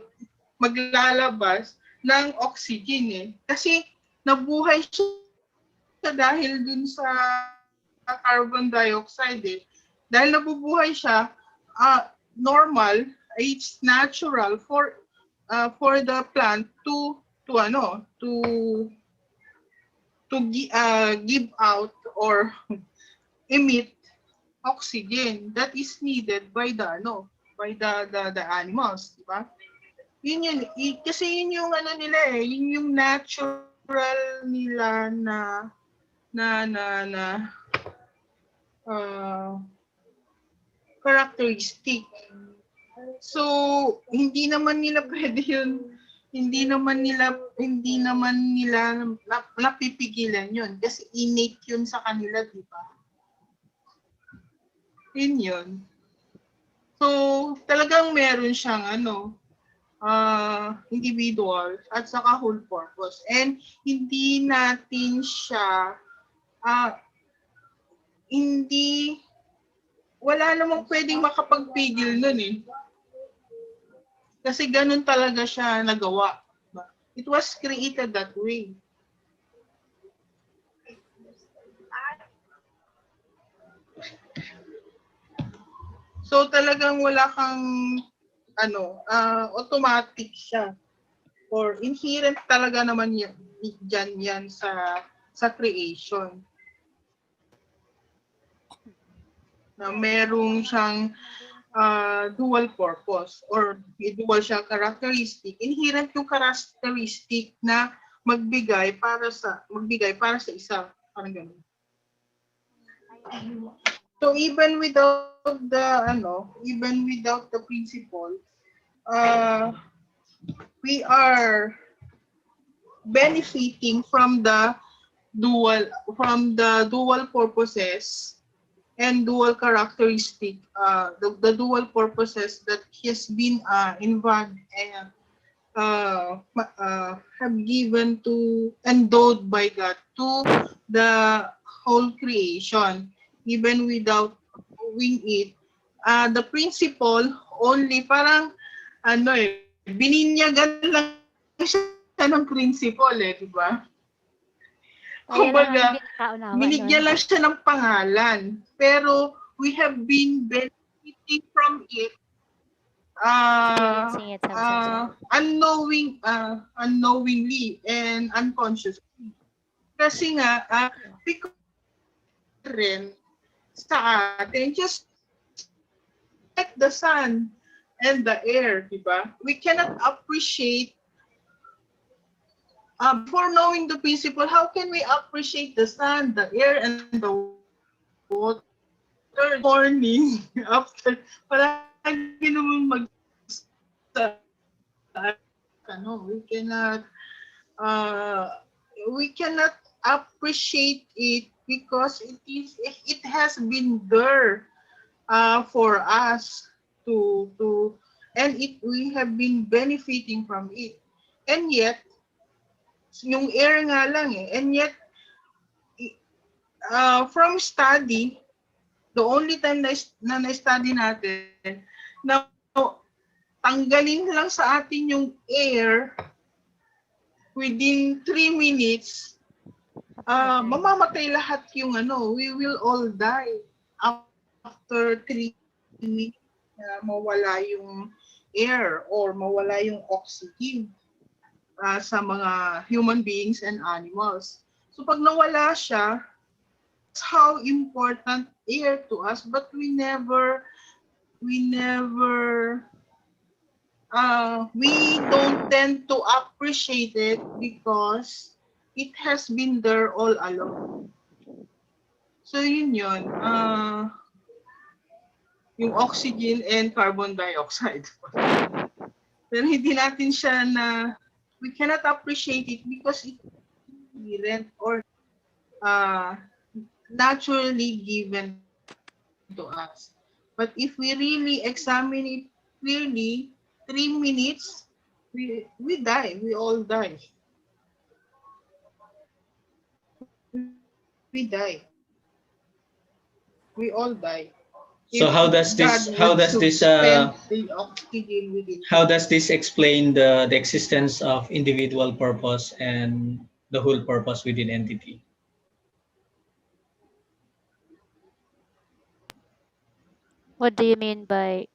maglalabas ng oxygen eh. Kasi nabuhay siya dahil dun sa carbon dioxide eh. Dahil nabubuhay siya, normal, it's natural for the plant to give out or emit oxygen that is needed by the animals, di ba? Yun kasi yun yung nila eh, yun yung natural nila na characteristic. So hindi naman nila pwede yun, hindi naman nila napipigilan yun kasi innate yun sa kanila, di ba? Yun. So, talagang meron siyang individual at saka whole purpose. And hindi natin siya wala namang pwedeng makapagpigil nun eh. Kasi ganun talaga siya nagawa. It was created that way. So talagang wala kang automatic siya. Or inherent talaga naman yan sa creation. Na merong siyang dual purpose or dual siyang characteristic. Inherent yung characteristic na magbigay para sa isa. Parang ganun. So even without the principle, we are benefiting from the dual purposes and dual characteristic, the dual purposes that has been involved and have given endowed by God to the whole creation, even without doing it. The principle only parang bininyagan lang siya ng principle di ba? Kumbaga, binigyan lang siya ng pangalan. Pero we have been benefiting from it unknowingly and unconsciously. Kasi nga, because rin sa atin, just like the sun and the air, diba? We cannot appreciate before knowing the principle, how can we appreciate the sun, the air, and the water? Morning, after, palagi naman uh, we cannot appreciate it because it has been there for us to and we have been benefiting from it, and yet yung air nga lang and yet from study, the only time na na-study natin na tanggalin lang sa atin yung air within 3 minutes, mamamatay lahat yung we will all die after 3 minutes na mawala yung air or mawala yung oxygen sa mga human beings and animals. So pag nawala siya, that's how important air to us, but we don't tend to appreciate it because it has been there all along. So yun, yung oxygen and carbon dioxide. Pero hindi natin siya we cannot appreciate it because it isn't or naturally given to us. But if we really examine it clearly, 3 minutes, we die. We all die. We die. We all die. So how does this explain the existence of individual purpose and the whole purpose within entity? What do you mean by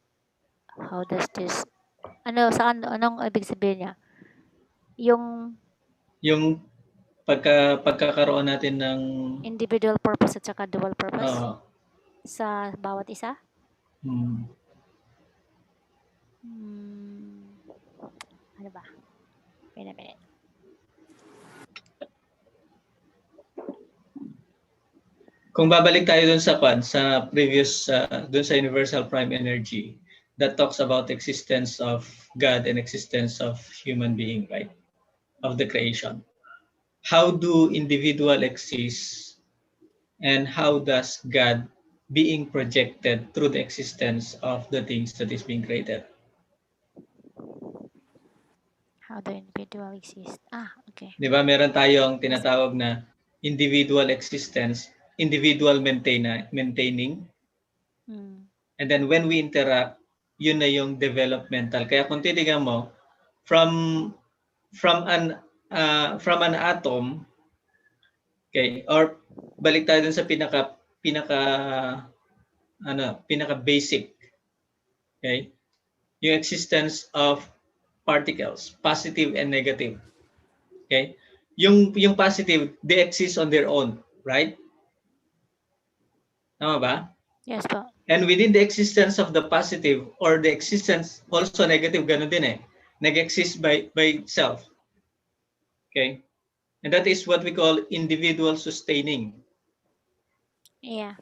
how does this? Anong ibig sabihin niya? Yung pagkakaroon natin ng individual purpose at saka dual purpose sa bawat isa? Ano ba? Wait a minute. Kung babalik tayo dun sa previous dun sa universal prime energy that talks about existence of God and existence of human being, right? Of the creation. How do individual exist and how does God being projected through the existence of the things that is being created? How do individual exist? Okay. Di ba meron tayong tinatawag na individual existence, individual maintaining. And then when we interact, yun na yung developmental. Kaya kung titignan mo, from an atom, okay, or balik tayo dun sa pinaka basic, okay, yung existence of particles, positive and negative. Okay? Yung positive, they exist on their own, right? Tama ba? Yes po. And within the existence of the positive or the existence also negative, ganun din nag-exist by itself. Okay? And that is what we call individual sustaining. Yeah.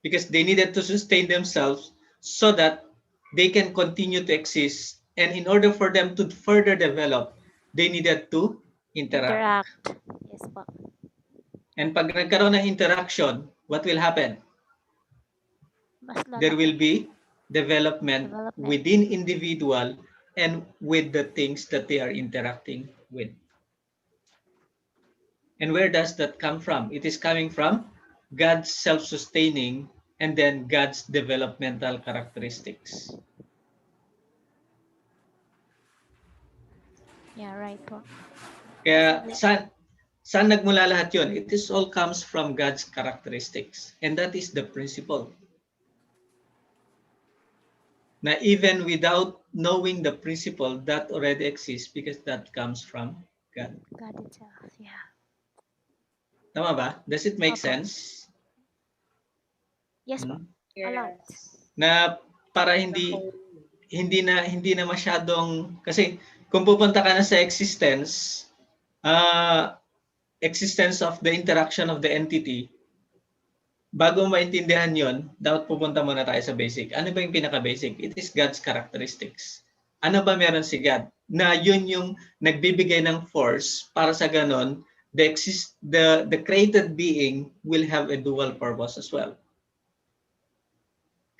Because they needed to sustain themselves so that they can continue to exist. And in order for them to further develop, they needed to interact. Yes po. And pag nagkaroon ng interaction, what will happen? There will be development within individual and with the things that they are interacting with. And where does that come from? It is coming from God's self-sustaining and then God's developmental characteristics. Yeah, right po. Kaya saan nagmula lahat yun? It is all comes from God's characteristics. And that is the principle. Na even without knowing the principle, that already exists because that comes from God. God itself, yeah. Tama ba? Does it make sense? Yes po. A lot. Na para hindi na masyadong, kasi kung pupunta ka na sa existence of the interaction of the entity, bago maintindihan yon, dapat pupunta muna tayo sa basic. Ano ba yung pinaka-basic? It is God's characteristics. ano ba meron si God? Na yun yung nagbibigay ng force para sa ganon, the created being will have a dual purpose as well.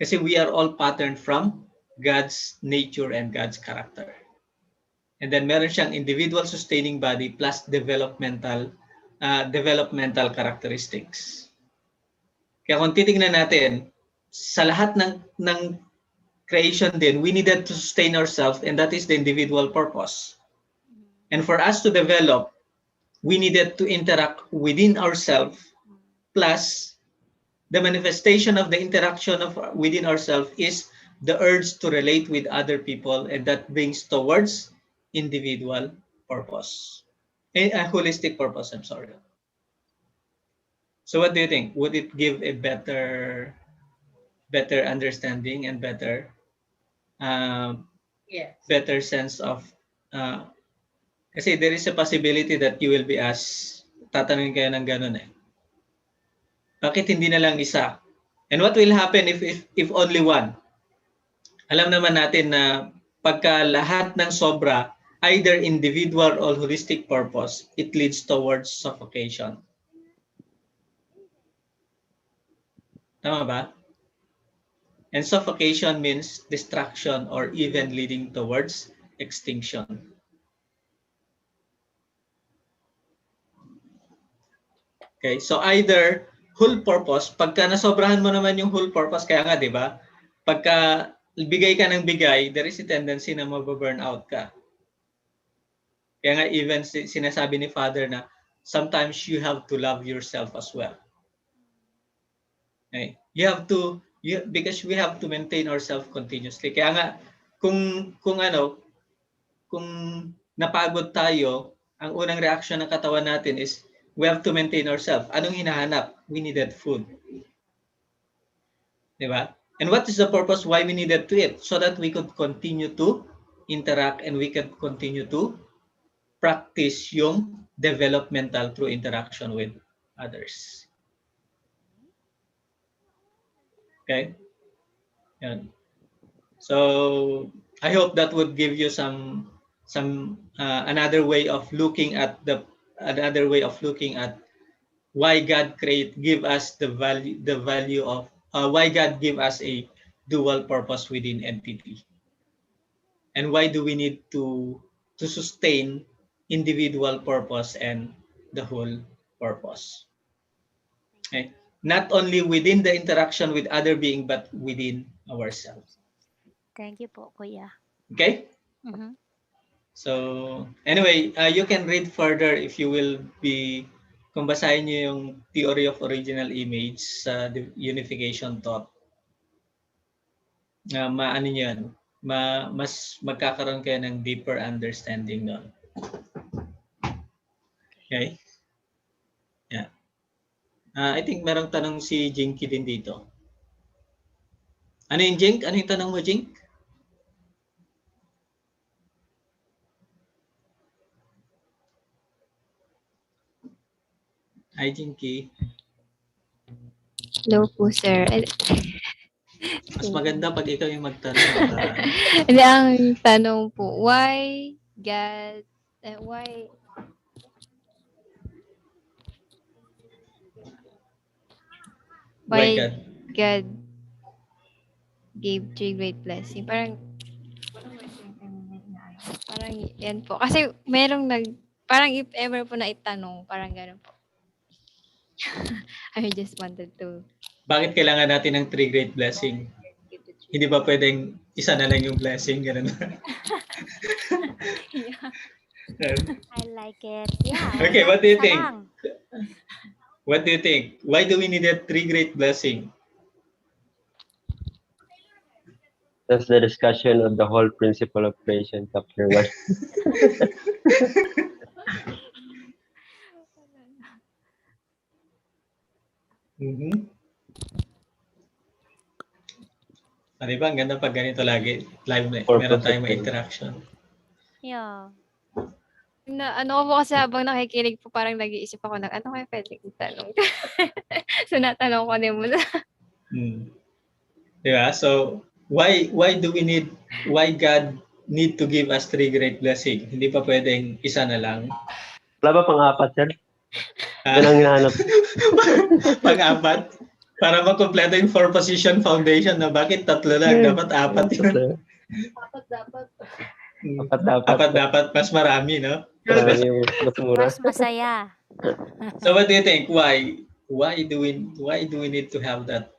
Kasi we are all patterned from God's nature and God's character. And then meron siyang individual sustaining body plus developmental characteristics. Kaya kung titingnan natin, sa lahat ng creation din, we needed to sustain ourselves, and that is the individual purpose. And for us to develop, we needed to interact within ourselves, plus the manifestation of the interaction of within ourselves is the urge to relate with other people, and that brings towards individual purpose. A holistic purpose, I'm sorry. So what do you think? Would it give a better understanding and better better sense of kasi there is a possibility that you will be asked, tatanungin kayo ng ganun eh. Bakit hindi na lang isa? And what will happen if only one? Alam naman natin na pagka lahat ng sobra, either individual or holistic purpose, it leads towards suffocation. Tama ba? And suffocation means destruction or even leading towards extinction. Okay, so either whole purpose, pagka nasobrahan mo naman yung whole purpose, kaya nga, di ba? Pagka bigay ka ng bigay, there is a tendency na mababurn out ka. Kaya nga even sinasabi ni Father na sometimes you have to love yourself as well. Okay? You have to, because we have to maintain ourselves continuously. Kaya nga, kung napagod tayo, ang unang reaction ng katawan natin is we have to maintain ourselves. Anong hinahanap? We needed food. Diba? And what is the purpose why we needed to eat? So that we could continue to interact and we could continue to practice yung developmental through interaction with others. Okay? Yan. So, I hope that would give you some another way of looking at why God give us the value of why God give us a dual purpose within entity, and why do we need to sustain individual purpose and the whole purpose. Okay? Not only within the interaction with other being, but within ourselves. Thank you po, Kuya. Okay? Mm-hmm. So, anyway, you can read further if you will be, kung basahin nyo yung Theory of Original Image sa Unification Thought. Maano nyo yan? Mas magkakaroon kayo ng deeper understanding doon. Okay? Yeah. I think merong tanong si Jinky din dito. Ano yung Jink? Ano yung tanong mo, Jink? Hi, Jinky. Hello po, sir. Mas maganda pag ikaw yung magtanong. Hindi, ang tanong po, why God God gave three great blessing? Parang yan po. Kasi merong parang if ever po na itanong, parang gano'n po. I just wanted to. Bakit kailangan natin ng three great blessing? Hindi ba pwedeng isa na lang yung blessing? Ganun. Yeah. I like it. Yeah. Okay, what do you think? Salang. What do you think? Why do we need a three great blessing? That's the discussion of the whole principle of creation, chapter 1. Mm-hmm. Diba? Ang ganda pag ganito lagi. Live na. Meron tayong may interaction. Yeah. Ano ko po kasi habang nakikinig po, parang nag-iisip ako ng ano kaya pwede itanong. So, natanong ko din muna. Diba? So, why God need to give us 3 great blessing. Hindi pa pwedeng isa na lang. Wala ba pang-apat yan? Ah, Yan ang hinahanap. Pang-apat. Para makompleto yung 4-position foundation na bakit 3 lang? Dapat 4 yun. Dapat, dapat. Apat dapat. 4 dapat. Mas marami, no? Marami yung mas mura. Mas masaya. So what do you think? Why do we need to have that?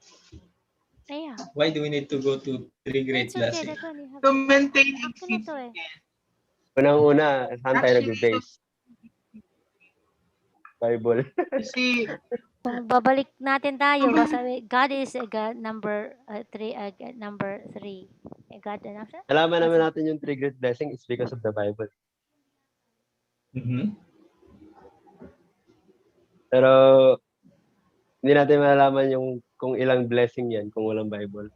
Yeah. Why do we need to go to 3 great It's okay. blessing? That one you have To to. maintain Okay na to eh. existence. Unang-una, saan tayo Actually, nag-base? Bible. Kasi, Kung babalik natin tayo, sabi, God is a God number 3, number 3. A God enough. Alaman naman natin yung 3 great blessing is because of the Bible. Mhm. Pero hindi natin malalaman yung kung ilang blessing yan kung walang Bible.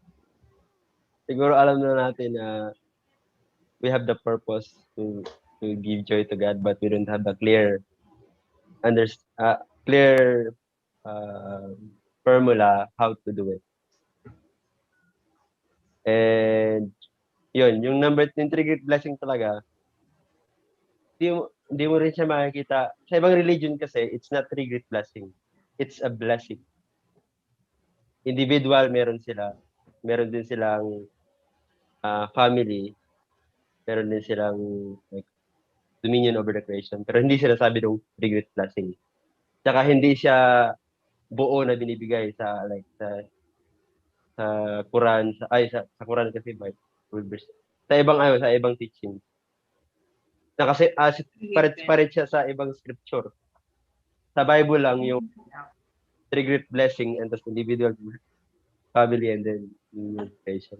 Siguro alam na natin na we have the purpose to give joy to God, but we don't have the clear formula how to do it. And yun, yung 3 great blessing talaga, hindi mo rin siya makikita. Sa ibang religion kasi, it's not 3 great blessing. It's a blessing. Individual, meron sila. Meron din silang family. Meron din silang like, dominion over the creation. Pero hindi sila sabi ng 3 great blessing. Tsaka hindi siya buo na binibigay sa sa Quran, sa Quran kasi sa ibang teaching. Na kasi parit siya sa ibang scripture. Sa Bible lang yung 3 great blessing and the individual family and then creation.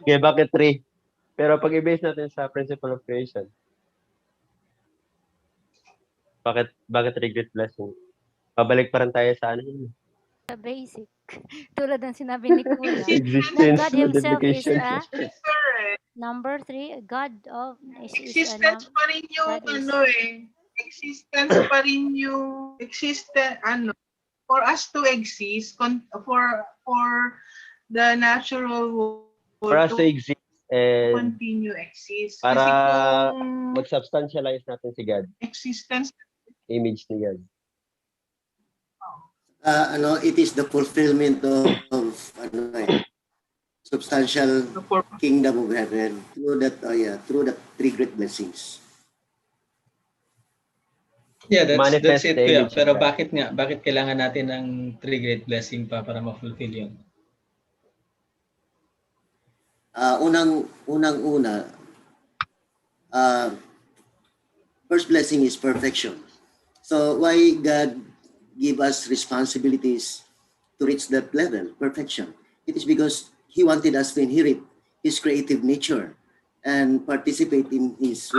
Okay, bakit 3? Pero pag i-base natin sa principle of creation, bakit 3 great blessing? Babalik pa rin tayo sa ano yun. Sa basic. Tulad ng sinabi ni Kuya. Existence, God himself is multiplication. number 3. God of existence pa rin yung God is- existence pa rin yung for us to exist, for the natural world For us to exist and continue exist. para Kasi kung mag-substantialize natin si God, existence, image ni God. It is the fulfillment of substantial kingdom of heaven through that 3 great blessings. Yeah, that's Manifest it, the Kuya. image Pero of God. bakit kailangan natin ng 3 great blessing para ma-fulfill yun? Unang-una, first blessing is perfection. So why God give us responsibilities to reach that level, perfection? It is because He wanted us to inherit His creative nature and participate in His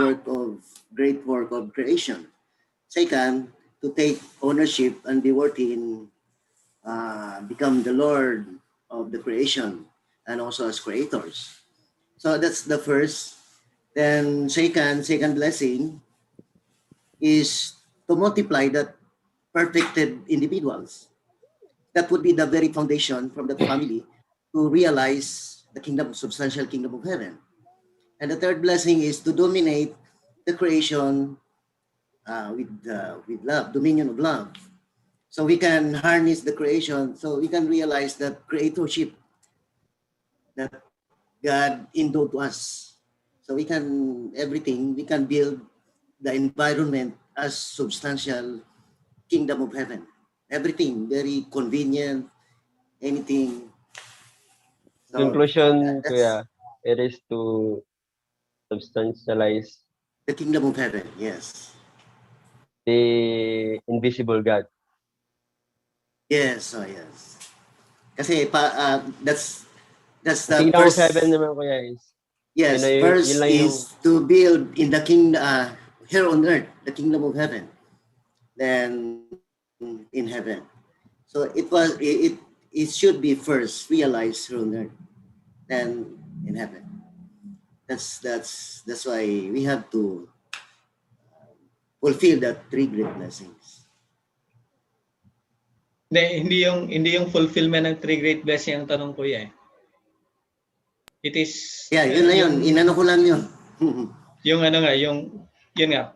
great work of creation. Second, to take ownership and be worthy in become the Lord of the creation and also as creators. So that's the first. Then second blessing is to multiply that perfected individuals. That would be the very foundation from the family to realize the substantial kingdom of heaven. And the third blessing is to dominate the creation with love, dominion of love. So we can harness the creation, so we can realize that creatorship that God endowed to us. So we can build the environment as substantial kingdom of heaven. Everything very convenient, anything. So, Conclusion, Kuya, it is to substantialize the kingdom of heaven, yes. the invisible God. Yes, yes. Kasi that's the Kingdom first. of heaven naman, Kuya, is Yes, yun first lang is to build in the kingdom here on earth, the kingdom of heaven, then in heaven. So it should be first realized here on earth, then in heaven. That's why we have to fulfill that 3 great blessings. Hindi yung fulfillment ng 3 great blessing ang tanong, Kuya. It is... Yeah, yun na yun. Inano ko lang yun. Yung ano nga, yun nga.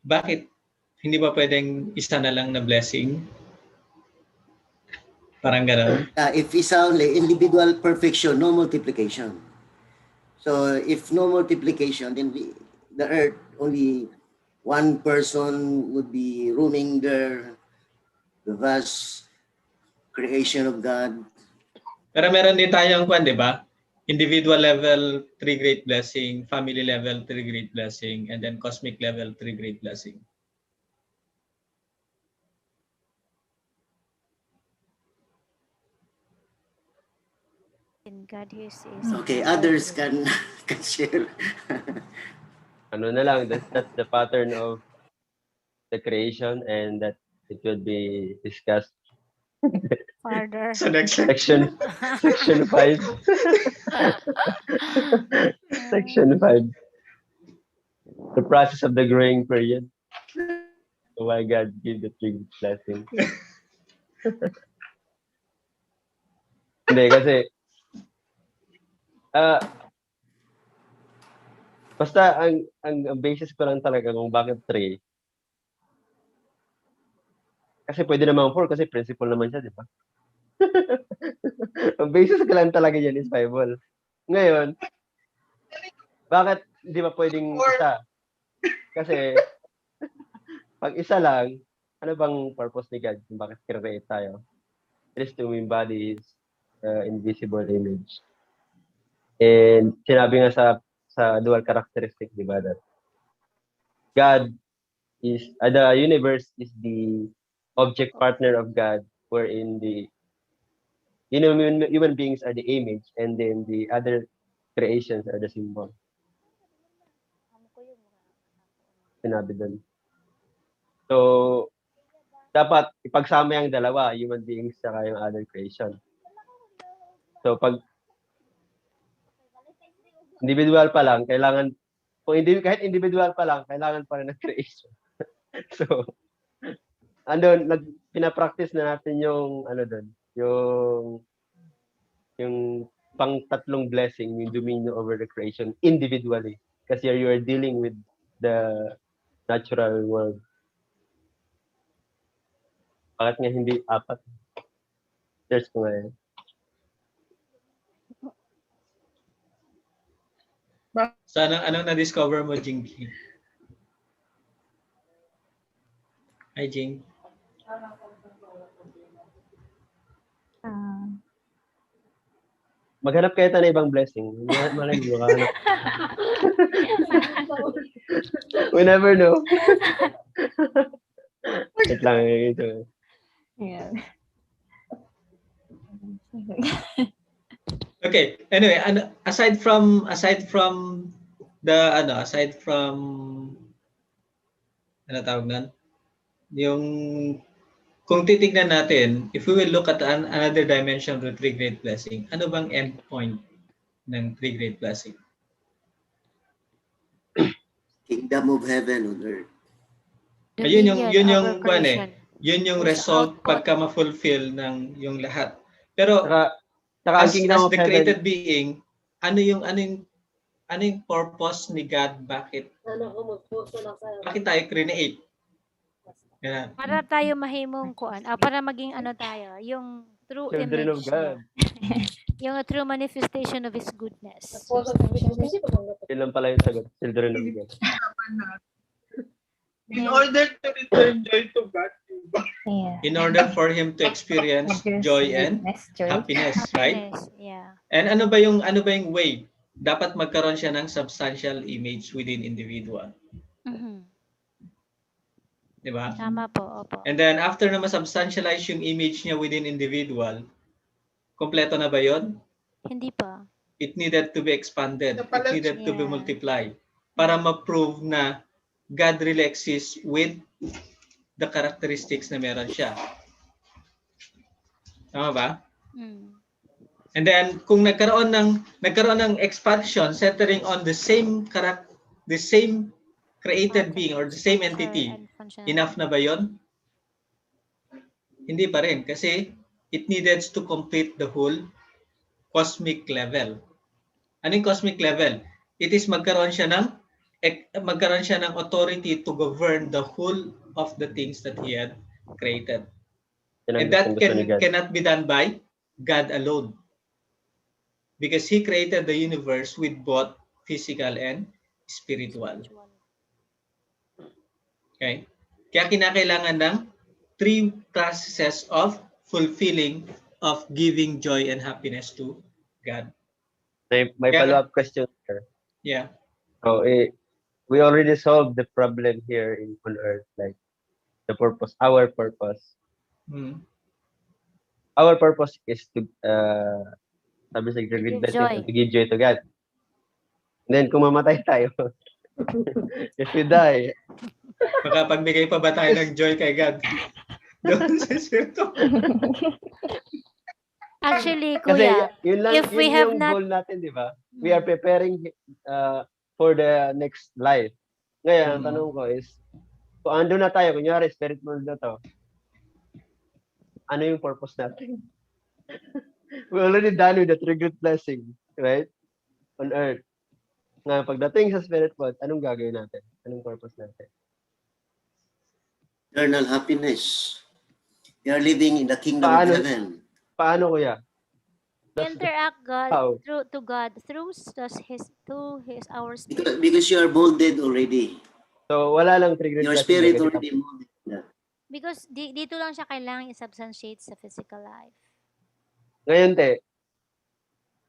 Bakit hindi ba pwedeng isa na lang na blessing? Parang gano'n. If isa only, individual perfection, no multiplication. So if no multiplication, then the earth, only one person would be roaming there, the vast creation of God. Pero meron din tayong kwan, di ba? Individual level, 3 great blessing. Family level, 3 great blessing. And then cosmic level, 3 great blessing. In God is Okay, others can share. Ano na lang, that's the pattern of the creation, and that it will be discussed Further. So next section 5. Section 5. The process of the growing period. So why God give the 3 blessings. Hindi, kasi basta ang basis ko lang talaga kung bakit 3. Kasi pwede naman 4 kasi principle naman siya, di ba? Ang basis ko lang talaga yan is Bible. Ngayon, bakit hindi ba pwedeng isa? Kasi pag isa lang, ano bang purpose ni God kung bakit create tayo? It is to embody His invisible image. And sinabi nga sa dual characteristic, di ba, that God is, the universe is the object partner of God, wherein the human beings are the image, and then the other creations are the symbol. Sinabi doon. So, dapat ipagsama yung dalawa, human beings saka yung other creation. So, pag individual pa lang, kailangan, kahit individual pa lang, kailangan pa rin ng creation. So, pinapractice na natin yung, yung pang tatlong blessing, yung dominion over the creation individually. Kasi you are dealing with the natural world. Bakit nga hindi 4? Search ko nga yan. So anong na-discover mo, Jing? Hi, Jing. Maghanap kayo tayo ng ibang blessing. Malay mo, makahanap. We never know. Wait lang. Ito. Yeah. Okay. Anyway, aside from the ano tawag nun? Yung kung titignan natin, if we will look at another dimension of the 3 great blessing, ano bang end point ng 3 great blessing? Kingdom of heaven on earth. Yun yung result pagka ma-fulfill ng yung lahat. Pero saka as the created being, ano yung purpose ni God? Bakit tayo create? Yeah. Para tayo mahimong kuan, para maging tayo, yung true Children image of God. yung true manifestation of His goodness. Yun lang pala yung sagot. Children of God. In order to return joy to God, diba? Yeah. In order for him to experience joy and happiness, right? Yeah. And ano ba yung way? Dapat magkaroon siya ng substantial image within individual. Mhm. Diba? Tama po, opo. And then after na ma-substantialize yung image niya within individual, kompleto na ba yon? Hindi pa. It needed to be expanded. It needed to be multiplied para ma-prove na God really exists with the characteristics na meron siya. Tama ba? And then kung nagkaroon ng expansion centering on the same created being or the same entity, enough na ba yon? Hindi pa rin kasi it needed to complete the whole cosmic level. Anong cosmic level? It is magkaroon siya ng authority to govern the whole of the things that he had created. Yan ang And that gusto ni God. cannot be done by God alone. Because he created the universe with both physical and spiritual. Okay? Kaya kinakailangan ng 3 processes of fulfilling, of giving joy and happiness to God. May follow-up question, sir. Yeah. So, we already solved the problem here on Earth, like the purpose, our purpose. Our purpose is to, sabi sa give blessing, joy. to give joy to God. And then, kung mamatay tayo, if we die, Makapagbigay pa ba tayo ng joy kay God? Doon sa spirito. Actually, kasi kuya, yun lang, if we yun have yung not... goal natin, di ba? We are preparing for the next life. Ngayon, ang tanong ko is, kung ando na tayo, kunyari, spirit world na to, ano yung purpose natin? We already done with the triggered blessing, right? On earth. Nga, pagdating sa spirit world, anong gagawin natin? Anong purpose natin? Eternal happiness. You are living in the kingdom of heaven. Paano, kuya? interact God How? through God through our spirit. Because you are molded already. So, wala lang triggered Your blessing. spirit already molded. Because dito lang siya kailangan i-substantiate sa physical life. Ngayon, te,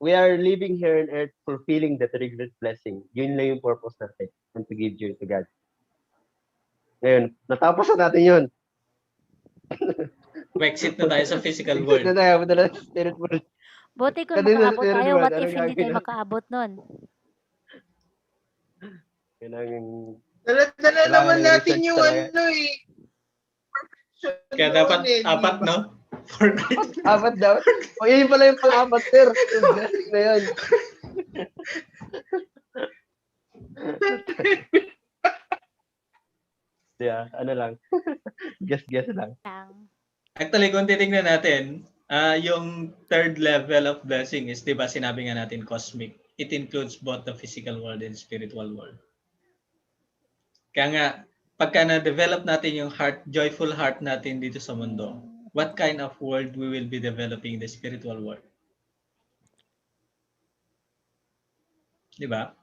we are living here on earth fulfilling the triggered blessing. Yun lang yung purpose natin. And to give joy to God. Ngayon, natapos na natin yun. Exit na tayo sa physical world. Exit na tayo. Punta na sa spirit world. Buti kung Kasi makaabot spirit tayo, world, what anong if hindi tayo gagawin makaabot nun? Kailangan Dala naman natin yung talaga. ano eh. Kaya dapat apat, no? For night. Apat dapat. O, yun pala yung pang-apat, sir. Yung blessing na yun. Yeah, ano lang. Guess lang. Actually, kung titignan natin, yung third level of blessing is, di ba, sinabi nga natin cosmic. It includes both the physical world and spiritual world. Kaya nga, pagka na-develop natin yung joyful heart natin dito sa mundo, what kind of world we will be developing in the spiritual world? Di ba?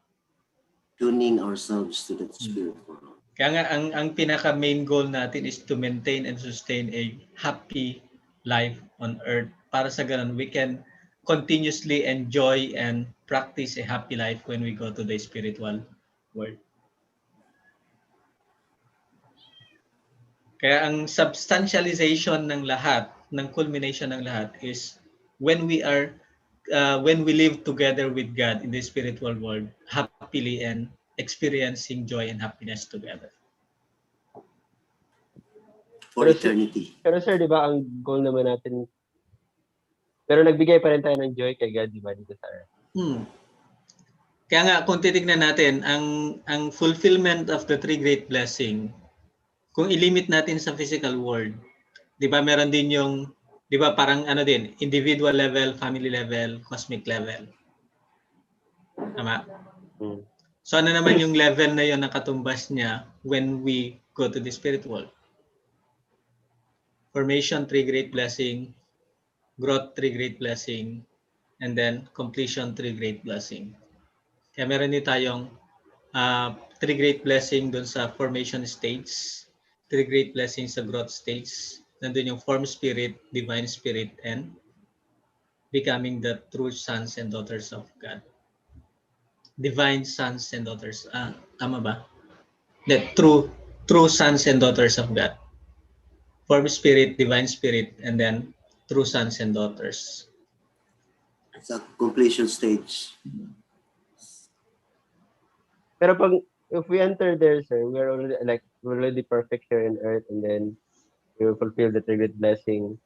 Tuning ourselves to that spirit world. Kaya nga, ang pinaka-main goal natin is to maintain and sustain a happy life on earth. Para sa ganun, we can continuously enjoy and practice a happy life when we go to the spiritual world. Kaya ang substantialization ng lahat, ng culmination ng lahat is when we live together with God in the spiritual world, happily and experiencing joy and happiness together. For eternity. Pero sir, di ba ang goal naman natin, pero nagbigay pa rin tayo ng joy kay God, di ba, dito sa earth? Kaya nga, kung titignan natin, ang fulfillment of the three great blessing, kung ilimit natin sa physical world, di ba meron din yung, di ba parang ano din, individual level, family level, cosmic level. Tama? So ano naman yung level na yun na katumbas niya when we go to the spirit world? Formation, three great blessing, growth, three great blessing, and then completion, three great blessing. Kaya meron din tayong three great blessing dun sa formation stage, three great blessings sa growth stage. Nandun yung form spirit, divine spirit, and becoming the true sons and daughters of God. Divine sons and daughters. Tama ba? The true sons and daughters of God. Form spirit, divine spirit, and then true sons and daughters. It's a completion stage. Pero if we enter there, sir, we're already perfect here in earth, and then we will fulfill the three great blessing.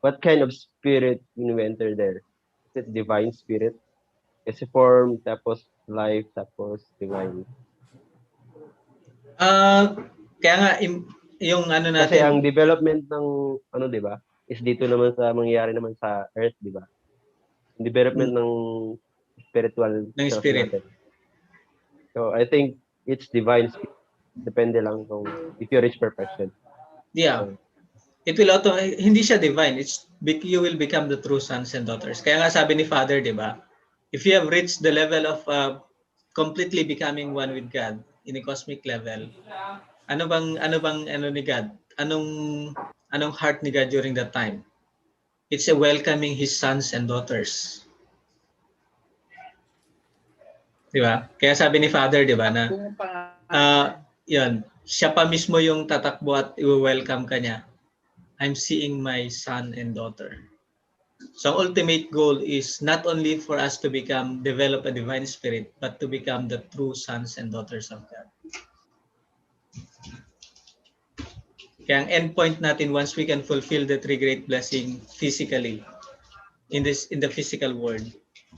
What kind of spirit when we enter there? Is it divine spirit? Kasi form, tapos life, tapos divine. Kaya nga, yung ano natin... Kasi ang development ng, di ba, is dito naman sa mangyayari naman sa earth, di ba? Yung development ng spiritual Ng self spirit. natin. So I think it's divine spirit. Depende lang kung if you reach perfection. Yeah. It will hindi siya divine. You will become the true sons and daughters. Kaya nga sabi ni Father, di ba? If you have reached the level of completely becoming one with God in a cosmic level, ano bang ni God? Anong heart ni God during that time? It's a welcoming His sons and daughters. Di ba? Kaya sabi ni Father, di ba, na yun, siya pa mismo yung tatakbo at i-welcome ka niya. I'm seeing my son and daughter. So ang ultimate goal is not only for us to develop a divine spirit, but to become the true sons and daughters of God. Kaya ang end point natin, once we can fulfill the three great blessing physically, in the physical world,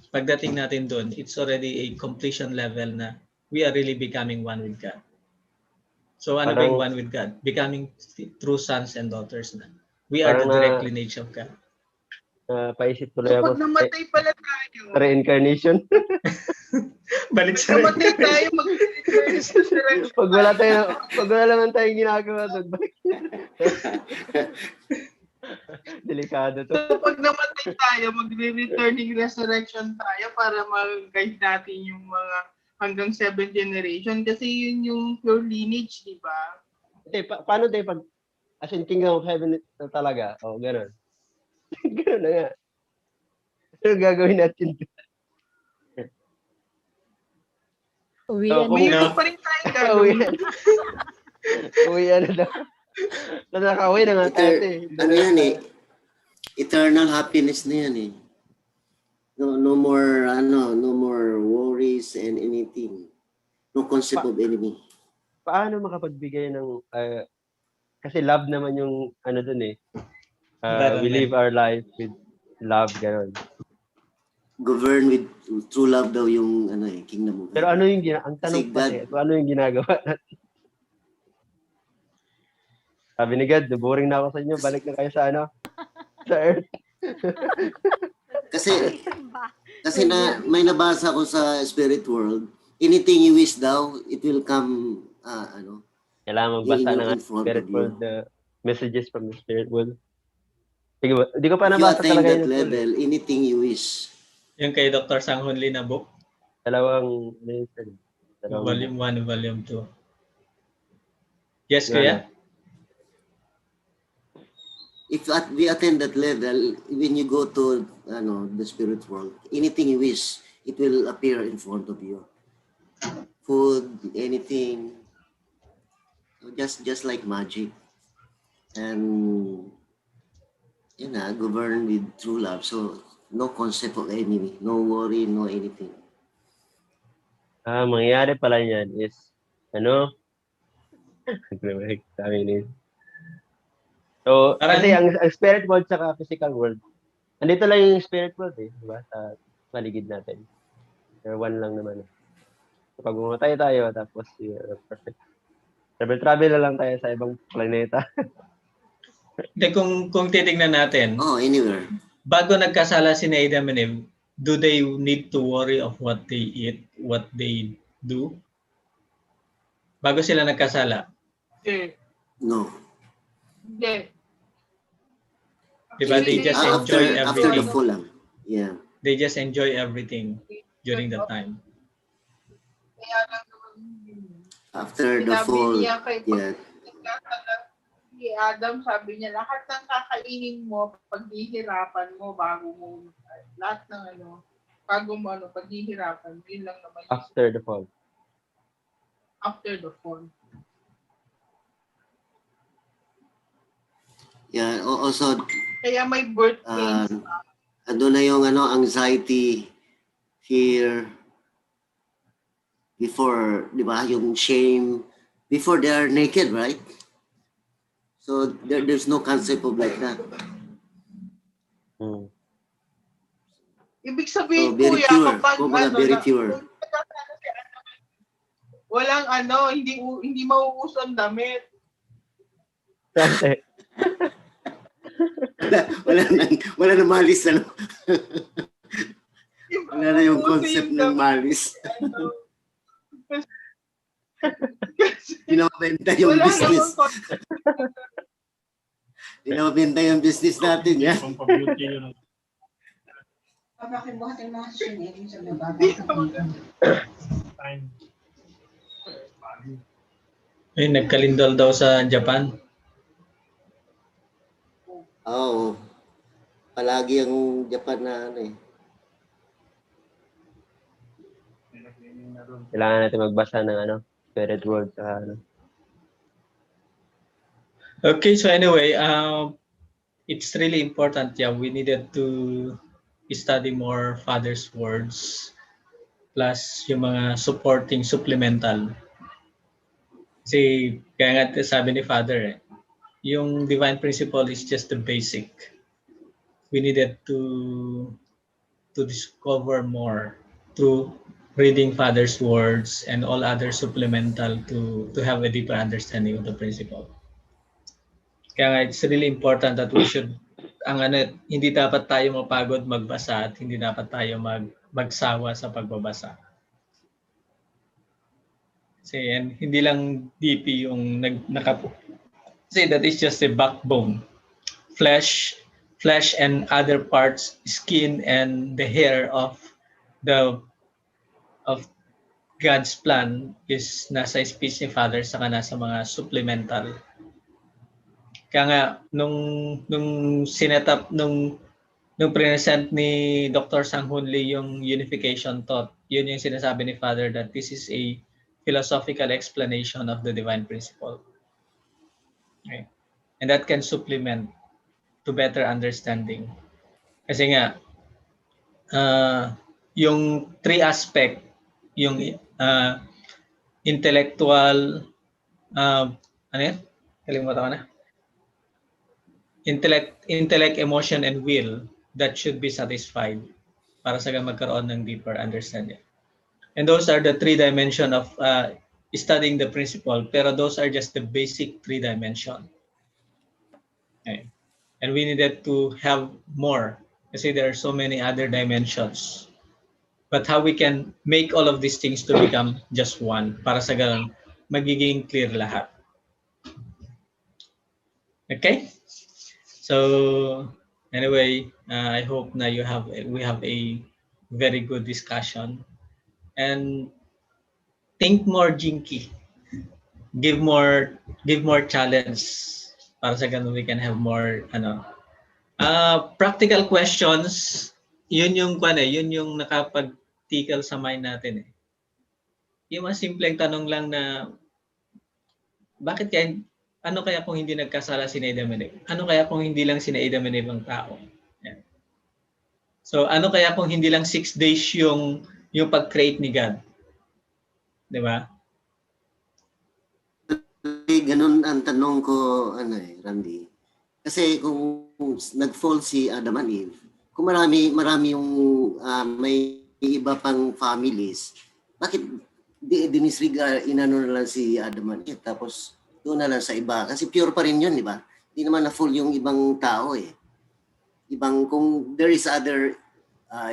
pagdating natin doon, it's already a completion level na we are really becoming one with God. So ano ba yung one with God? Becoming true sons and daughters na. We are the direct lineage of God. Paisip tuloy ako. Kapag namatay pala tayo. Reincarnation. Balik sa namatay tayo, mag-return. Pag wala naman tayong ginagawa doon, balik. Delikado to. Kapag namatay tayo, mag-returning resurrection tayo para mag-guide natin yung mga hanggang 7th generation kasi yun yung pure lineage, di ba? Paano tayo pag as in Kingdom of Heaven na talaga? O, gano'n. Gano'n na nga. Ano gagawin natin? Uwian. May iba pa rin tayong gagawin. Uwian na daw. Nakaka-uwi na nga tayo. Ano yan eh? Eternal happiness na yan eh. No more worries and anything. No concept of enemy. Paano makapagbigay ng kasi love naman yung ano dun eh. We live our life with love, gano'n. Govern with true love daw yung kingdom of heaven. Pero ano yung ang tanong kasi, ano yung ginagawa natin? Sabi ni God, boring na ako sa inyo, balik na kayo sa sa earth. kasi may nabasa ko sa spirit world, anything you wish daw, it will come Kailangan magbasa ng spirit world, the messages from the spirit world. Sige ba? Hindi ko pa nabasa talaga yun. If you attain that level, anything you wish. Yung kay Dr. Sang Hun Lee na book? Dalawang Volume 1 and Volume 2. Yes, kuya? If we attain that level, when you go to the spirit world, anything you wish, it will appear in front of you. Food, anything, just like magic. And govern with true love. So no concept of enemy, no worry, no anything. Mangyayari pala yan is So, kasi ang spirit world saka physical world, andito lang yung spirit world eh, diba? Sa paligid natin. Pero one lang naman. So, pag bumatay tayo, tapos perfect. Travel na lang tayo sa ibang planeta. Kung titignan natin, anywhere. Bago nagkasala si Adam and Eve, do they need to worry of what they eat, what they do? Bago sila nagkasala? No. Diba? They just enjoy everything. After the fall lang. Yeah. They just enjoy everything during that time. After the fall, yeah. Si Adam, sabi niya, lahat ng kakainin mo, paghihirapan mo, bago mo, lahat ng bago mo, paghihirapan, yun lang naman. After the fall. After the fall. Yeah, also, kaya may birth pains. Ano na yung anxiety, fear, before, di ba, yung shame, before they are naked, right? So there's no concept of like that. Ibig sabihin, very kuya, pure. kapag Very pure. Walang hindi mauusang damit. wala na malis Wala na yung Kasi concept yung ng malis. Pinapabenta yung wala business. namang Pinapabenta yung business natin, yan. Ay, nagkalindol daw sa Japan. Oo. Palagi ang Japan na ano eh. Kailangan natin magbasa ng spirit world sa Okay, so anyway, it's really important. Yeah, we needed to study more Father's words plus yung mga supporting supplemental. Kasi kaya nga sabi ni Father, yung divine principle is just the basic. We needed to discover more through reading Father's words and all other supplemental to have a deeper understanding of the principle. Kaya nga, it's really important that we should, hindi dapat tayo mapagod magbasa at hindi dapat tayo magsawa sa pagbabasa. Kasi and hindi lang DP yung kasi that is just a backbone. Flesh and other parts, skin and the hair of God's plan is nasa speech ni Father saka nasa mga supplemental. Kaya nga nung sinetup nung present ni Dr. Sanghunli yung unification thought, yun yung sinasabi ni Father that this is a philosophical explanation of the divine principle. Okay. And that can supplement to better understanding. Kasi nga yung three aspect, yung intellectual, ano yan? Kalimutan ko na. Intellect, emotion, and will that should be satisfied para sa magkaroon ng deeper understanding. And those are the three dimensions of studying the principle, pero those are just the basic three dimensions. Okay. And we needed to have more kasi there are so many other dimensions. But how we can make all of these things to become just one para sa ganun magiging clear lahat. Okay? So anyway, I hope na we have a very good discussion and think more, Jinky. Give more challenge para sa ganun we can have more practical questions. Yun yung nakapag-tickle sa mind natin eh. Yung mga simpleng tanong lang na bakit kaya ano kaya kung hindi nagkasala si Adam and Eve? Ano kaya kung hindi lang si Adam and Eve ang tao? Yan. So ano kaya kung hindi lang 6 days yung pag-create ni God? 'Di ba? Ganun ang tanong ko, Randy. Kasi kung nag-fall si Adam and Eve, kung marami yung may iba pang families, bakit dinisregard, inano na lang si Adam and Eve, tapos doon na lang sa iba? Kasi pure pa rin yun, di ba? Hindi naman na-full yung ibang tao eh. Kung there is other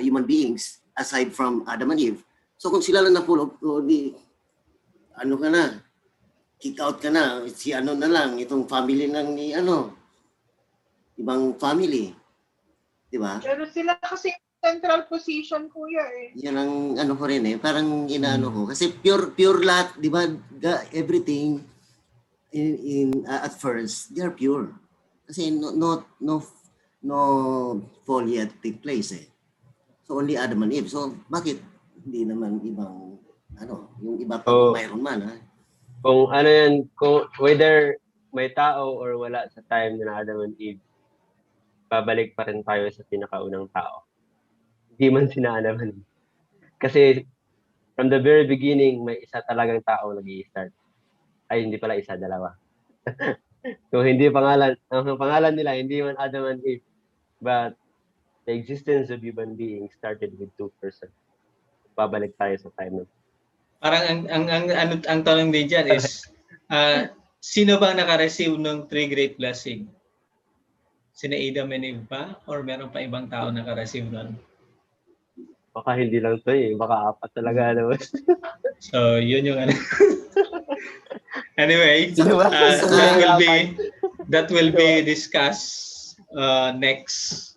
human beings aside from Adam and Eve, so kung sila lang na-full, kick out ka na, si na lang, itong family lang ni ibang family. Di ba? Pero sila kasi central position, kuya eh. Yan ang ko rin eh. Parang inaano ko. Kasi pure lahat, di ba? Everything at first, they are pure. Kasi no fall yet take place eh. So only Adam and Eve. So bakit hindi naman ibang yung iba pa mayroon man ha? Kung kung whether may tao or wala sa time na Adam and Eve, babalik pa rin tayo sa pinakaunang tao. Hindi man sina Adam and Eve. Kasi from the very beginning, may isa talagang tao nag-i-start. Ay, hindi pala isa, dalawa. Kung hindi ang pangalan nila, hindi man Adam and Eve, but the existence of human being started with 2 persons. Babalik tayo sa time na. Parang ang tanong din dyan is, sino bang naka-receive ng 3 great blessing? Sina Adam and Eve ba? Or meron pa ibang tao naka-receive nun? Baka hindi lang to eh. Baka 4 talaga. Ano? So, yun yung ano. Anyway, Sino ba? that will be discussed next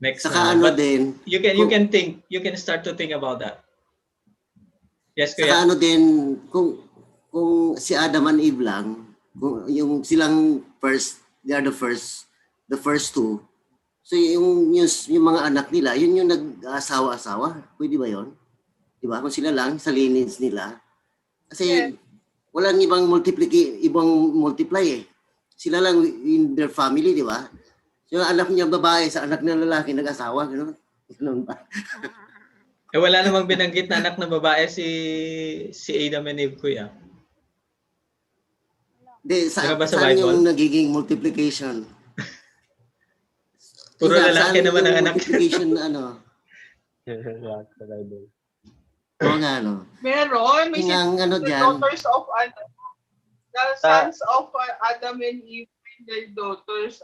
Saka ano but din, you can start to think about that. Yes, saka kuya. ano din, kung si Adam and Eve lang, kung yung silang they are the first two. So yung mga anak nila, yun yung nag-asawa-asawa. Pwede ba yun? Di ba? Kung sila lang, sa lineage nila. Kasi walang ibang multiply eh. Sila lang in their family, di ba? Yung anak niya babae sa anak ng lalaki nag-asawa, gano'n. Gano'n ba? Wala namang binanggit na anak na babae si Adam and Eve, kuya. Saan yung nagiging multiplication? Puro lalaki naman ang anak. Multiplication na ano? Sa Bible. Oo nga, no? Meron. May ano the dyan. daughters of the sons of Adam and Eve and their daughters,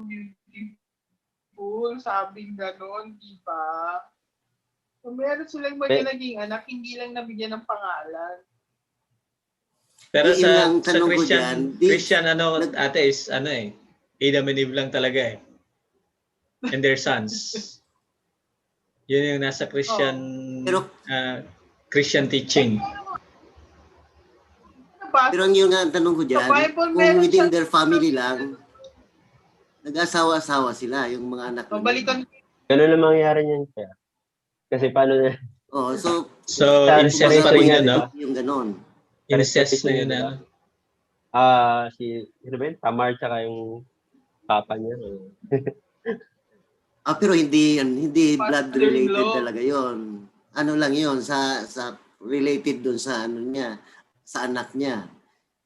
beautiful, sabing gano'n, di ba? So, meron silang naging anak, hindi lang nabigyan ng pangalan. Pero sa Christian, ate is Adam and Eve lang talaga eh. And their sons. Yun yung nasa Christian teaching. Pero yung tanong ko dyan, kung within their family lang, nag-asawa-asawa sila, yung mga anak nila. Ganun na mangyayari niyan kaya. Kasi paano na? Oh, so incest pa rin yun, no? Yung ganon. Incest na yun, ano? Sino ba yun? Tamar tsaka yung papa niya. Pero hindi blood related talaga yon. Ano lang yon sa related doon sa niya, sa anak niya.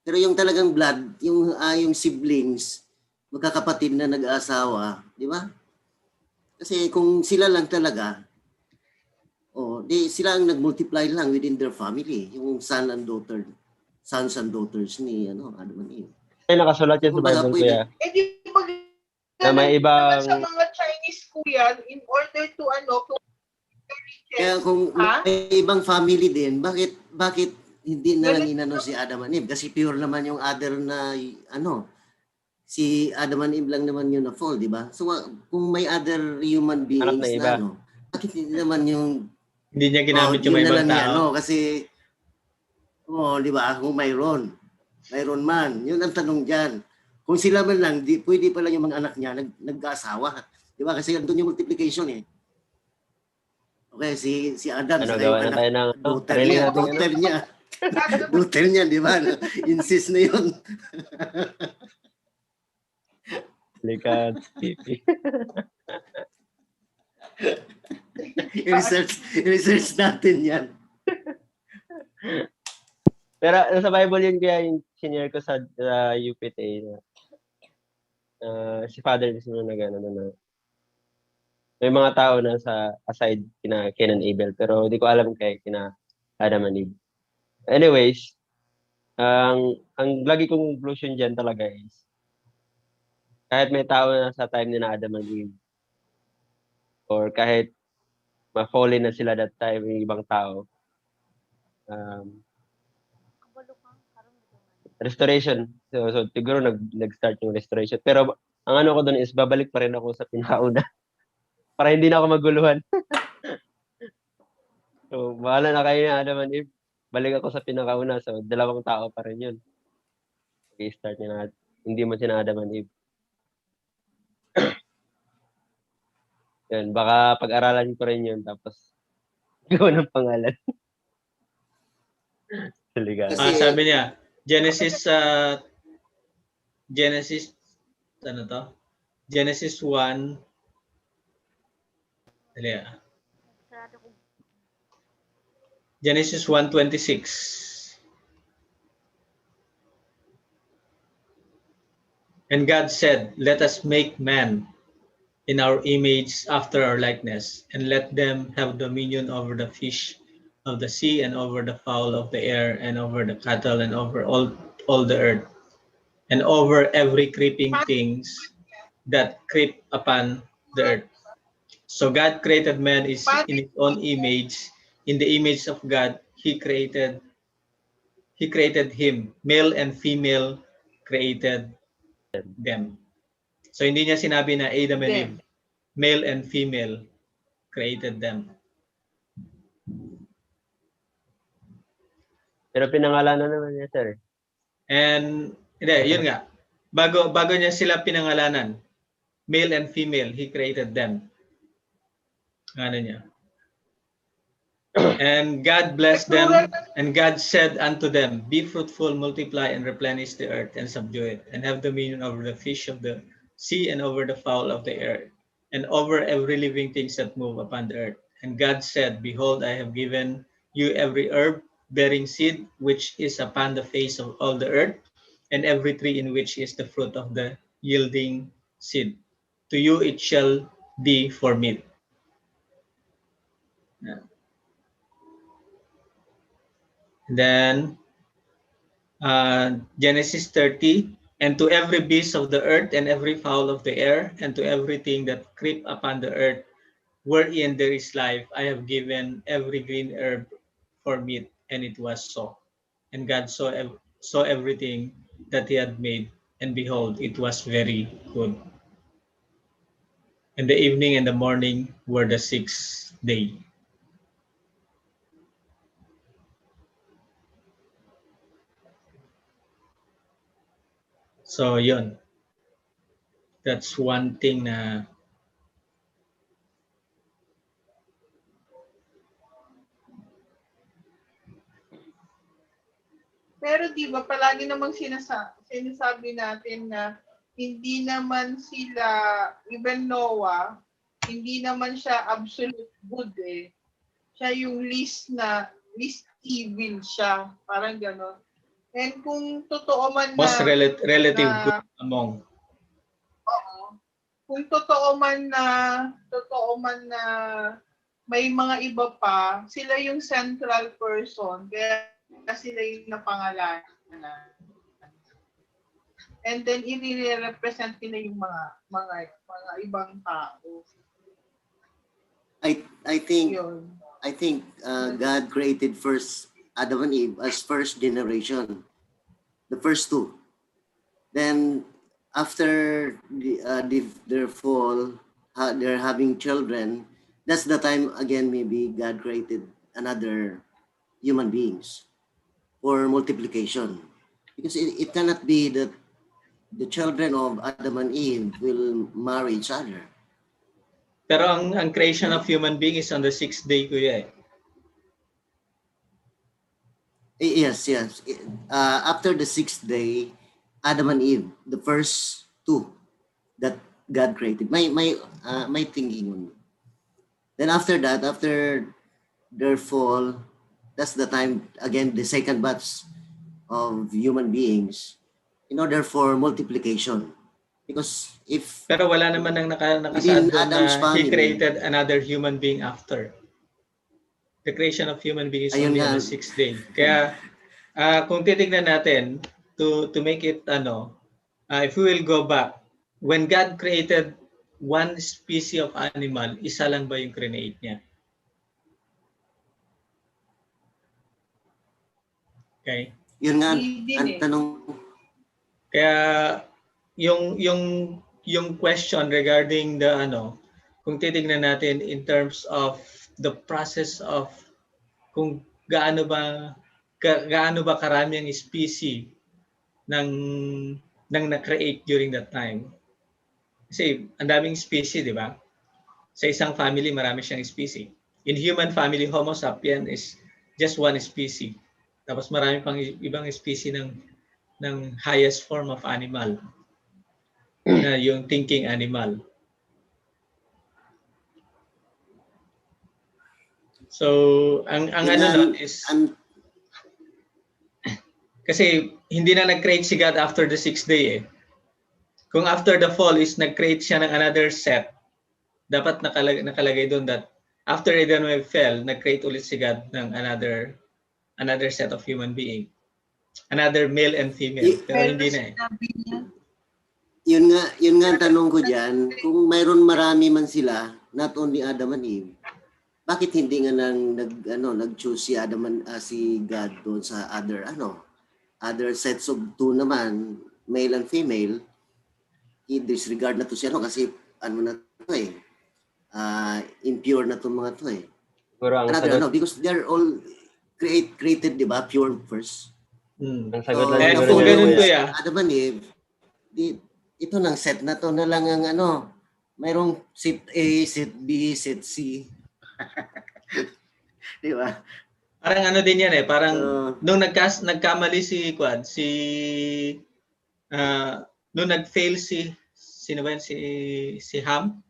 Pero yung talagang blood, yung siblings, magkakapatid na nag-aasawa, di ba? Kasi kung sila lang talaga, sila ang nag-multiply lang within their family, yung sons and daughters ni Adam and Eve. Ay, nakasulat yan sa Bible, kuya. Di ba na may ibang sa mga Chinese kuya in order to kaya kung may ibang family din, bakit hindi na lang inano si Adam and Eve? Kasi pure naman yung other na si Adam and Eve lang naman yung na-fall, di ba? So kung may other human beings na bakit hindi naman yung hindi niya ginamit yung may ibang tao? Kasi di ba? Kung mayroon man. Yun ang tanong diyan. Kung sila man lang, pwede pala yung mga anak niya nag-asawa. Di ba? Kasi andun yung multiplication eh. Okay, si Adam, sa yung anak, daughter niya, di ba? Insist na yun. Likat, pipi. I-research natin yan. Pero sa Bible yun kaya yung senior ko sa UPTA si Father mismo na gano'n na may mga tao na sa aside kina Cain and Abel pero hindi ko alam kina Adam and Eve. Anyways, ang lagi kong conclusion dyan talaga is kahit may tao na sa time ni na Adam and Eve or kahit ma-fallen na sila that time yung ibang tao, restoration. So siguro nag-start yung restoration. Pero ang ano ko doon is babalik pa rin ako sa pinakauna. Para hindi na ako maguluhan. So bahala na kayo na Adam and Eve. Balik ako sa pinakauna. So dalawang tao pa rin yun. I-start niya na. Hindi mo sina Adam and Eve. Yun, baka pag-aralan ko rin yun. Tapos gawin ng pangalan. Sabi niya, Genesis 1 Genesis 1:26. And God said, let us make man in our image after our likeness, and let them have dominion over the fish of the sea and over the fowl of the air and over the cattle and over all the earth and over every creeping things that creep upon the earth. So God created man is in his own image. In the image of God, he created him. Male and female created them. So hindi niya sinabi na Adam and Eve. Male and female created them. Pero pinangalanan naman niya, sir. And hindi, yun nga. Bago niya sila pinangalanan, male and female, he created them. Ano niya? And God blessed them, and God said unto them, be fruitful, multiply, and replenish the earth, and subdue it, and have dominion over the fish of the sea, and over the fowl of the air, and over every living thing that move upon the earth. And God said, behold, I have given you every herb bearing seed, which is upon the face of all the earth, and every tree in which is the fruit of the yielding seed. To you it shall be for meat. Yeah. Then Genesis 30, and to every beast of the earth, and every fowl of the air, and to everything that creep upon the earth, wherein there is life, I have given every green herb for meat. And it was so. And God saw everything that he had made, and behold, it was very good. And the evening and the morning were the sixth day. So yun. That's one thing na Pero di ba palagi namang sinasabi natin na hindi naman sila, even Noah, hindi naman siya absolute good eh. Siya yung least evil siya. Parang gano'n. And kung totoo man na... most relative good among. Oo. Kung totoo man na may mga iba pa, sila yung central person, kaya sila yung napangalanan. And then i-represent nila yung mga ibang tao. I think Yun. God created first Adam and Eve as first generation, the first two. Then after their fall, they're having children. That's the time again maybe God created another human beings for multiplication, because it cannot be that the children of Adam and Eve will marry each other. Pero ang creation of human being is on the sixth day, kuya eh. Yes. After the sixth day, Adam and Eve, the first two that God created. My thinking on it. Then after that, after their fall, that's the time again the second batch of human beings in order for multiplication. Because if Pero wala naman nang within nakasaad doon Adam's na family, he created another human being after. The creation of human being is ayun only nga, on the sixth day. Kaya kung titignan natin to make it if we will go back, when God created one species of animal, isa lang ba yung create niya? Okay? yun nga ang tanong. Kaya yung question regarding the kung titignan natin in terms of the process of kung gaano ba karami ang species ng na-create during that time. Kasi ang daming species, di ba? Sa isang family, marami siyang species. In human family, Homo sapien is just one species. Tapos marami pang ibang species ng highest form of animal, na yung thinking animal. So, ang nun is kasi hindi na nag-create si God after the sixth day eh. Kung after the fall is nag-create siya ng another set, dapat nakalagay doon that after Adam and Eve fell, nag-create ulit si God ng another set of human being. Another male and female. Pero hindi na eh. yun nga ang tanong ko diyan, kung mayroon marami man sila, not only Adam and Eve, bakit hindi nga nag-choose si Adam and si God doon sa other sets of two naman, male and female, i-disregard na to siya kasi na to impure na to mga to eh. Siguro ang sagot, Because they're all created, di ba, pure first. ang sagot So, lang siguro kung niya, ganun kuya, kuya, Adam and Eve, ito ng set na to na lang ang mayroong set A, set B, set C. Di ba? parang ano din yan eh, parang So, nung nagkamali si Quad, nung nag-fail sino ba yun? Si Ham?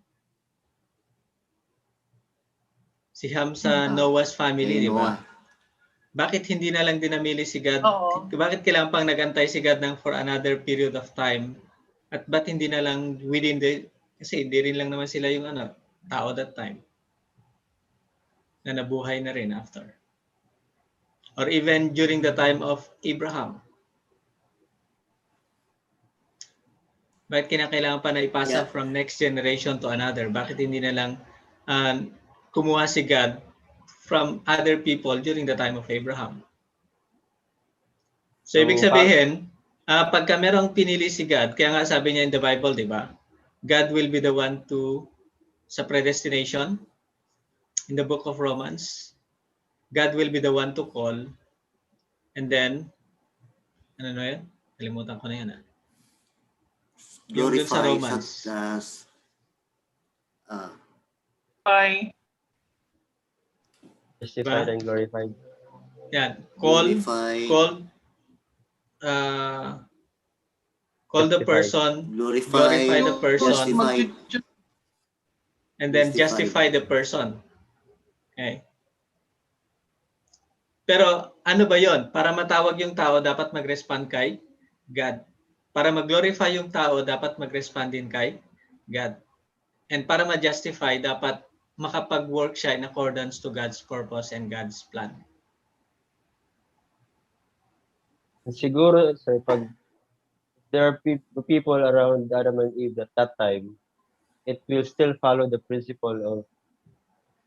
Si Ham sa Noah's family, di ba? Noah. Bakit hindi na lang dinamili si God? Oo. Bakit kailangan pang nagantay si God for another period of time? At ba't hindi na lang kasi hindi rin lang naman sila yung tao that time na nabuhay na rin after. Or even during the time of Abraham. Bakit kinakailangan pa na ipasa from next generation to another? Bakit hindi na lang kumuha si God from other people during the time of Abraham? So ibig sabihin, pagka merong pinili si God, kaya nga sabi niya in the Bible, di ba? God will be the one sa predestination, in the book of Romans, God will be the one to call, and then, ano na yun? Kalimutan ko na yan. Yung dun sa Romans. Bye. justified and glorified. Yan. Call the person, glorify the person, and then justify the person. Okay. Pero ano ba yon? Para matawag yung tao, dapat mag-respond kay God. Para mag-glorify yung tao, dapat mag-respond din kay God. And para ma-justify, dapat makapag-work siya in accordance to God's purpose and God's plan. Siguro, sir, pag there are people around Adam and Eve at that time, it will still follow the principle of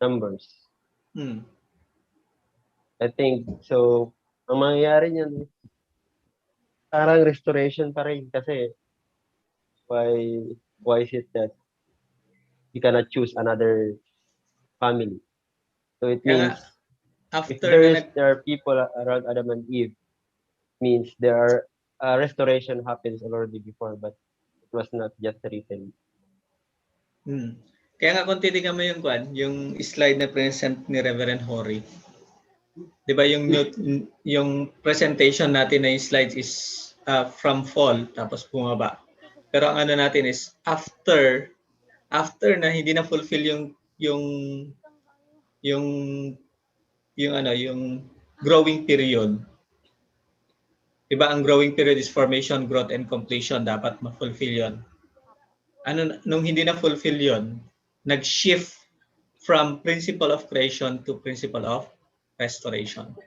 numbers. I think, so, ang mangyayari niyan, parang restoration pa rin kasi why is it that you cannot choose another family? So it means if there are people around Adam and Eve, means there are restoration happens already before, but it was not just written. Kaya nga kung titignan mo yung slide na present ni Reverend Hori, di ba yung presentation natin na yung slides is from fall, tapos bumaba. Pero ang ano natin is after na hindi na fulfill yung growing period. Diba ang growing period is formation, growth, and completion. Dapat ma-fulfill yun. Nung hindi na fulfill yun, nag-shift from principle of creation to principle of restoration.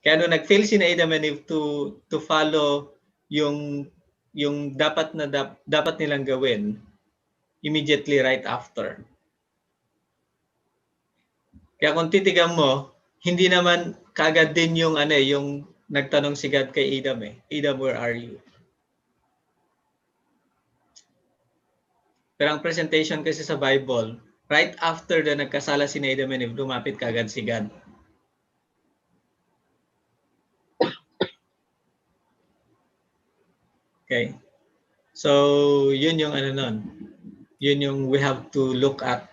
Kaya nung nag-fail si Adam and Eve to follow yung dapat nilang gawin immediately right after. Kaya kung titigan mo, hindi naman kagad din yung nagtanong si God kay Adam Adam, where are you? Pero ang presentation kasi sa Bible, right after na nagkasala si Adam and Eve, lumapit kagad si God. Okay. So, yun yung Yun yung we have to look at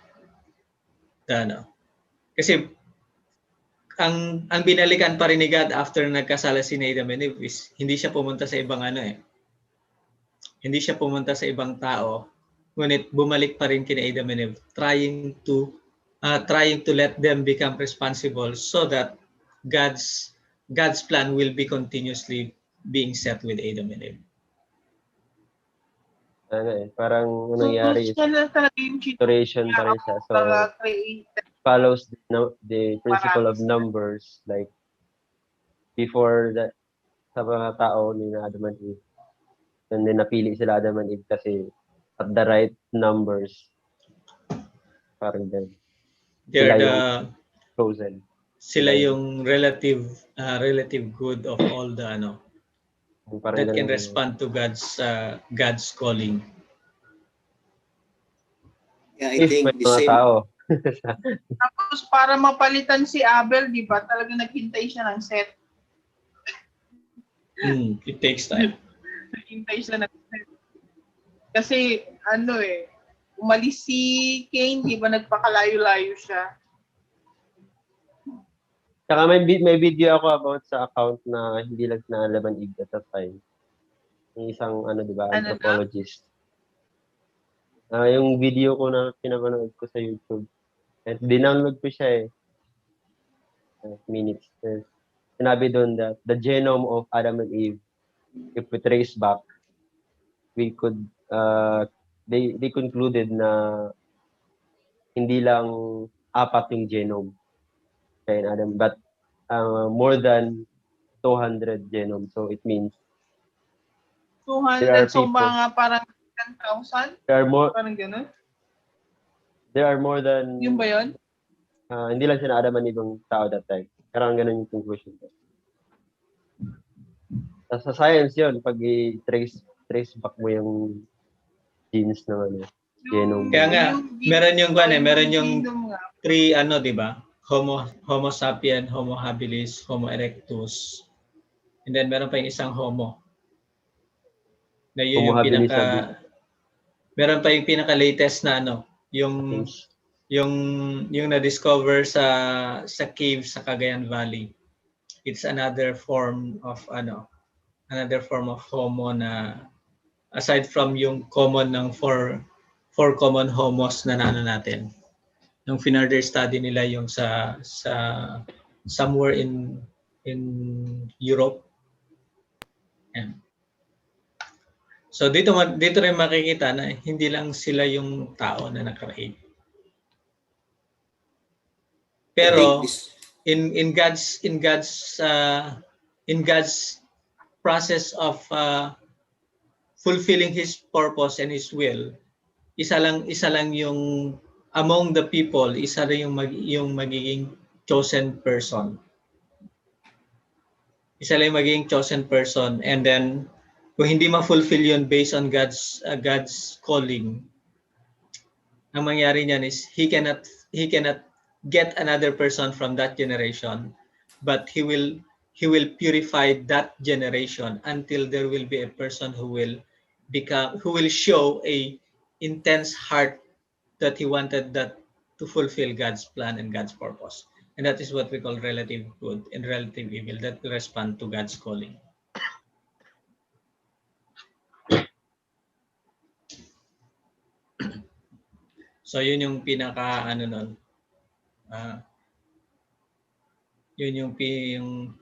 Kasi ang binalikan pa rin ni God after nagkasala si Adam and Eve is hindi siya pumunta sa ibang Hindi siya pumunta sa ibang tao, ngunit bumalik pa rin kina Adam and Eve, trying to let them become responsible so that God's plan will be continuously being set with Adam and Eve. Parang nangyari is restoration pa rin siya. So, follows the principle of numbers, like before that sa mga tao ni Adam and Eve. And then napili sila Adam and Eve kasi at the right numbers. Parang ganun. They're Sila the yung chosen. sila yung relative good of all the Parang that can ganun. respond to God's calling. Yeah, I If may think the mga same. tao. Tapos para mapalitan si Abel, di ba? Talagang naghintay siya ng set. It takes time. Naghintay siya ng set. Kasi umalis si Cain, di ba? Nagpakalayo-layo siya. Saka may video ako about sa account na hindi lang nalaman Eve at that time. Yung isang di ba, Ano na? anthropologist. Yung video ko na pinapanood ko sa YouTube. At dinownload ko siya minutes. Sinabi doon that the genome of Adam and Eve, if we trace back, we could, they concluded na hindi lang 4 yung genome kay Adam, but more than 200 genome. So it means 200, so mga parang 10,000? there are more, Parang gano'n? there are more than, Yun ba yun? hindi lang siya na Adam and Eve ang tao that time. Parang ganun yung conclusion ko. Sa science yun, pag i-trace back mo yung genes ng genome. Kaya nga, meron yung 3 di ba? Homo sapien, Homo habilis, Homo erectus. And then meron pa yung isang Homo. Na yun yung meron pa yung pinaka-latest na yung na-discover sa cave sa Cagayan Valley. It's another form of Homo na aside from yung common ng four common homos na natin. Yung further study nila yung sa somewhere in Europe. Yan. So dito rin makikita na hindi lang sila yung tao na naka-create. Pero in God's process of fulfilling His purpose and His will, isa lang yung among the people, isa rin yung magiging chosen person. Isa lang yung magiging chosen person, and then kung hindi ma-fulfill yun based on God's calling, ang mangyari niyan is he cannot get another person from that generation, but he will purify that generation until there will be a person who will show a intense heart that he wanted that to fulfill God's plan and God's purpose. And that is what we call relative good and relative evil, that will respond to God's calling. So yun yung pinaka yun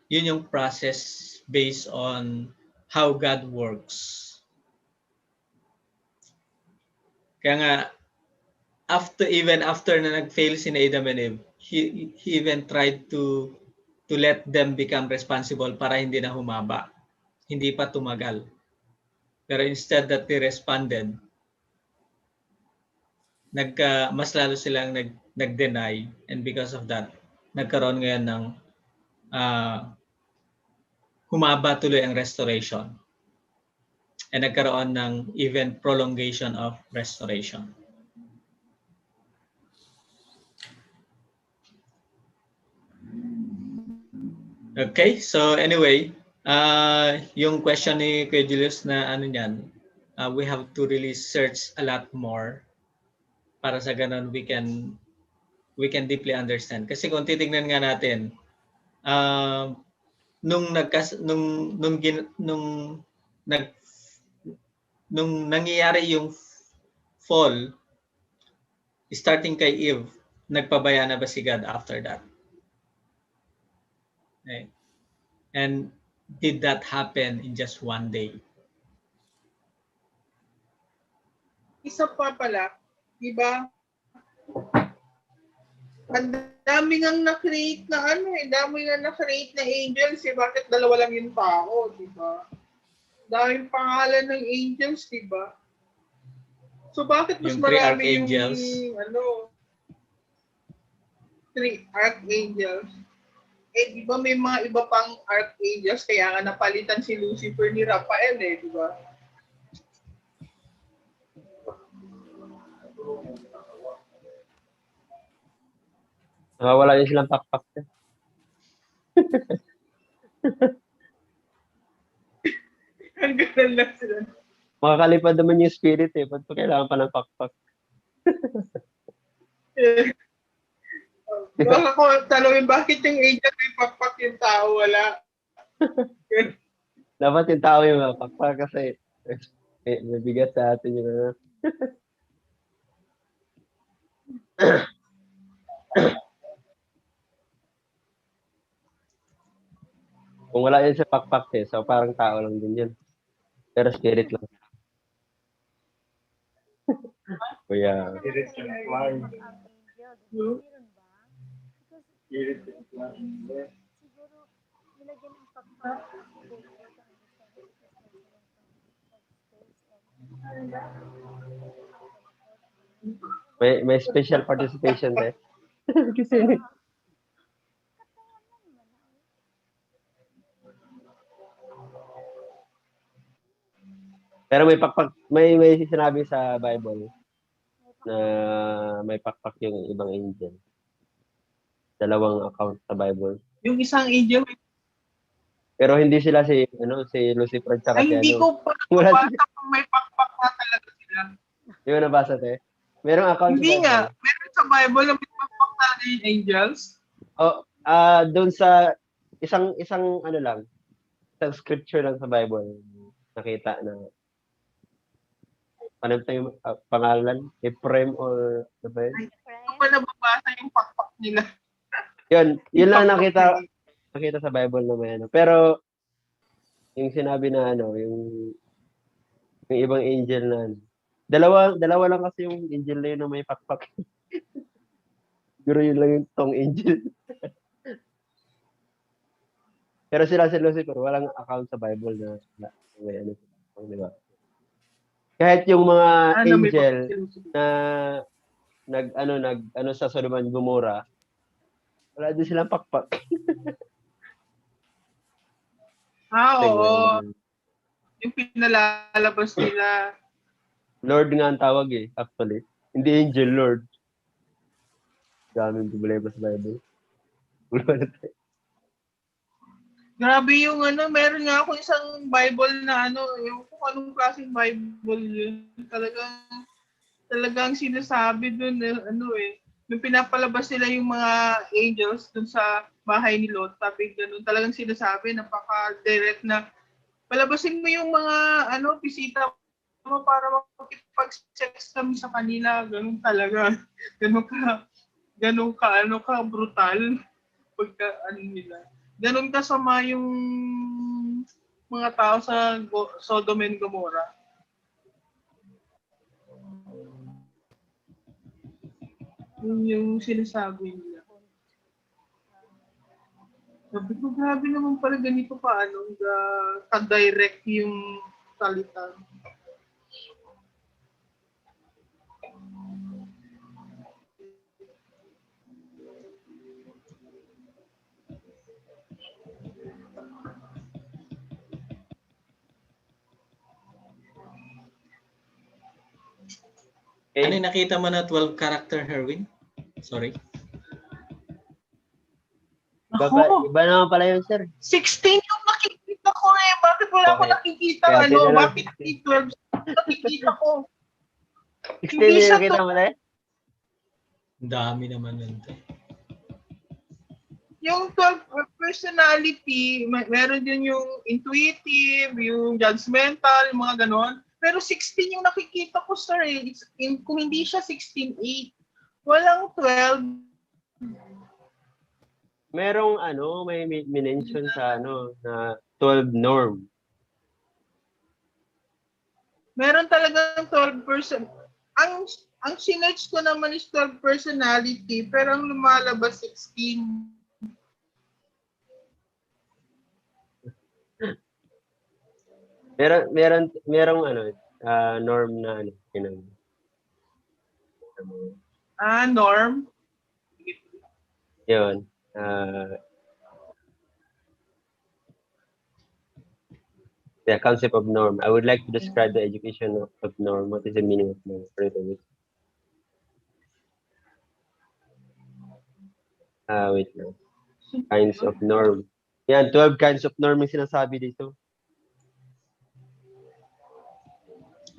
yung process based on how God works. Kaya nga even after na nag-fail si Adam and Eve, he even tried to let them become responsible para hindi na humaba, hindi pa tumagal. Pero instead that they responded, mas lalo silang nag-deny, and because of that, nagkaroon ngayon ng humaba tuloy ang restoration. And nagkaroon ng even prolongation of restoration. Okay, so anyway, yung question ni Kuya Julius na niyan, we have to really search a lot more para sa ganun we can deeply understand. Kasi kung titingnan nga natin, nung nangyayari yung fall, starting kay Eve, nagpabaya na ba si God after that? Okay. And did that happen in just one day? Isa pa pala, di ba? Ang dami nang na-create na dami nang na-create na angels, bakit dalawa lang yung tao, di ba? Dahil pangalan ng angels, di ba? So bakit mas Yung three marami yung archangels. three archangels? Eh, di ba may mga iba pang archangels, kaya nga napalitan si Lucifer ni Raphael eh, di ba? Wala din silang pakpak. Ang ganun lang sila. Makakalipad naman yung spirit eh. Ba't pa kailangan pa ng pakpak? Baka ko tanongin bakit yung angel may pakpak yung tao wala. Dapat yung tao yung pakpak kasi may bigat sa atin yung ano. Kung wala yun sa pakpak eh, so parang tao lang din yun. Pero spirit lang. Kuya. Spirit and angel. Meron ba? Because siguro nilagyan ng pagpapalagay May special participation eh. Kasi pero may pakpak, may sinabi sa Bible na may pakpak yung ibang angel. Dalawang account sa Bible. Yung isang angel, Pero hindi sila si Lucifer tsaka si hindi ko pa nabasa kung may pakpak na talaga sila. Hindi mo nabasa te? Merong account Hindi sa Bible. nga. Meron sa Bible na may pakpak na yung angels. Doon sa isang ano lang, isang scripture lang sa Bible nakita na ano yung pangalan? Ephraim or ano ba yun? Hindi ko pa nababasa yung pakpak nila. Yun lang nakita sa Bible na may ano. Pero yung sinabi na yung ibang angel na dalawa lang kasi yung angel na yun na may pakpak. Siguro yun lang yung tong angel. Pero sila si Lucifer, walang account sa Bible na may ano, di ba? Kahit yung mga angel na nag sa Sodom and Gomorrah, wala din silang pakpak. Oo. Yung pinalalabas nila. Lord nga ang tawag eh, actually. Hindi angel, Lord. Daming problema sa Bible. Grabe yung meron nga ako isang Bible na yung kung anong klaseng Bible yun. Talagang sinasabi dun yung pinapalabas nila yung mga angels dun sa bahay ni Lot. Sabi ganun, talagang sinasabi, napaka-direct na palabasin mo yung mga bisita mo para makipag-sex kami sa kanila. Ganun talaga. Ganun ka brutal pagka nila. Ganun kasama yung mga tao sa Sodom and Gomorrah. Yun yung sinasabi nila. Sabi ko, grabe naman pala ganito ka-direct yung salita. Okay. Ano yung nakita mo na 12 character, Herwin? Sorry. Iba naman pala yun, sir. 16 yung nakikita ko eh. Bakit wala ko nakikita? Bakit 12 nakikita ko? 16 yung nakita mo na eh? Dami naman nun. Yung 12 personality, meron din yung intuitive, yung judgmental, mga ganon. Pero 16 yung nakikita ko, sir eh. Kung hindi siya 16, 8. Walang 12. Merong may mention sa na 12 norm. Meron talagang 12 person. Ang sinerch ko naman is 12 personality, pero ang lumalabas 16. merong ano, norm na ano, Norm. yun. The concept of norm. I would like to describe the education of norm. What is the meaning of norm? Wait lang. Kinds of norm. Yan, 12 kinds of norm yung sinasabi dito.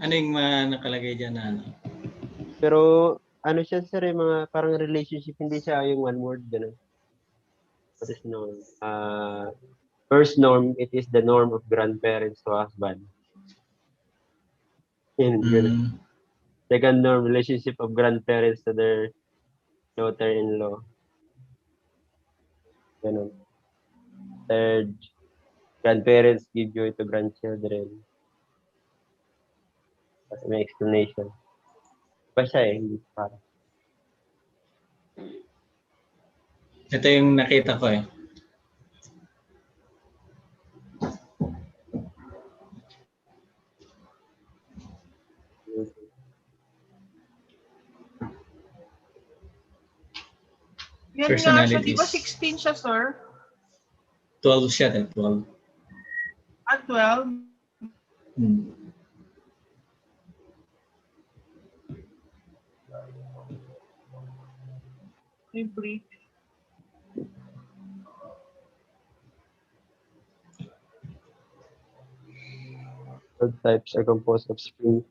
Ano yung mga nakalagay dyan na ano? Pero ano siya sir, yung mga parang relationship, hindi siya yung one word, gano'n. What is norm? First norm, it is the norm of grandparents to husband. Yun, gano'n. Second norm, relationship of grandparents to their daughter-in-law. Ganun. Third, grandparents give joy to grandchildren. Kasi may explanation. Ba siya eh, hindi para. Ito yung nakita ko eh. Yan nga siya, di ba 16 siya, sir? 12 siya, 12. At 12? May brief. Third types are composed of spring.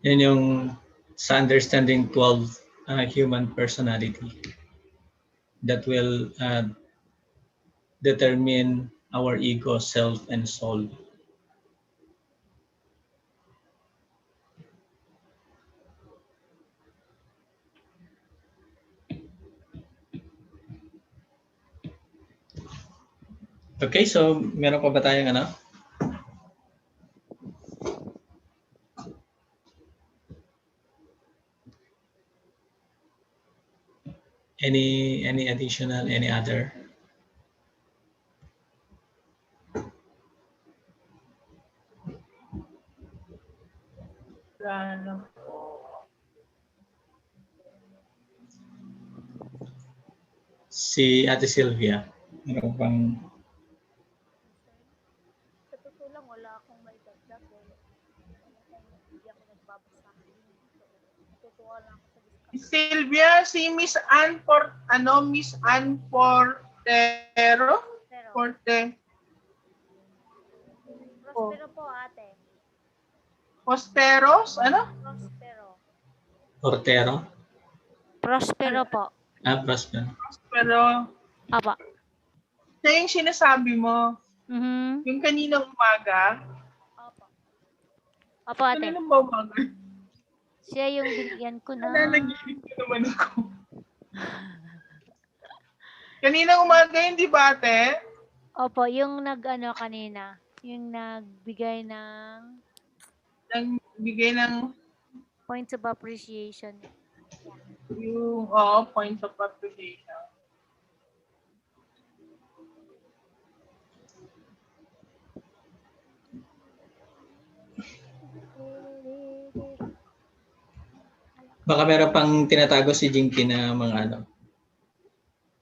Yan yung sa understanding 12 human personality that will determine our ego, self, and soul. Okay, so meron pa ba tayong ano? Any additional, any other? Si Ate Sylvia, meron pang... Sa totoo lang, wala akong may dagdag. Hindi ako nagbabasa. Natutuwa lang ako sa discussion. Sylvia, si Miss Ann Miss Ann Portero? Prospero po, ate. Posteros? Ano? Prospero. Portero? Prospero po. Prospero. Prospero. Apa. Siya yung sinasabi mo. Yung kaninang umaga. Opo, ate. Kaninang ba umaga? Siya yung binigyan ko na. Nanaginip ko naman ako. Kaninang umaga, hindi ba, ate? Opo, yung nag-ano kanina. Yung nagbigay ng... points of appreciation. Yung, points of appreciation. Baka meron pang tinatago si Jinky na mga ano.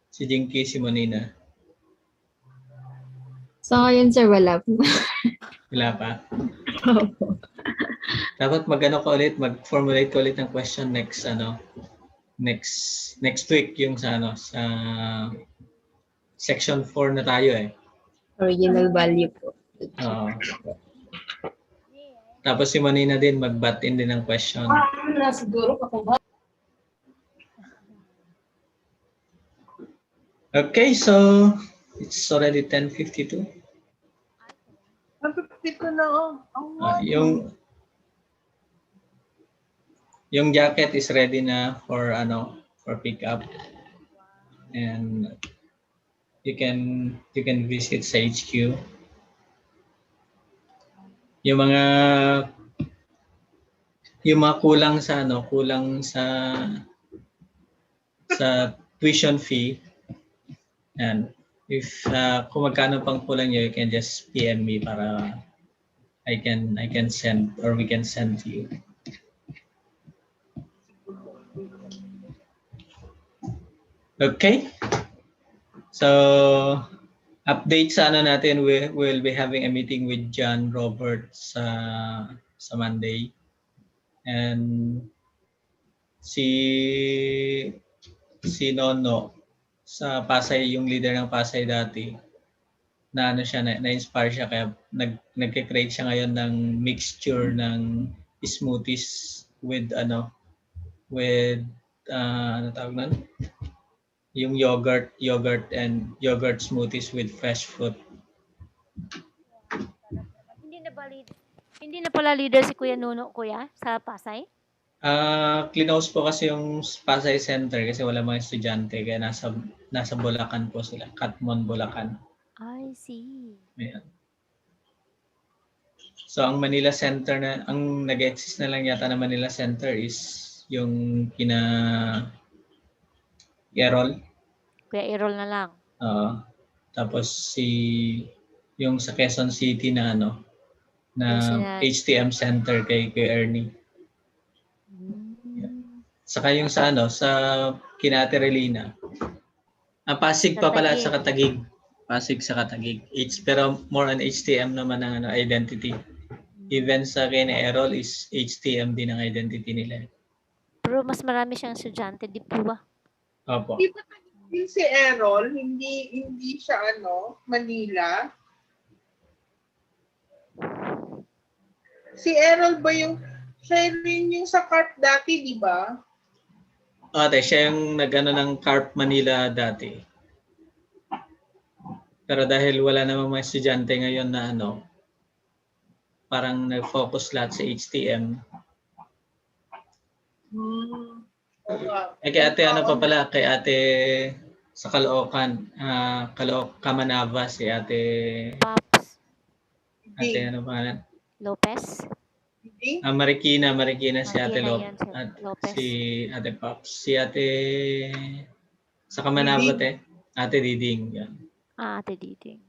Si Jinky, si Monina. So ngayon sir, wala po. Wala pa? Dapat mag-formulate ka ulit ng question next week yung sa section 4 na tayo eh. Original value po. Tapos si Manina din mag-bat in din ng question. Okay, so it's already 10:52. 10:52 na, yung Yung jacket is ready na for pickup. And you can visit sa HQ. Yung mga kulang sa tuition fee, and if kung magkano pang kulang nyo, you can just PM me para I can send, or we can send to you. Okay, so update sa natin, we'll be having a meeting with John Robert sa Monday, and si Nono sa Pasay, yung leader ng Pasay dati, na-inspire siya, kaya nagke-create siya ngayon ng mixture ng smoothies with ano tawag nun? Yung yogurt and yogurt smoothies with fresh fruit. Hindi na pala leader si Kuya Nuno, kuya, sa Pasay? Close po kasi yung Pasay Center kasi wala mga estudyante, kaya nasa Bulacan po sila, Katmon, Bulacan. I see. Ayan. So ang Manila Center ang nag-exist na lang yata na Manila Center is yung kina Errol. Kuya Errol na lang. Tapos yung sa Quezon City na HTM Center kay Ernie. Yeah. Saka yung sa kina Ate Relina. Pasig pa pala sa Katagig. Pasig sa Katagig. Pero more on HTM naman ang identity. Even sa kina Errol is HTM din ang identity nila. Pero mas marami siyang estudyante, di po ba? Opo. Di ba din si Errol, hindi siya Manila? Si Errol ba siya rin yung sa CARP dati, di ba? Siya yung ng CARP Manila dati. Pero dahil wala namang mga estudyante ngayon na parang nag-focus lahat sa HTM. Kay ate kay ate sa Caloocan, Kamanava, si ate Pops. Ate pangalan? Lopez. Marikina si ate Lopez. Si ate Pops, si ate sa Kamanava ate Diding. Yan. Ate Diding.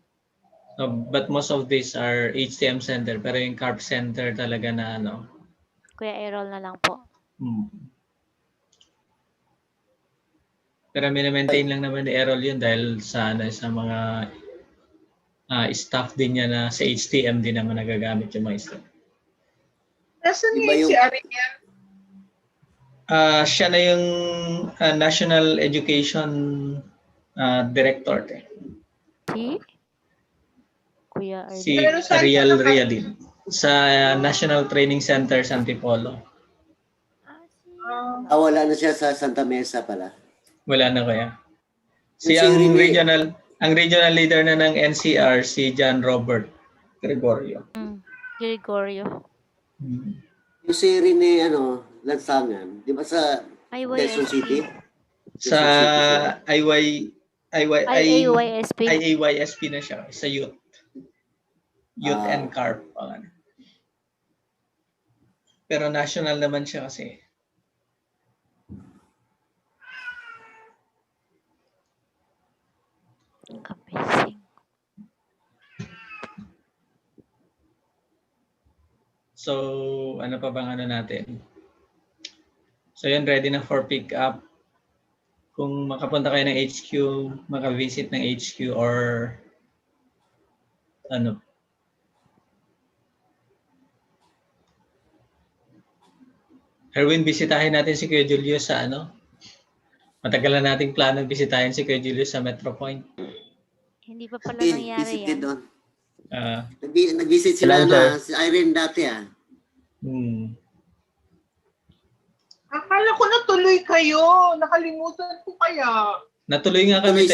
But most of these are HTM Center, pero yung CARP Center talaga na Kuya Errol na lang po. Pero mina-maintain lang naman ni Errol yun dahil sa mga staff din niya na sa HTM din naman nagagamit yung mga staff. Nasaan ngayon si Ariel? Siya na yung National Education Director. Si? Kuya Ariel. Si Ariel Rialin sa National Training Center Antipolo. Wala na siya sa Santa Mesa pala. Wala na kaya. Ang regional leader na ng NCR, si John Robert Gregorio. Gregorio. Yung si Rene, Lansangan, di ba sa Quezon City? Sa IAYSP na siya, sa youth. Youth and CARP. Pero national naman siya kasi. Amazing. So, ano pa bang natin? So, yun, ready na for pick up. Kung makapunta kayo ng HQ, maka-visit ng HQ or Erwin, bisitahin natin si Kuya Julius sa Matagal na nating planong bisitahin si Kuya Julius sa Metro Point. Hindi pa pala nangyari yan. Doon. Nag-visit sila si Irene dati Akala ko natuloy kayo. Nakalimutan ko kaya. Natuloy nga kami.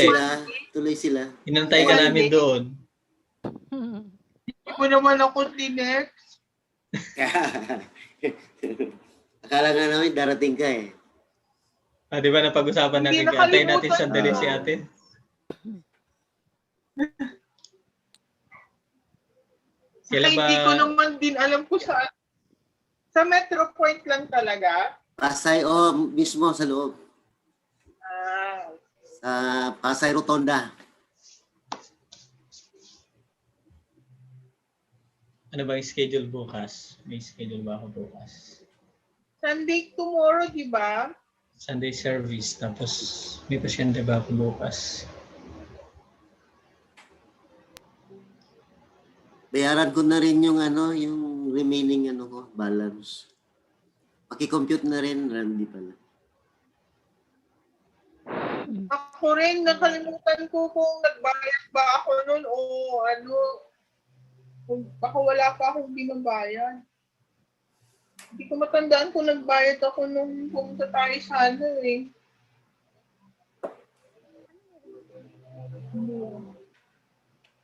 Tuloy sila. Inantay ka namin doon. Hindi mo naman ako tinext. Akala nga namin darating ka eh. Ah, di ba napag-usapan Hindi natin? Antayin natin nakalimutan sandali ko. si ate. Saka Kailan ba? hindi ko naman din alam kung sa Metro Point lang talaga. Pasay, mismo sa loob. Ah, Sa Pasay Rotonda. Ano ba yung schedule bukas? May schedule ba ako bukas? Sunday tomorrow, di ba? Sunday service. Tapos may pasyente ba ako bukas? Bayaran ko na rin yung yung remaining ko, balance. Paki-compute na rin, Randy pala. Ako rin, nakalimutan ko kung nagbayad ba ako noon o kung baka wala pa akong binabayad. Hindi ko matandaan kung nagbayad ako nung pumunta tayo sa eh.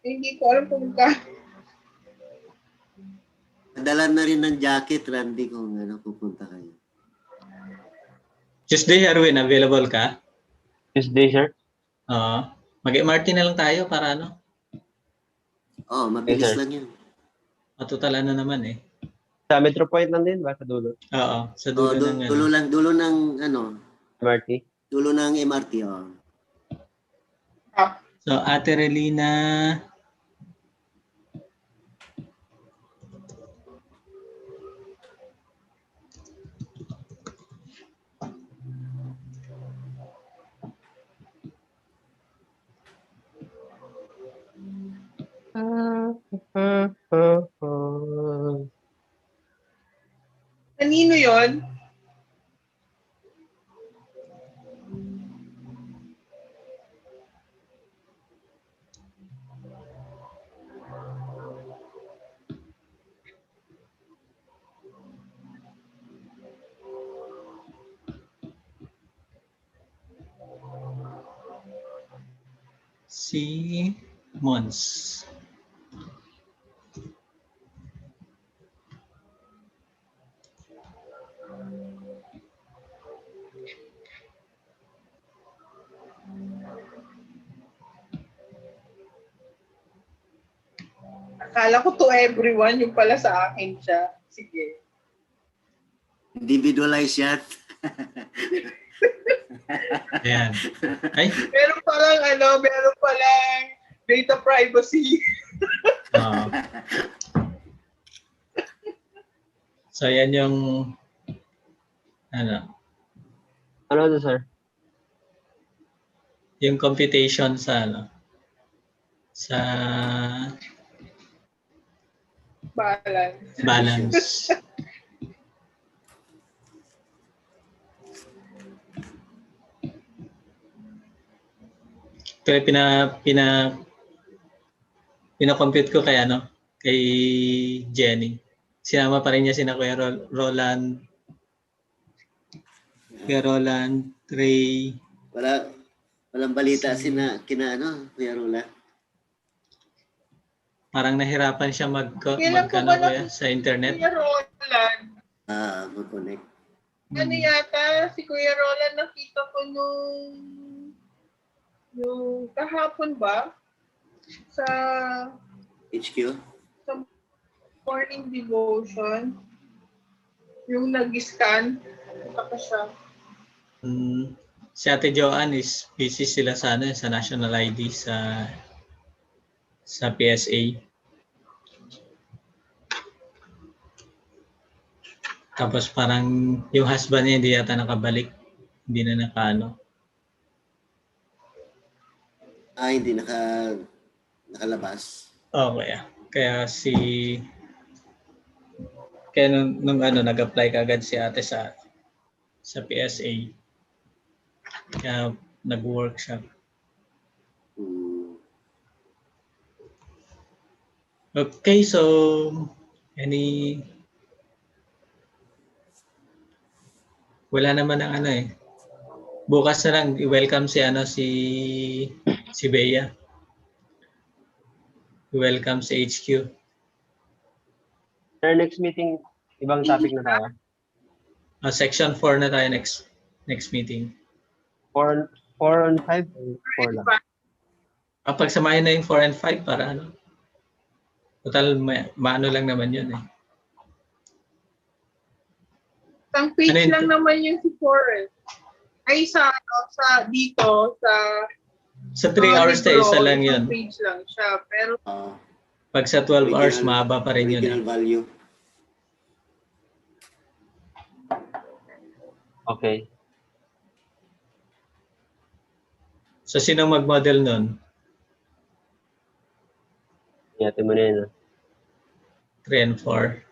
Hindi ko alam kung Padala na rin ng jacket, Randy, kung pupunta kayo. Tuesday, Erwin, available ka? Tuesday, sir? Oo. Mag-MRT na lang tayo para ano? Mabilis Yes, sir. lang yun. Matutala na naman eh. Sa Metro Point lang din ba? Sa dulo? Oo, sa dulo ng Dulo ng MRT? dulo ng MRT, So, Ate Relina, kanino yon? si Mons. Akala ko to everyone, yung pala sa akin siya. Sige. Individualize yan. Ayan. Ay, Meron palang data privacy. oo. So, yan yung Ano to, sir? yung computation sa sa balance. Pero pina-compute ko kay kay Jenny. Sinama pa rin niya sina Kuya Roland, Ray. Walang balita kina Kuya Rola. Parang nahirapan siya Kailan ko ba kuya, sa internet. Kuya Roland? Mag-connect. Ano yata, si Kuya Roland nakita ko yung kahapon ba? Sa HQ? sa morning devotion. Yung nag-scan. Nakita ko siya. Si Ate Joanne is busy sila sa sa National ID sa PSA. Tapos parang yung husband niya hindi yata nakabalik. Hindi na Hindi nakalabas. Okay. Kaya nung nag-apply kagad si ate sa PSA. Kaya nag-workshop. Okay, so wala naman ang bukas na lang i-welcome si Bea. I-welcome si HQ. Sir, next meeting, ibang topic na tayo. Section 4 na tayo next meeting. 4 on 5 or 4 lang? Pagsamahin na yung 4 and 5 para ano. Total, maano lang naman yun eh. Isang page lang naman yung si 4 eh. Ay, sa dito, sa 3 hours tayo, isa lang yun. Page lang siya. Pero, pag sa 12 hours, mahaba pa rin yun. Original value. Okay. So, sino mag-model nun? Yatin mo na yun. 3 and 4.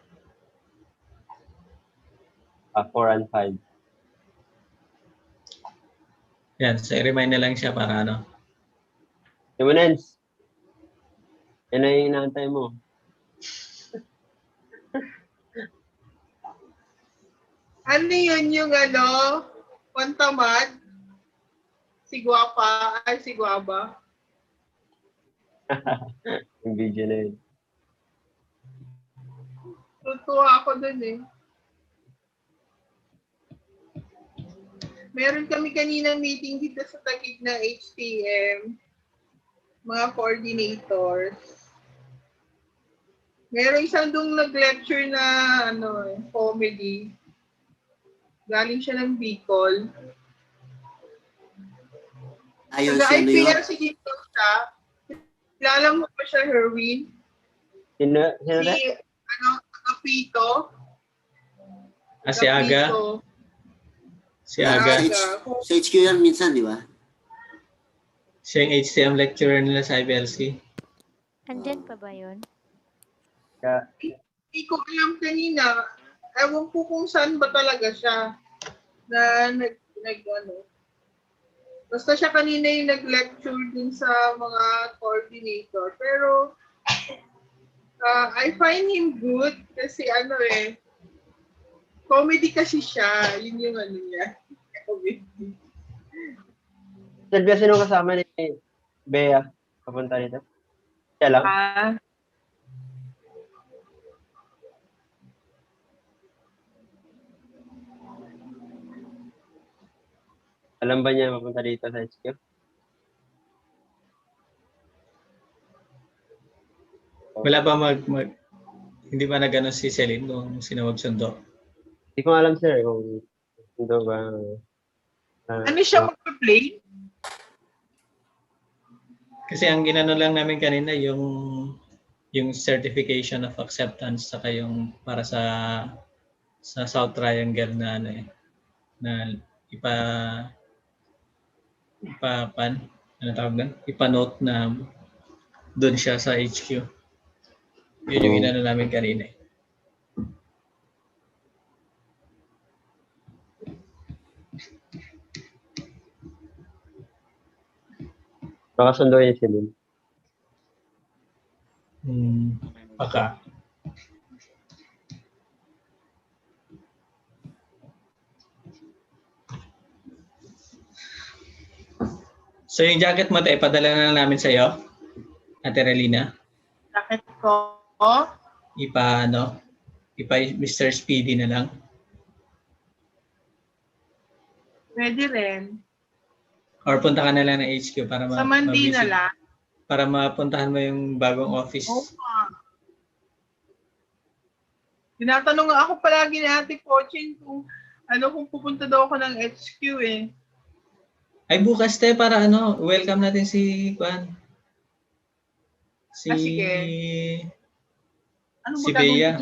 4 and 5. Yan, so i-remind na lang siya para ano. Simonens, yan na yung inaantay mo. ano yun yung pantamad? Si Guapa, ay si Guaba. Yung video na yun. Tutuwa ako dun eh. Meron kami kanina meeting dito sa Taguig na HTM. Mga coordinators. Meron isang doon nag-lecture na comedy. Galing siya ng Bicol. Ayun, sino yun? IPRC dito siya. Kilala mo pa siya, Herwin? Sino Si, Agapito. Si Aga. Si Aga. Sa HQ yan minsan, di ba? Siya yung HTM lecturer nila sa IBLC. Andyan pa ba yun? Hindi ko alam kanina. Ewan ko kung saan ba talaga siya. Na Basta siya kanina yung nag-lecture dun sa mga coordinator. Pero, I find him good kasi comedy kasi siya. Yun yung niya. Comedy. Silvia, sino kasama ni Bea? Papunta nito? Siya lang? Alam ba niya papunta dito sa HQ? Wala ba hindi ba nag-ano si Celine kung sino magsundo? Hindi ko alam, sir, kung hindi ba... ano siya mag-play? Kasi ang ginano lang namin kanina yung certification of acceptance saka yung para sa South Triangle na ipanote na doon siya sa HQ. Yun yung inano namin kanina. Makasundo yun si Lynn. Baka. So yung jacket mo, ipadala na namin sa iyo, Ate Relina. Jacket ko? Ipa Mr. Speedy na lang. Pwede rin. Or punta ka na lang ng HQ para sa Monday na lang. Para mapuntahan mo yung bagong office. Tinatanong nga ako palagi ni Ate Cochin kung pupunta daw ako ng HQ eh. Ay bukas para welcome natin si Juan. Sige. Si Bea.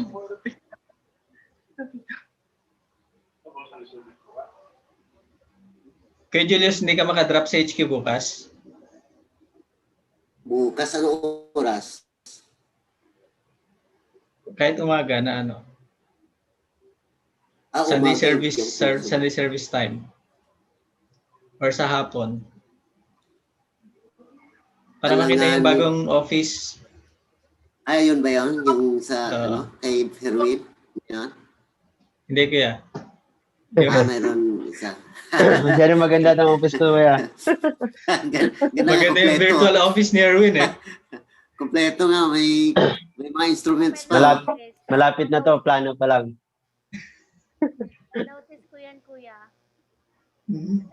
Kay Julius, hindi ka makadrop sa HQ bukas? Bukas anong oras? Kahit umaga na Sunday service time. Or sa hapon. Para makita yung bagong office. Ay, yun ba yun? Yung sa, kay Herwin? Yan? Hindi kuya. Mayroon isa. Masyadong maganda ng office ko, kuya. Maganda yung virtual office ni Erwin eh. Kompleto nga, may mga instruments pa. Malapit na to, plano pa lang. Notice Hmm.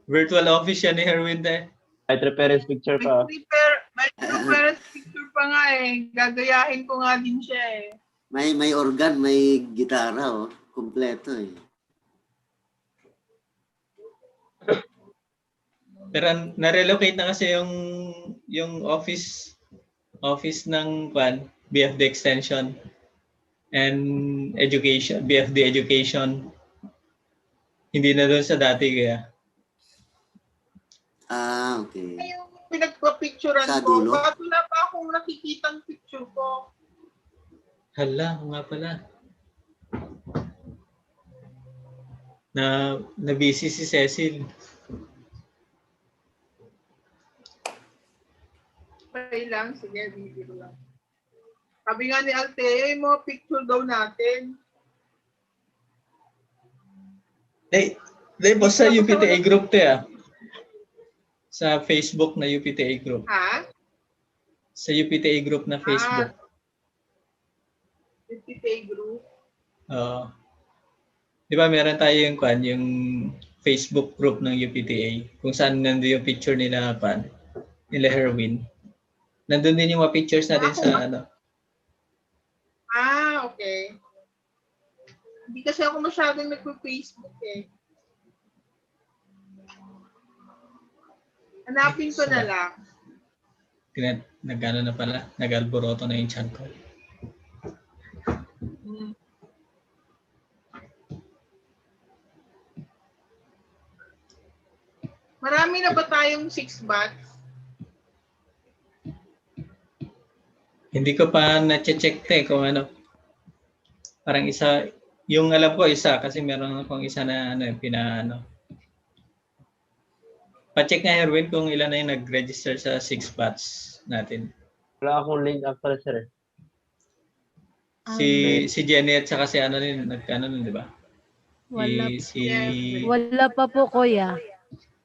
Virtual office yan ni Herwin eh. Ay, reference picture pa. May prepare picture pa nga eh. Gagayahin ko nga din siya eh. May organ, may gitara, oh. Kompleto eh. Pero na-relocate na kasi yung office ng BFD Extension and Education, BFD Education. Hindi na doon sa dati kaya. Ah, okay. Yung pinagpa-picturean Sa ko, dulo? bakit wala pa akong nakikitang picture ko? Hala, nga pala. Na busy si Cecil. Okay lang, sige, video lang. Sabi nga ni Alte, yung mga picture daw natin. Boss, sa UPTA group te ah. Sa Facebook na UPTA group. Ha? Sa UPTA group na Facebook. UPTA group. Oo. Di ba meron tayo yung Facebook group ng UPTA kung saan nandun yung picture nila nila Herwin. Nandun din yung mga pictures natin sa Okay. Hindi kasi ako masyadong nagpo-Facebook eh. Hanapin ko na lang. Nag-ano na pala, nag-alboroto na yung chan ko. Marami na ba tayong 6 batch? Hindi ko pa na-check kung ano. Parang isa, yung alam ko isa kasi meron akong isa na Pa-check nga Herwin kung ilan na yung nag-register sa 6 batch natin. Wala akong link actually, sir. Si Jenny at saka si di ba? Wala pa po, kuya.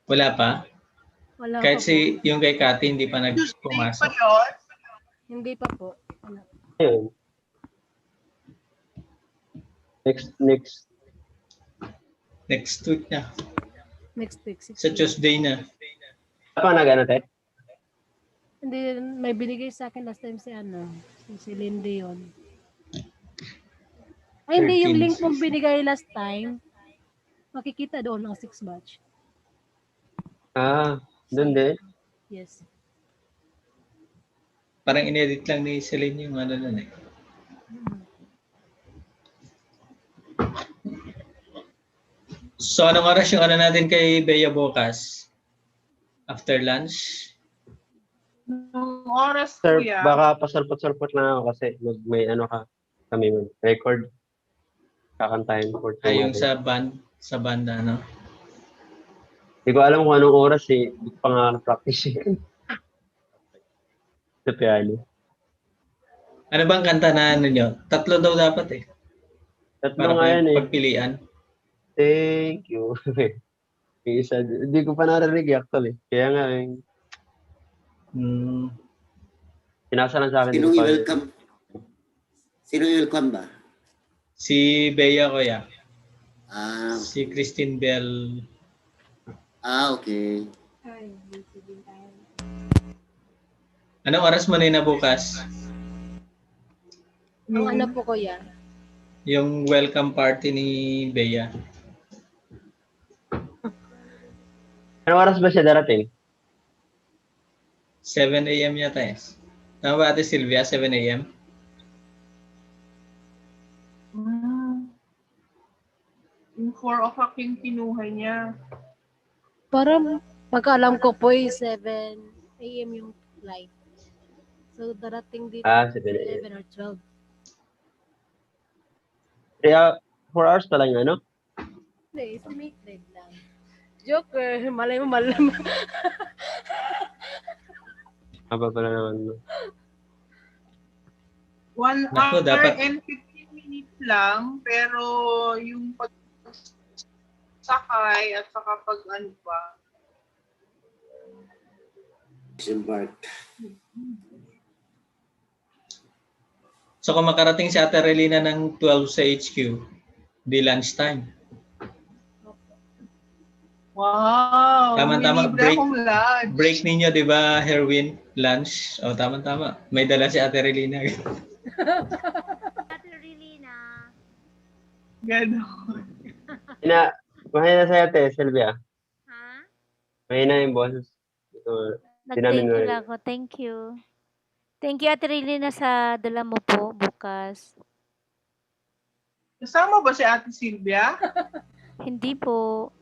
Wala pa? Wala Kahit pa po. yung kay Cathy hindi pa Tuesday nagpumasok. pa yun? Hindi pa po. Wala. Ayun. Next week na. Next week. Sa Tuesday na. Apa nag-ano, te? Hindi, may binigay sa akin last time si Lindy yun. Ay, hindi, yung 13. link mong binigay last time, makikita doon ng 6 batch. Ah, doon din. Yes. Parang inedit lang ni Celine yung nun eh. So, anong oras yung natin kay Bea bukas? After lunch? Nung oras Sir, kuya. baka pasalpot-salpot na ako kasi may kami record. Kakantahin for Yung sa banda, no? Hindi ko alam kung anong oras eh. Hindi ko pa nga na-practice eh. Sa piano. Ano bang kanta na nyo? 3 daw dapat eh. Tatlo nga yan eh. Pagpilian. Thank you. Yung isa, hindi ko pa narinig actually. Kaya nga pinasa lang sa akin. Sinong i-welcome? Sinong i-welcome ba? Si Bea Kuya. Ah, Si Christine Bell. Okay. Anong oras mo na bukas? Ang ano po, kuya? Yung welcome party ni Bea. Anong oras ba siya darating? 7 a.m. yata eh. Tama ba Ate Sylvia? 7 a.m.? Yung 4 o'clock yung kinuha niya. Parang pagkaalam ko po 7 a.m. yung flight. So darating dito 7 11 or 12. Kaya 4 hours pa lang ano? Hindi, estimate lang. Joker, malay mo malam. Haba pala naman. 1 Naku, hour dapat- and 15 minutes lang, pero yung pagsakay at saka pag ano pa. Disembark. So kung makarating si Ate Relina ng 12 sa HQ, di lunchtime. Wow! Tama-tama, May libre break. akong lunch. Break ninyo, di ba, Herwin? Lunch? O, tama-tama. May dala si Ate Relina. Ate Relina. Ganon. Mahina sa'yo, Ate Sylvia. Ha? Mahina yung boses. Ito, di namin Nag-thank you marinig. lang ako. Thank you. Thank you, Ate Relina, sa dala mo po bukas. Kasama ba si Ate Sylvia? Hindi po.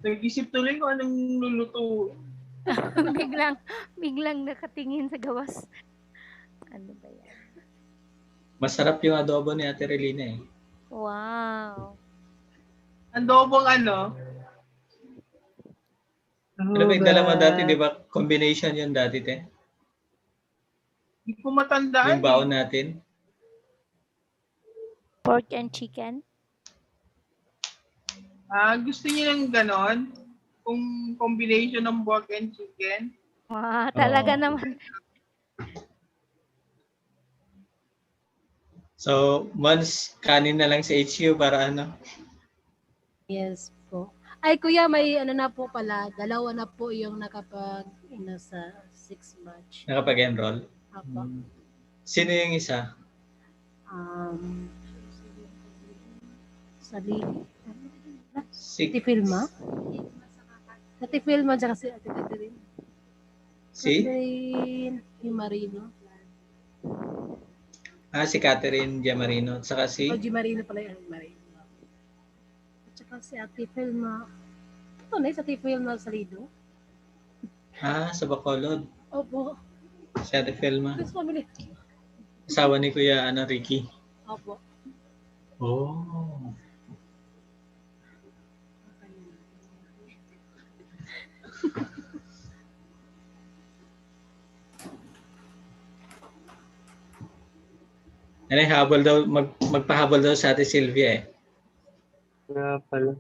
Nag-isip tuloy kung anong luluto. biglang nakatingin sa gawas. Ano ba yan? Masarap yung adobo ni Ate Relina eh. Wow. Adobong ano? Ano ba yung dala mo dati, di ba? Combination yun dati, te? Hindi ko matandaan. Yung baon natin. Pork and chicken? Gusto niyo ng ganon? Kung combination ng pork and chicken? Wow, talaga Oo. naman. So, once kanin na lang sa HU para ano? Yes po. Ay, kuya, may ano na po pala. Dalawa na po yung nakapag sa 6 batch. Nakapag-enroll? Apo. Sino yung isa? Sa Lili. Si, Ate Filma? Ate Filma, tsaka si Ate Catherine. si? Catherine Marino. Si Catherine Giamarino. At saka si? O, Marino pala yung Marino. At saka si Ate Filma. Ito na, si Ate Filma Salido. Sa Bacolod. Opo. Si Ate Felma. This family. Asawa ni Kuya Ricky. Opo. Oh. Ano, habol daw, magpahabol daw sa Ate Sylvia eh. Nga pala.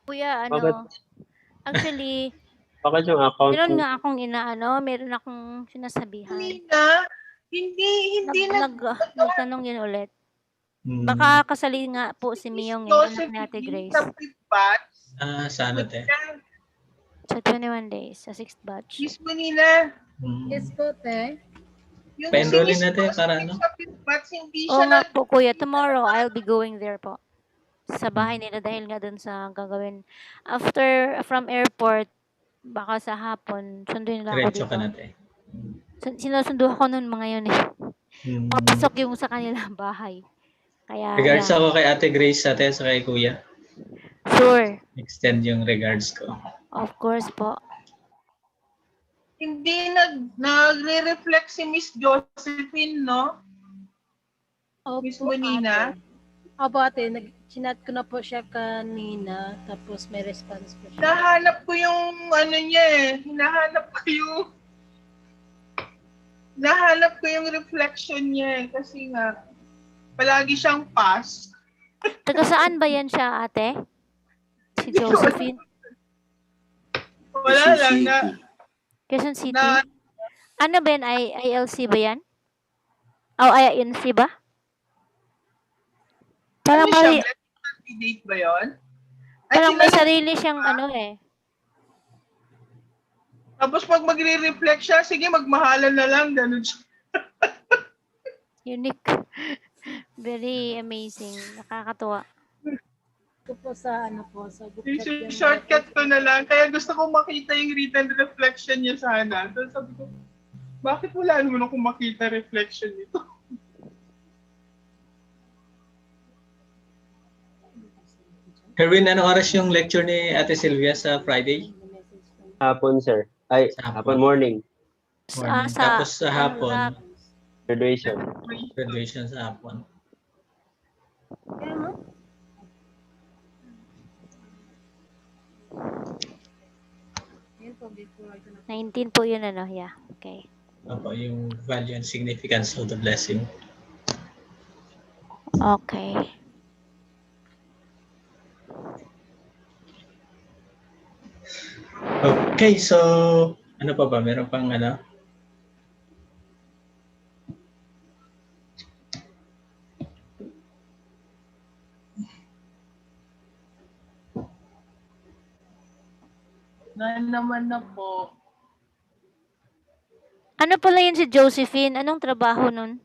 Kuya, Bakit? actually, Bakit yung account meron mo? nga akong meron akong sinasabihan. Hindi na. Nagtanong yun ulit. Hmm. Baka kasali nga po si Miyong anak ni Ate Grace. Sa fifth batch. Sana te. Sa 21 days, sa 6th batch. Miss Manila. Yes po, te. Yung Pa-enrollin si Miss natin para ano? Sa fifth batch, hindi Oo siya nga po, kuya. Tomorrow, I'll be going there po. Sa bahay nila dahil nga dun sa gagawin. From airport, baka sa hapon, sunduin nila ako Diretso dito. ka na te. Sinusundo ako nun mga yun eh. Papasok yung sa kanilang bahay. Kaya, Regards yeah. ako kay Ate Grace sa kay Kuya. Sure. Extend yung regards ko. Of course po. Hindi nagre-reflect si Miss Josephine, no? Miss Manina. Opo, ate. Chinat ko na po siya kanina. Tapos may response po siya. Nahanap ko yung ano niya eh. Nahanap ko yung reflection niya eh. Kasi nga, palagi siyang pass. Taga saan ba yan siya, ate? Si Josephine? Wala lang na. Quezon City? Na, Ano ba yan? ILC ba yan? INC ba? Parang ano siya? may, Blessing candidate ba yun? parang may sarili siyang Tapos pag magre-reflect siya, sige, magmahalan na lang. Ganun siya. unique. Very amazing. Nakakatuwa. Ito po sa sa group chat yan. Shortcut ko na lang. Kaya gusto ko makita yung written reflection niya sana. So sabi ko, bakit wala naman akong makita reflection nito? Herwin, anong oras yung lecture ni Ate Sylvia sa Friday? Hapon, sir. Ay, Sa hapon morning. Morning. Tapos sa hapon, Graduation. graduation sa hapon. Yan po, before I can 19 po yun, yeah. Okay. Opo, yung value and significance of the blessing. Okay. Okay, so ano pa ba? Meron pang ano? Na naman na po. Ano pala yun si Josephine? Anong trabaho nun?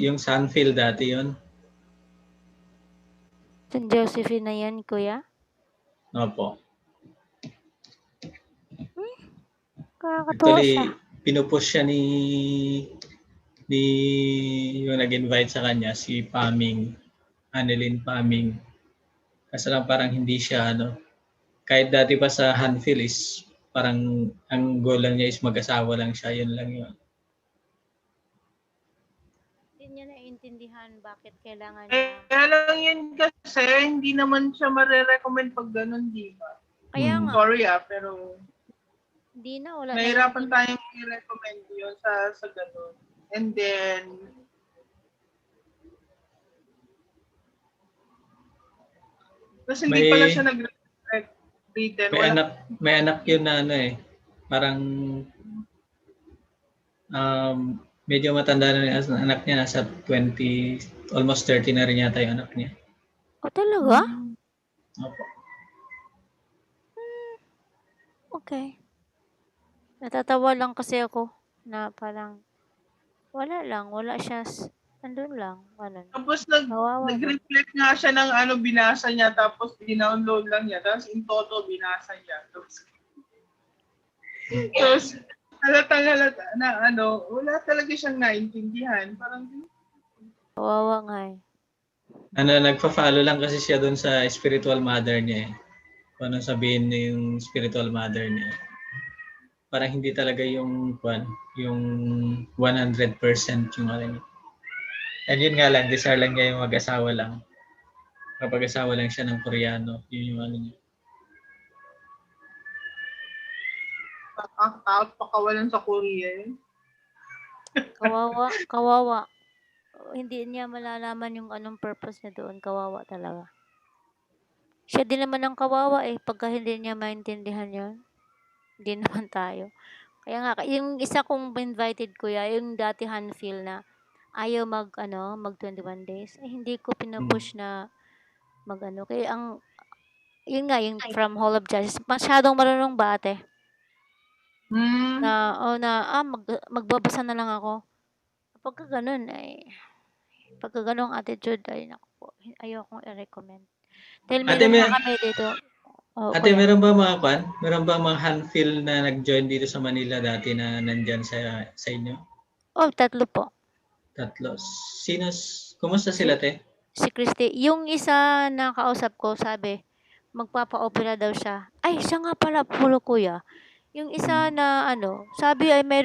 Yung Sunfield dati yun. Si Josephine na yan, kuya? Opo. Kakatuwa siya. Actually, pinupush siya ni yung nag-invite sa kanya, si Paming, Annelyn Paming. Kasi lang parang hindi siya, kahit dati pa sa Hanfield is, parang ang goal lang niya is mag-asawa lang siya, yun lang yun. Hindi niya naiintindihan bakit kailangan Eh, niya. kaya lang yun kasi, hindi naman siya marirecommend pag ganun, di ba? Kaya nga, Sorry pero hindi na, wala na mahirapan tayong i-recommend yun sa ganun. And then, kasi hindi pala siya nag-reflect. May anak yun na parang medyo matanda na rin ang anak niya, nasa 20, almost 30 na rin yata yung anak niya. Oh, talaga? Opo. Okay. Natatawa lang kasi ako na parang wala siya, andun lang, ganun. Tapos Kawawa lang. nag-reflect nga siya ng binasa niya, tapos dinownload lang niya, tapos in toto binasa niya. Tapos halata na wala talaga siyang naintindihan. Parang Kawawa nga eh. Nagpa-follow lang kasi siya doon sa spiritual mother niya eh. Kung anong sabihin niya yung spiritual mother niya. Parang hindi talaga yung 100% yung niya. And yun nga lang, desire lang niya yung mag-asawa lang. Kapag asawa lang siya ng Koreano, yun yung niya. Nakakatakot pakawalan sa Korea eh. Kawawa. Hindi niya malalaman yung anong purpose niya doon. Kawawa talaga. Siya din naman ang kawawa eh. Pagka hindi niya maintindihan yun. Hindi naman tayo. Kaya nga, yung isa kong invited kuya, yung dati Hanfield na ayaw mag 21 days. Hindi ko pinupush na kaya yun nga, yung from Hall of Justice, masyadong marunong ba ate? Magbabasa na lang ako. Pagka ganun attitude, ay naku po, ayokong i-recommend. Dahil meron kami dito. Ate, meron ba mga Hanfield na nag-join dito sa Manila dati na nandyan sa inyo? Oh, 3 po. 3. Kumusta sila, te? Si Christy. Yung isa na kausap ko, sabi, magpapa-opera daw siya. Ay, siya nga pala, kuya. Yung isa na sabi ay meron